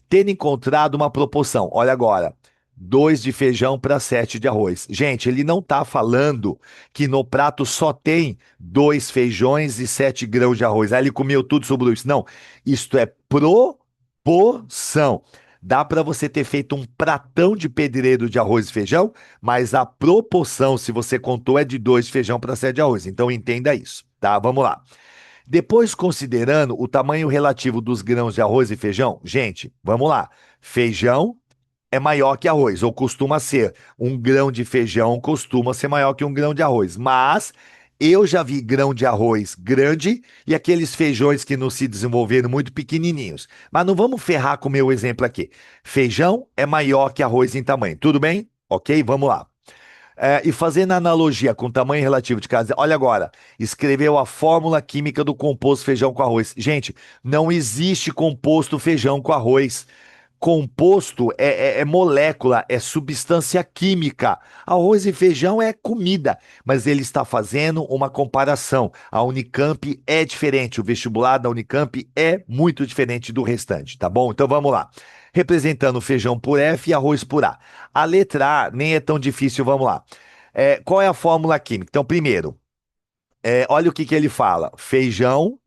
Ter encontrado uma proporção. Olha agora. 2 de feijão para 7 de arroz. Gente, ele não está falando que no prato só tem 2 feijões e 7 grãos de arroz. Aí ele comeu tudo sobre isso. Não. Isto é proporção. Dá para você ter feito um pratão de pedreiro de arroz e feijão, mas a proporção, se você contou, é de 2 de feijão para 7 de arroz. Então entenda isso, tá? Vamos lá. Depois, considerando o tamanho relativo dos grãos de arroz e feijão, gente, vamos lá. Feijão é maior que arroz, ou costuma ser. Um grão de feijão costuma ser maior que um grão de arroz. Mas eu já vi grão de arroz grande e aqueles feijões que não se desenvolveram muito pequenininhos. Mas não vamos ferrar com o meu exemplo aqui. Feijão é maior que arroz em tamanho. Tudo bem? Ok? Vamos lá. E fazendo analogia com o tamanho relativo de cada. Olha agora, escreveu a fórmula química do composto feijão com arroz. Gente, não existe composto feijão com arroz. Composto é molécula, é substância química. Arroz e feijão é comida, mas ele está fazendo uma comparação. A Unicamp é diferente, o vestibular da Unicamp é muito diferente do restante, tá bom? Então vamos lá. Representando feijão por F e arroz por A. A letra A nem é tão difícil, vamos lá. Qual é a fórmula química? Então, primeiro, olha o que que ele fala. Feijão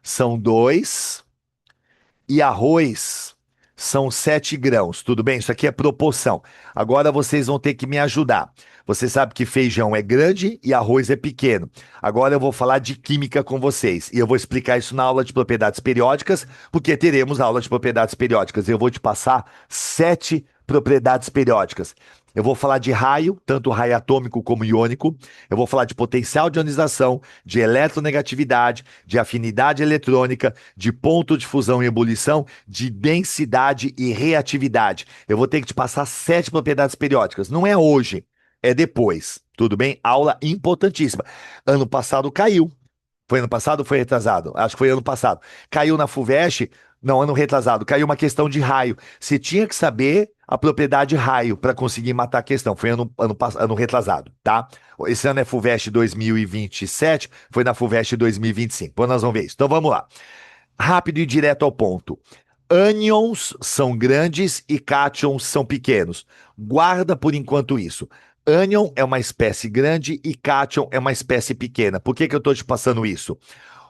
são 2 e arroz são 7 grãos. Tudo bem? Isso aqui é proporção. Agora vocês vão ter que me ajudar. Você sabe que feijão é grande e arroz é pequeno. Agora eu vou falar de química com vocês e eu vou explicar isso na aula de propriedades periódicas, porque teremos aula de propriedades periódicas. Eu vou te passar 7 propriedades periódicas. Eu vou falar de raio, tanto raio atômico como iônico. Eu vou falar de potencial de ionização, de eletronegatividade, de afinidade eletrônica, de ponto de fusão e ebulição, de densidade e reatividade. Eu vou ter que te passar 7 propriedades periódicas. Não é hoje, é depois. Tudo bem? Aula importantíssima. Ano passado caiu. Foi ano passado ou foi retrasado? Acho que foi ano passado. Caiu na FUVEST, não, ano retrasado, caiu uma questão de raio. Você tinha que saber a propriedade raio para conseguir matar a questão. Foi ano retrasado, tá? Esse ano é FUVEST 2027, foi na FUVEST 2025. Então nós vamos ver isso. Então vamos lá. Rápido e direto ao ponto. Ânions são grandes e cátions são pequenos. Guarda por enquanto isso. Ânion é uma espécie grande e cátion é uma espécie pequena. Por que que eu estou te passando isso?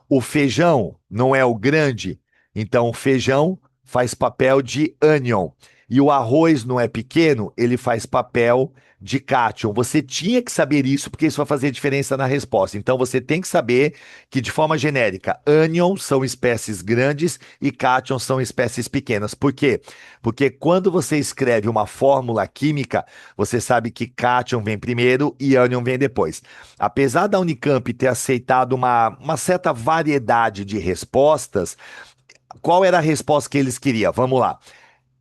O feijão não é o grande, então o feijão faz papel de ânion. E o arroz não é pequeno, ele faz papel de cátion. Você tinha que saber isso, porque isso vai fazer diferença na resposta. Então você tem que saber que, de forma genérica, ânions são espécies grandes e cátions são espécies pequenas. Por quê? Porque quando você escreve uma fórmula química, você sabe que cátion vem primeiro e ânion vem depois. Apesar da Unicamp ter aceitado uma certa variedade de respostas, qual era a resposta que eles queriam? Vamos lá.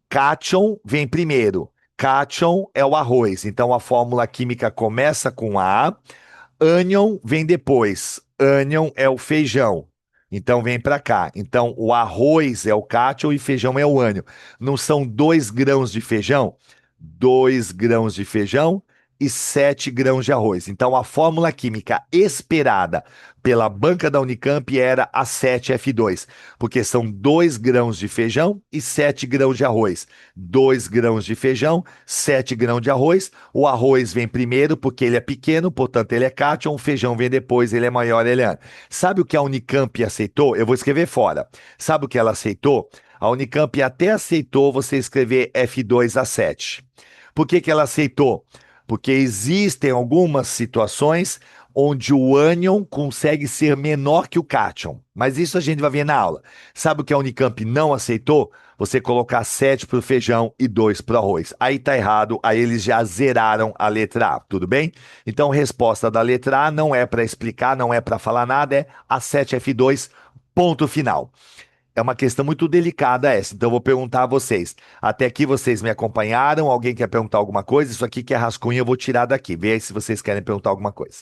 Cátion vem primeiro. Cátion é o arroz. Então a fórmula química começa com A. Ânion vem depois. Ânion é o feijão. Então vem para cá. Então o arroz é o cátion e feijão é o ânion. Não são 2 grãos de feijão? 2 grãos de feijão e 7 grãos de arroz. Então a fórmula química esperada pela banca da Unicamp era A7F2, porque são 2 grãos de feijão e 7 grãos de arroz. 2 grãos de feijão, 7 grãos de arroz. O arroz vem primeiro porque ele é pequeno, portanto ele é cátion. O feijão vem depois, ele é maior, ele é. Sabe o que a Unicamp aceitou? Eu vou escrever fora. Sabe o que ela aceitou? A Unicamp até aceitou você escrever F2A7. Por que que ela aceitou? Porque existem algumas situações onde o ânion consegue ser menor que o cátion. Mas isso a gente vai ver na aula. Sabe o que a Unicamp não aceitou? Você colocar 7 para o feijão e 2 para o arroz. Aí tá errado, aí eles já zeraram a letra A, tudo bem? Então, resposta da letra A não é para explicar, não é para falar nada, é A7F2, ponto final. É uma questão muito delicada essa, então eu vou perguntar a vocês. Até aqui vocês me acompanharam? Alguém quer perguntar alguma coisa? Isso aqui que é rascunho, eu vou tirar daqui. Vê aí se vocês querem perguntar alguma coisa.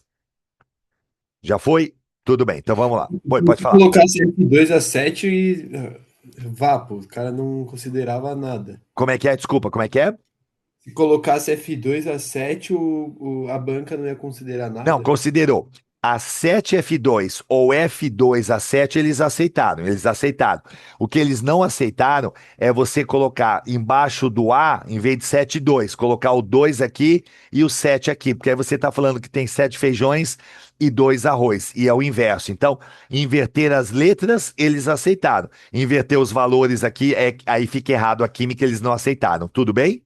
Já foi? Tudo bem, então vamos lá. Pode Se falar. colocasse F2A7 e vapo, o cara não considerava nada. Como é que é? Desculpa, como é que é? Se colocasse F2A7, a banca não ia considerar Não, nada. considerou. A 7F2 ou F2A7 eles aceitaram. O que eles não aceitaram é você colocar embaixo do A, em vez de 7 2, colocar o 2 aqui e o 7 aqui, porque aí você está falando que tem 7 feijões e 2 arroz, e é o inverso. Então, inverter as letras, eles aceitaram. Inverter os valores aqui, aí fica errado a química, eles não aceitaram. Tudo bem?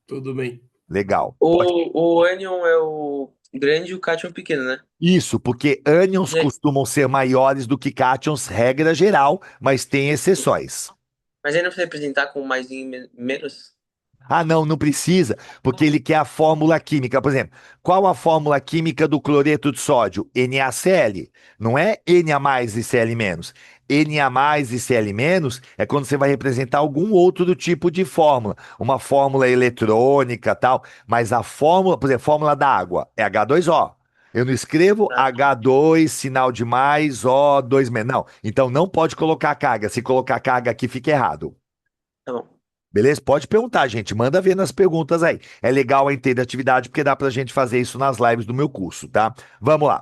Tudo bem. Legal. O ânion é o grande e o cátion é o pequeno, né? Isso, porque ânions Gente, costumam ser maiores do que cátions, regra geral, mas tem exceções. mas aí não precisa representar com mais e menos? Ah, não, não precisa, porque ele quer a fórmula química. Por exemplo, qual a fórmula química do cloreto de sódio? NaCl. Não é Na mais e Cl menos. Na mais e Cl menos é quando você vai representar algum outro tipo de fórmula. Uma fórmula eletrônica, tal. Mas a fórmula, por exemplo, fórmula da água é H2O. Eu não escrevo Tá, H2, sinal de mais, O2 menos. Não. Então não pode colocar carga. Se colocar carga aqui, fica errado. tá bom. Beleza? Pode perguntar, gente. Manda ver nas perguntas aí. É legal a interatividade porque dá pra gente fazer isso nas lives do meu curso, tá? Vamos lá.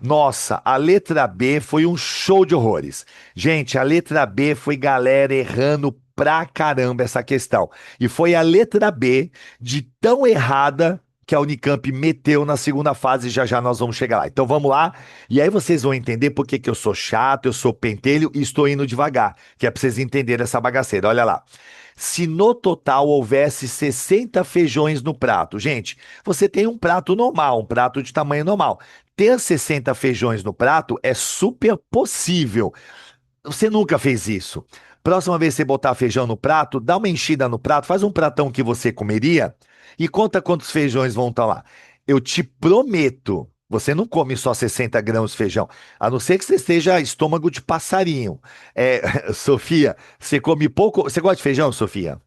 Nossa, a letra B foi um show de horrores. Gente, a letra B foi galera errando pra caramba essa questão. E foi a letra B de tão errada que a Unicamp meteu na segunda fase, já já nós vamos chegar lá. Então vamos lá, e aí vocês vão entender por que que eu sou chato, eu sou pentelho e estou indo devagar, que é pra vocês entenderem essa bagaceira. Olha lá. Se no total houvesse 60 feijões no prato. Gente, você tem um prato normal, um prato de tamanho normal. Ter 60 feijões no prato é super possível. Você nunca fez isso. Próxima vez que você botar feijão no prato, dá uma enchida no prato, faz um pratão que você comeria e conta quantos feijões vão estar lá. Eu te prometo, você não come só 60 gramas de feijão, a não ser que você esteja estômago de passarinho. Sofia, você come pouco. Você gosta de feijão, Sofia?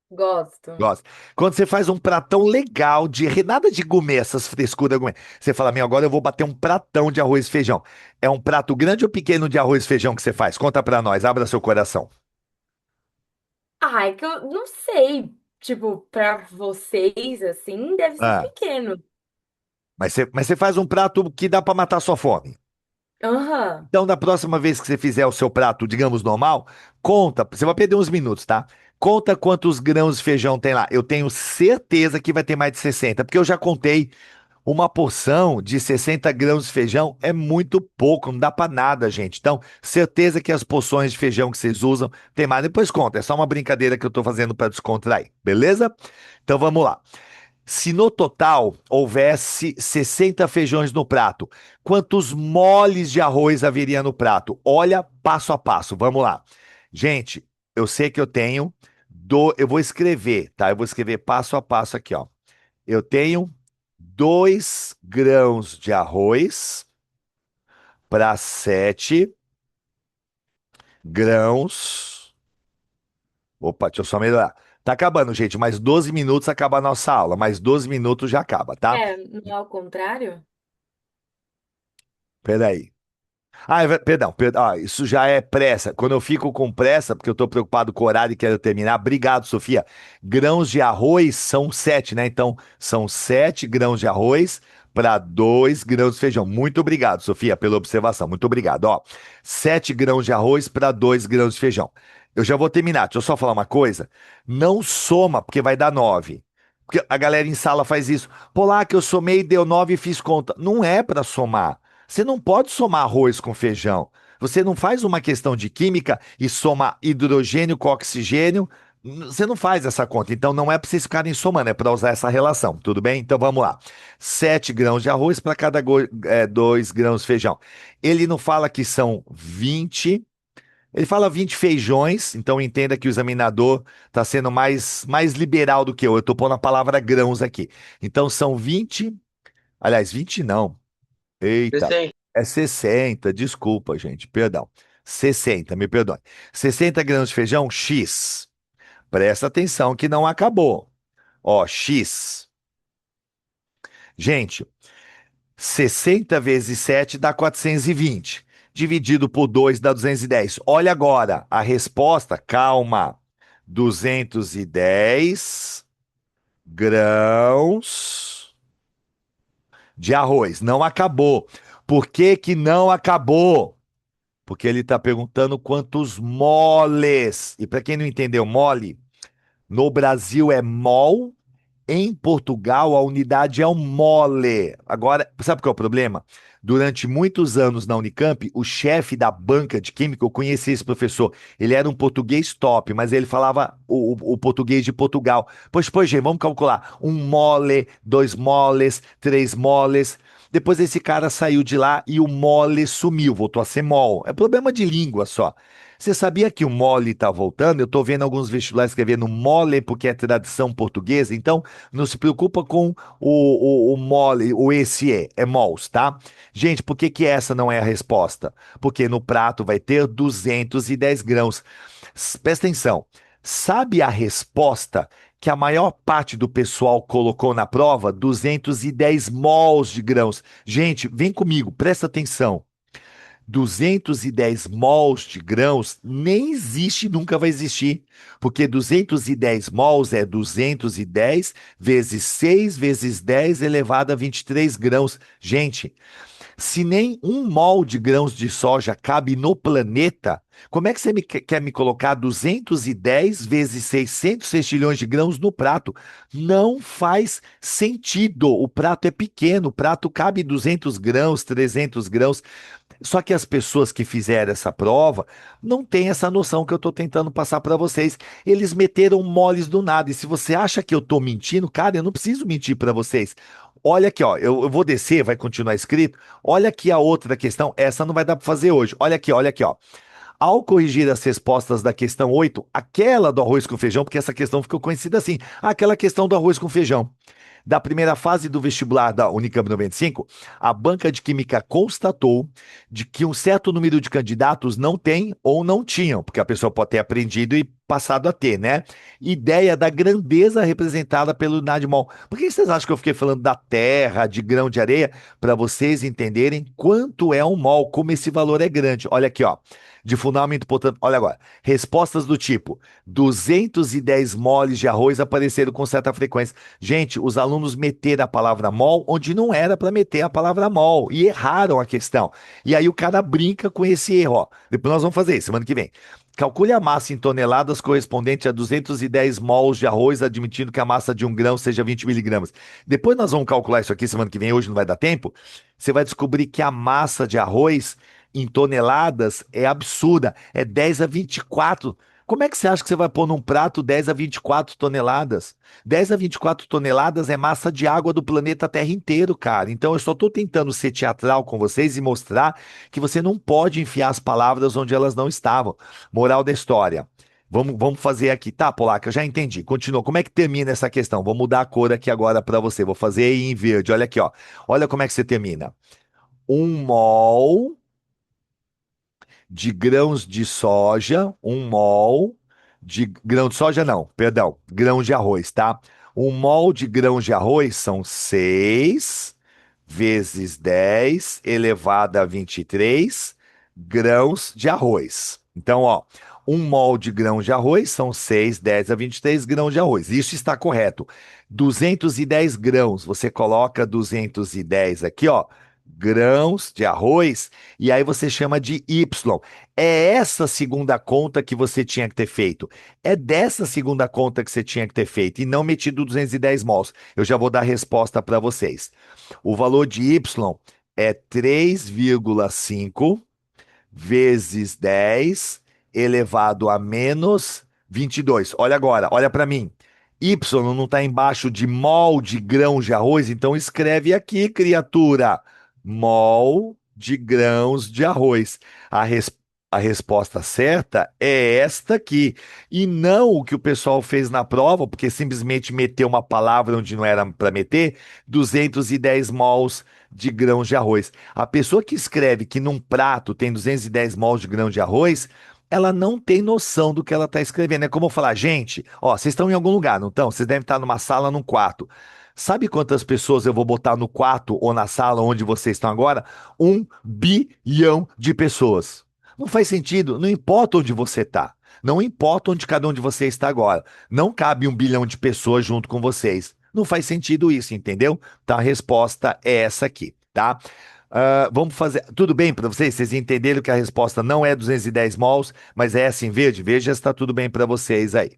Gosto. Gosta. Quando você faz um pratão legal nada de gourmet, essas frescuras gourmet. Você fala, meu, agora eu vou bater um pratão de arroz e feijão. É um prato grande ou pequeno de arroz e feijão que você faz? Conta pra nós, abra seu coração. Ah, é que eu não sei. Tipo, pra vocês, assim, deve ser Ah, pequeno. mas você faz um prato que dá pra matar sua fome. Aham. Então, da próxima vez que você fizer o seu prato, digamos, normal, conta, você vai perder uns minutos, tá? Conta quantos grãos de feijão tem lá. Eu tenho certeza que vai ter mais de 60, porque eu já contei. Uma porção de 60 grãos de feijão é muito pouco, não dá pra nada, gente. Então, certeza que as porções de feijão que vocês usam tem mais. Depois conta, é só uma brincadeira que eu tô fazendo pra descontrair, beleza? Então vamos lá. Se no total houvesse 60 feijões no prato, quantos moles de arroz haveria no prato? Olha passo a passo, vamos lá. Gente, eu sei que eu tenho eu vou escrever, tá? Eu vou escrever passo a passo aqui, ó. Eu tenho 2 grãos de arroz para 7 grãos. Opa, deixa eu só melhorar. Tá acabando, gente. Mais 12 minutos acaba a nossa aula. Mais 12 minutos já acaba, tá? É, não é ao contrário? Peraí. Ah, perdão. Isso já é pressa. Quando eu fico com pressa, porque eu tô preocupado com o horário e quero terminar. Obrigado, Sofia. Grãos de arroz são 7, né? Então, são 7 grãos de arroz para 2 grãos de feijão. Muito obrigado, Sofia, pela observação. Muito obrigado. Ó, 7 grãos de arroz para 2 grãos de feijão. Eu já vou terminar. Deixa eu só falar uma coisa. Não soma, porque vai dar 9. Porque a galera em sala faz isso. Pô, lá que eu somei, deu 9 e fiz conta. Não é para somar. Você não pode somar arroz com feijão. Você não faz uma questão de química e soma hidrogênio com oxigênio. Você não faz essa conta. Então não é para vocês ficarem somando, é para usar essa relação. Tudo bem? Então vamos lá. 7 grãos de arroz para cada 2 grãos de feijão. Ele não fala que são 20. Ele fala 20 feijões, então entenda que o examinador está sendo mais liberal do que eu. Eu estou pondo a palavra grãos aqui. Então são 20. Aliás, 20 não. Eita, 60. é 60, desculpa, gente, perdão. 60, me perdoe. 60 gramas de feijão, X. Presta atenção que não acabou. Ó, X. Gente, 60 vezes 7 dá 420. Dividido por 2 dá 210. Olha agora a resposta, calma. 210 grãos de arroz. Não acabou. Por que que não acabou? Porque ele está perguntando quantos moles. E para quem não entendeu mole, no Brasil é mol, em Portugal a unidade é um mole. Agora, sabe qual é o problema? Durante muitos anos na Unicamp, o chefe da banca de química, eu conheci esse professor, ele era um português top, mas ele falava o português de Portugal. Pois, gente, vamos calcular. 1 mole, 2 moles, 3 moles. Depois esse cara saiu de lá e o mole sumiu, voltou a ser mol. É problema de língua só. Você sabia que o mole está voltando? Eu estou vendo alguns vestibulares escrevendo mole porque é tradição portuguesa, então não se preocupa com o mole, o esse é mols, tá? Gente, por que que essa não é a resposta? Porque no prato vai ter 210 grãos. Presta atenção. Sabe a resposta que a maior parte do pessoal colocou na prova? 210 mols de grãos. Gente, vem comigo, presta atenção. 210 mols de grãos nem existe, nunca vai existir, porque 210 mols é 210 vezes 6 vezes 10 elevado a 23 grãos. Gente, Se nem 1 mol de grãos de soja cabe no planeta, como é que você quer me colocar 210 vezes 600 sextilhões de grãos no prato? Não faz sentido. O prato é pequeno, o prato cabe 200 grãos, 300 grãos. Só que as pessoas que fizeram essa prova não têm essa noção que eu estou tentando passar para vocês. Eles meteram moles do nada. E se você acha que eu estou mentindo, cara, eu não preciso mentir para vocês. Olha aqui, ó, eu vou descer, vai continuar escrito. Olha aqui a outra questão. Essa não vai dar para fazer hoje. Olha aqui, ó. Ao corrigir as respostas da questão 8, aquela do arroz com feijão, porque essa questão ficou conhecida assim, aquela questão do arroz com feijão da primeira fase do vestibular da Unicamp 95, a banca de química constatou de que um certo número de candidatos não tem ou não tinham, porque a pessoa pode ter aprendido e passado a ter, né? Ideia da grandeza representada pelo Nadmol. Por que vocês acham que eu fiquei falando da terra, de grão de areia? Para vocês entenderem quanto é um mol, como esse valor é grande. Olha aqui, ó. De fundamento, portanto, olha agora. Respostas do tipo: 210 moles de arroz apareceram com certa frequência. Gente, os alunos meteram a palavra mol onde não era para meter a palavra mol e erraram a questão. E aí o cara brinca com esse erro, ó. Depois nós vamos fazer isso semana que vem. Calcule a massa em toneladas correspondente a 210 mols de arroz, admitindo que a massa de 1 grão seja 20 miligramas. Depois nós vamos calcular isso aqui semana que vem, hoje não vai dar tempo. Você vai descobrir que a massa de arroz em toneladas é absurda, é 10 a 24. Como é que você acha que você vai pôr num prato 10 a 24 toneladas? 10 a 24 toneladas é massa de água do planeta Terra inteiro, cara. Então eu só estou tentando ser teatral com vocês e mostrar que você não pode enfiar as palavras onde elas não estavam. Moral da história. Vamos fazer aqui. Tá, Polaca, eu já entendi. Continua. Como é que termina essa questão? Vou mudar a cor aqui agora para você. Vou fazer em verde. Olha aqui, ó. Olha como é que você termina. 1 mol de grãos de soja, 1 mol de grão de soja, não, perdão, grãos de arroz, tá? 1 mol de grãos de arroz são 6 vezes 10 elevado a 23 grãos de arroz. Então, ó, 1 mol de grãos de arroz são 6, 10 a 23 grãos de arroz. Isso está correto. 210 grãos, você coloca 210 aqui, ó, grãos de arroz, e aí você chama de Y. É essa segunda conta que você tinha que ter feito. É dessa segunda conta que você tinha que ter feito, e não metido 210 mols. Eu já vou dar a resposta para vocês. O valor de Y é 3,5 vezes 10 elevado a menos 22. Olha agora, olha para mim. Y não está embaixo de mol de grão de arroz, então escreve aqui, criatura. Mol de grãos de arroz. A, res- a resposta certa é esta aqui. E não o que o pessoal fez na prova, porque simplesmente meteu uma palavra onde não era para meter, 210 mols de grãos de arroz. A pessoa que escreve que num prato tem 210 mols de grão de arroz, ela não tem noção do que ela está escrevendo. É como eu falar, gente, ó, vocês estão em algum lugar, não estão? Vocês devem estar numa sala, num quarto. Sabe quantas pessoas eu vou botar no quarto ou na sala onde vocês estão agora? 1 bilhão de pessoas. Não faz sentido, não importa onde você está. Não importa onde cada um de vocês está agora. Não cabe 1 bilhão de pessoas junto com vocês. Não faz sentido isso, entendeu? Então a resposta é essa aqui, tá? Vamos fazer. Tudo bem para vocês? Vocês entenderam que a resposta não é 210 mols, mas é essa em verde? Veja se está tudo bem para vocês aí.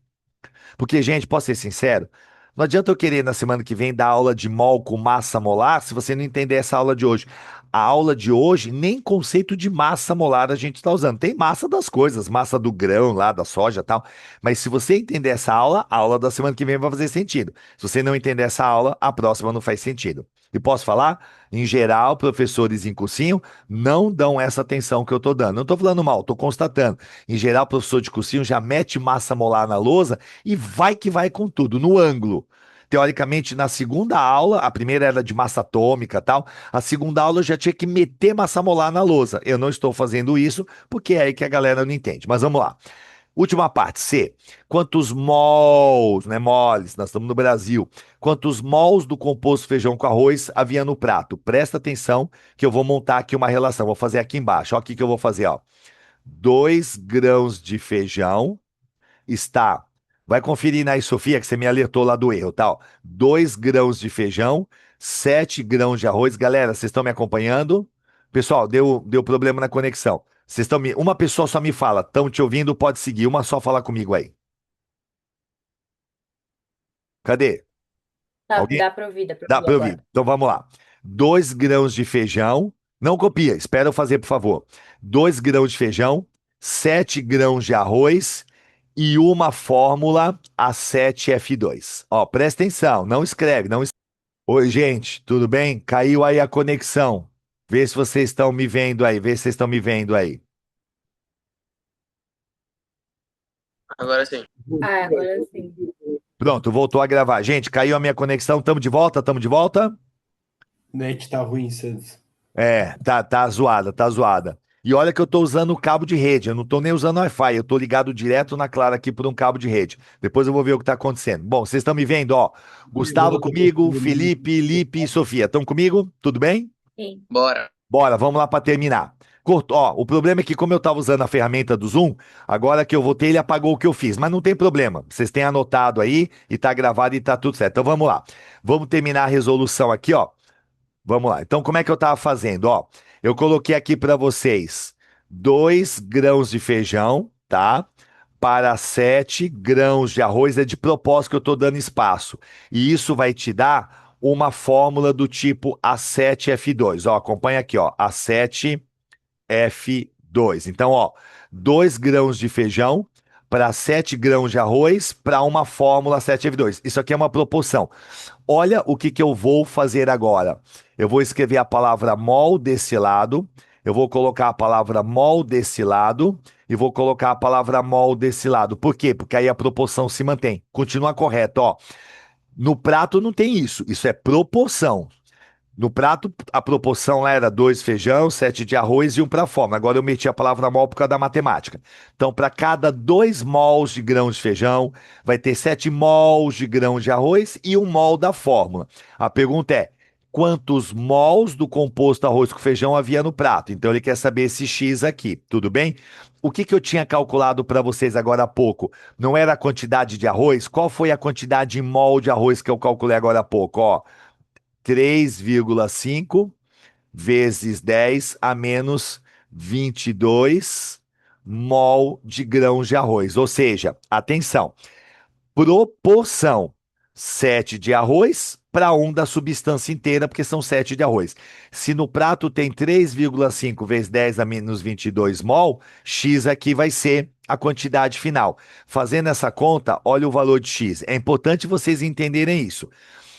Porque, gente, posso ser sincero? Não adianta eu querer na semana que vem dar aula de mol com massa molar se você não entender essa aula de hoje. A aula de hoje, nem conceito de massa molar a gente está usando. Tem massa das coisas, massa do grão lá, da soja e tal. Mas se você entender essa aula, a aula da semana que vem vai fazer sentido. Se você não entender essa aula, a próxima não faz sentido. E posso falar? Em geral, professores em cursinho não dão essa atenção que eu estou dando. Não estou falando mal, estou constatando. Em geral, o professor de cursinho já mete massa molar na lousa e vai que vai com tudo, no ângulo. Teoricamente, na segunda aula, a primeira era de massa atômica e tal, a segunda aula eu já tinha que meter massa molar na lousa. Eu não estou fazendo isso porque é aí que a galera não entende. Mas vamos lá. Última parte, C. Quantos mols, né, moles, nós estamos no Brasil. Quantos mols do composto feijão com arroz havia no prato? Presta atenção que eu vou montar aqui uma relação. Vou fazer aqui embaixo. Olha o que eu vou fazer, ó. 2 grãos de feijão está. Vai conferir aí, Sofia, que você me alertou lá do erro, tal. 2 grãos de feijão, 7 grãos de arroz. Galera, vocês estão me acompanhando? Pessoal, deu problema na conexão. Uma pessoa só me fala, estão te ouvindo, pode seguir. Uma só fala comigo aí. Cadê? Tá, Alguém? dá pra Dá ouvir para ouvir. agora. Então vamos lá. 2 grãos de feijão. Não copia, espera eu fazer, por favor. 2 grãos de feijão, 7 grãos de arroz e uma fórmula A7F2. Ó, presta atenção, não escreve, não. Oi, gente, tudo bem? Caiu aí a conexão. Vê se vocês estão me vendo aí, vê se vocês estão me vendo aí. Agora sim. Ah, agora sim. Pronto, voltou a gravar. Gente, caiu a minha conexão. Tamo de volta? Tamo de volta? Net tá ruim, Santos. Tá zoada, tá zoada. E olha que eu tô usando o cabo de rede, eu não tô nem usando Wi-Fi, eu tô ligado direto na Clara aqui por um cabo de rede. Depois eu vou ver o que tá acontecendo. Bom, vocês estão me vendo, ó. Gustavo comigo, Felipe, Lipe e Sofia. Estão comigo? Tudo bem? Sim. Bora. Bora, vamos lá para terminar. Ó, o problema é que como eu estava usando a ferramenta do Zoom, agora que eu voltei, ele apagou o que eu fiz, mas não tem problema. Vocês têm anotado aí e tá gravado e tá tudo certo. Então vamos lá. Vamos terminar a resolução aqui, ó. Vamos lá. Então como é que eu estava fazendo, ó? Eu coloquei aqui para vocês 2 grãos de feijão, tá? Para 7 grãos de arroz, é de propósito que eu estou dando espaço. E isso vai te dar uma fórmula do tipo A7F2. Ó, acompanha aqui, ó, A7F2. Então, ó, 2 grãos de feijão para 7 grãos de arroz para uma fórmula 7F2. Isso aqui é uma proporção. Olha o que eu vou fazer agora. Eu vou escrever a palavra mol desse lado, eu vou colocar a palavra mol desse lado e vou colocar a palavra mol desse lado. Por quê? Porque aí a proporção se mantém. Continua correto, ó. No prato não tem isso, isso é proporção. No prato, a proporção lá era 2 feijão, 7 de arroz e 1 para fome. Agora eu meti a palavra mol por causa da matemática. Então, para cada 2 mols de grãos de feijão, vai ter 7 mols de grãos de arroz e 1 mol da fórmula. A pergunta é: quantos mols do composto arroz com feijão havia no prato? Então, ele quer saber esse X aqui, tudo bem? O que eu tinha calculado para vocês agora há pouco? Não era a quantidade de arroz? Qual foi a quantidade em mol de arroz que eu calculei agora há pouco? Ó, 3,5 vezes 10 a menos 22 mol de grãos de arroz. Ou seja, atenção, proporção 7 de arroz para 1 da substância inteira, porque são 7 de arroz. Se no prato tem 3,5 vezes 10 a menos 22 mol, X aqui vai ser a quantidade final. Fazendo essa conta, olha o valor de X. É importante vocês entenderem isso.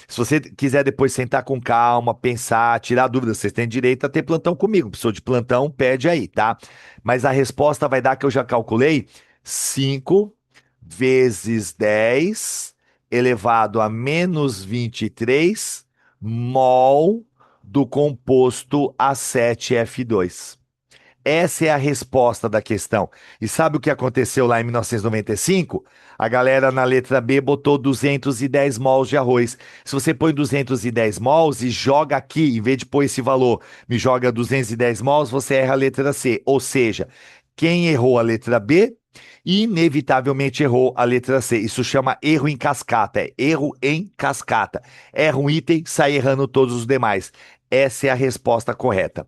Se você quiser depois sentar com calma, pensar, tirar dúvidas, vocês têm direito a ter plantão comigo. Pessoa de plantão, pede aí, tá? Mas a resposta vai dar que eu já calculei 5 vezes 10 elevado a menos 23 mol do composto A7F2. Essa é a resposta da questão. E sabe o que aconteceu lá em 1995? A galera na letra B botou 210 mols de arroz. Se você põe 210 mols e joga aqui, em vez de pôr esse valor, me joga 210 mols, você erra a letra C. Ou seja, quem errou a letra B, inevitavelmente errou a letra C. Isso chama erro em cascata, é erro em cascata. Erra um item, sai errando todos os demais. Essa é a resposta correta.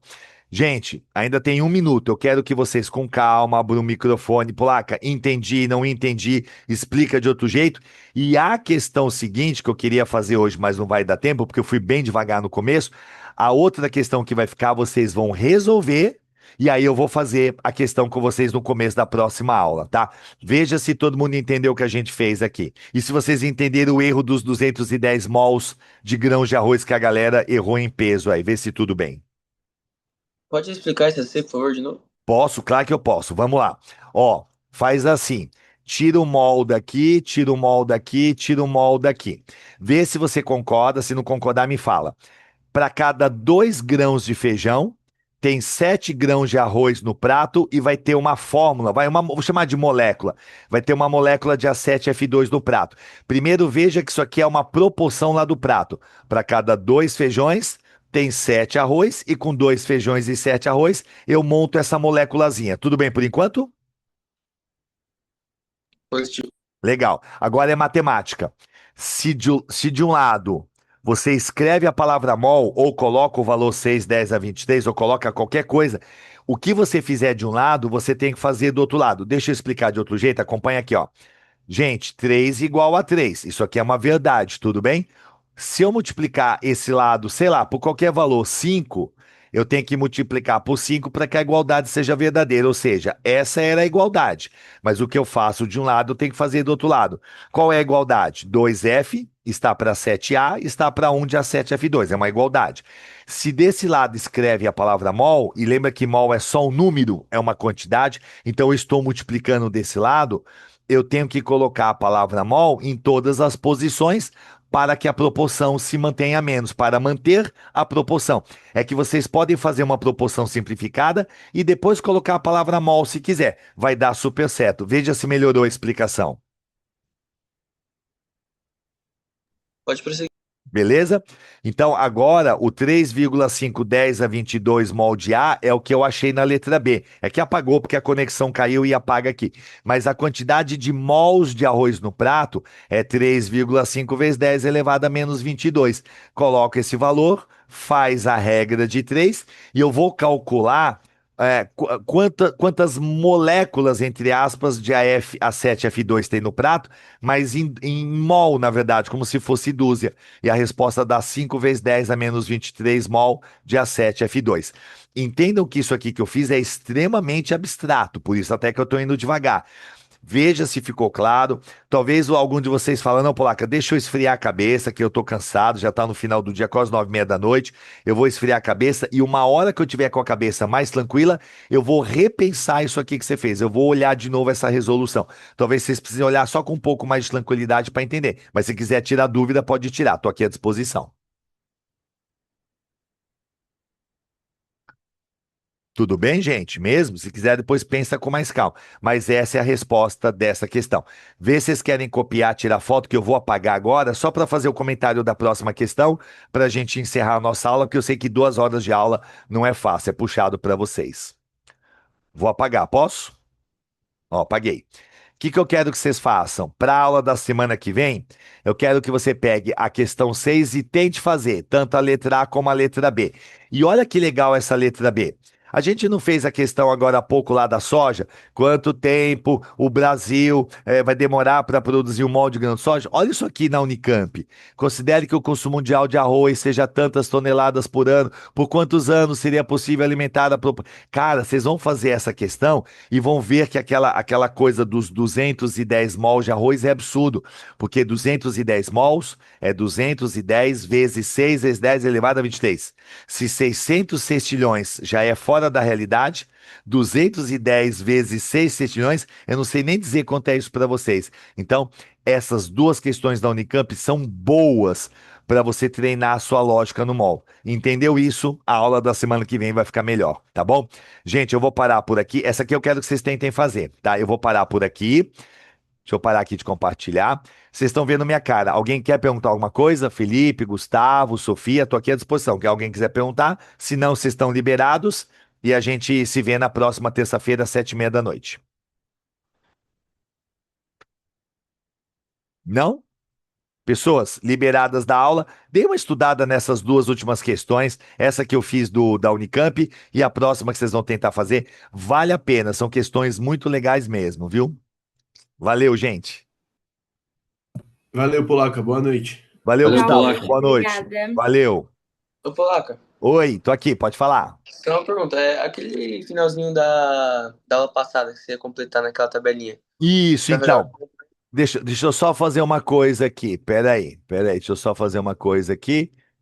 Gente, ainda tem 1 minuto. Eu quero que vocês, com calma, abram o microfone. Placa, entendi, não entendi, explica de outro jeito. E a questão seguinte que eu queria fazer hoje, mas não vai dar tempo, porque eu fui bem devagar no começo. A outra questão que vai ficar, vocês vão resolver. E aí eu vou fazer a questão com vocês no começo da próxima aula, tá? Veja se todo mundo entendeu o que a gente fez aqui. E se vocês entenderam o erro dos 210 mols de grãos de arroz que a galera errou em peso aí. Vê se tudo bem. Pode explicar isso assim, por favor, de novo? Posso, claro que eu posso. Vamos lá. Ó, faz assim. Tira o mol daqui, tira o mol daqui, tira o mol daqui. Vê se você concorda. Se não concordar, me fala. Para cada 2 grãos de feijão, tem 7 grãos de arroz no prato e vai ter uma fórmula, vou chamar de molécula. Vai ter uma molécula de A7F2 no prato. Primeiro, veja que isso aqui é uma proporção lá do prato. Para cada 2 feijões, tem 7 arroz, e com 2 feijões e 7 arroz, eu monto essa moléculazinha. Tudo bem por enquanto? Positivo. Legal. Agora é matemática. Se de um lado Você escreve a palavra mol ou coloca o valor 6, 10 a 23 ou coloca qualquer coisa. O que você fizer de um lado, você tem que fazer do outro lado. Deixa eu explicar de outro jeito, acompanha aqui, ó. Gente, 3 igual a 3. Isso aqui é uma verdade, tudo bem? Se eu multiplicar esse lado, sei lá, por qualquer valor 5, eu tenho que multiplicar por 5 para que a igualdade seja verdadeira. Ou seja, essa era a igualdade. Mas o que eu faço de um lado, eu tenho que fazer do outro lado. Qual é a igualdade? 2F está para 7A, está para 1 de A7F2. É uma igualdade. Se desse lado escreve a palavra mol, e lembra que mol é só um número, é uma quantidade, então eu estou multiplicando desse lado, eu tenho que colocar a palavra mol em todas as posições para que a proporção se mantenha menos, para manter a proporção. É que vocês podem fazer uma proporção simplificada e depois colocar a palavra mol se quiser. Vai dar super certo. Veja se melhorou a explicação. Pode prosseguir. Beleza? Então, agora, o 3,510 a 22 molde A é o que eu achei na letra B. É que apagou porque a conexão caiu e apaga aqui. Mas a quantidade de mols de arroz no prato é 3,5 vezes 10 elevado a menos 22. Coloca esse valor, faz a regra de 3 e eu vou calcular quantas moléculas, entre aspas, de AF, A7F2 tem no prato, mas em mol, na verdade, como se fosse dúzia. E a resposta dá 5 vezes 10 a menos 23 mol de A7F2. Entendam que isso aqui que eu fiz é extremamente abstrato, por isso até que eu estou indo devagar. Veja se ficou claro. Talvez algum de vocês fale, não, Polaca, deixa eu esfriar a cabeça, que eu tô cansado, já tá no final do dia, quase 9h30 da noite. Eu vou esfriar a cabeça e uma hora que eu tiver com a cabeça mais tranquila, eu vou repensar isso aqui que você fez. Eu vou olhar de novo essa resolução. Talvez vocês precisem olhar só com um pouco mais de tranquilidade para entender. Mas se quiser tirar dúvida, pode tirar. Tô aqui à disposição. Tudo bem, gente? Mesmo? Se quiser, depois pensa com mais calma. Mas essa é a resposta dessa questão. Vê se vocês querem copiar, tirar foto, que eu vou apagar agora, só para fazer o comentário da próxima questão, para a gente encerrar a nossa aula, porque eu sei que 2 horas de aula não é fácil, é puxado para vocês. Vou apagar, posso? Ó, apaguei. O que eu quero que vocês façam? Para a aula da semana que vem, eu quero que você pegue a questão 6 e tente fazer tanto a letra A como a letra B. E olha que legal essa letra B. A gente não fez a questão agora há pouco lá da soja? Quanto tempo o Brasil vai demorar para produzir um molde de grão de soja? Olha isso aqui na Unicamp. Considere que o consumo mundial de arroz seja tantas toneladas por ano. Por quantos anos seria possível alimentar a... Cara, vocês vão fazer essa questão e vão ver que aquela coisa dos 210 mols de arroz é absurdo, porque 210 mols é 210 vezes 6 vezes 10 elevado a 23. Se 600 sextilhões já é fora da realidade, 210 vezes 6 sextilhões, eu não sei nem dizer quanto é isso para vocês. Então, essas duas questões da Unicamp são boas para você treinar a sua lógica no mol. Entendeu isso? A aula da semana que vem vai ficar melhor, tá bom? Gente, eu vou parar por aqui. Essa aqui eu quero que vocês tentem fazer, tá? Eu vou parar por aqui. Deixa eu parar aqui de compartilhar. Vocês estão vendo minha cara. Alguém quer perguntar alguma coisa? Felipe, Gustavo, Sofia, estou aqui à disposição. Que alguém quiser perguntar? Se não, vocês estão liberados e a gente se vê na próxima terça-feira, às 7h30 da noite. Não? Pessoas liberadas da aula, dê uma estudada nessas duas últimas questões, essa que eu fiz da Unicamp e a próxima que vocês vão tentar fazer. Vale a pena, são questões muito legais mesmo, viu? Valeu, gente. Valeu, Polaca. Boa noite. Valeu, Valeu, Gustavo. Polaca. Boa noite. Obrigada. Valeu. Ô, Polaca, Oi, tô aqui, pode falar. tem uma pergunta. É aquele finalzinho da aula passada que você ia completar naquela tabelinha. Isso, Você vai fazer então. Deixa eu só fazer uma coisa aqui. Peraí. Deixa eu só fazer uma coisa aqui.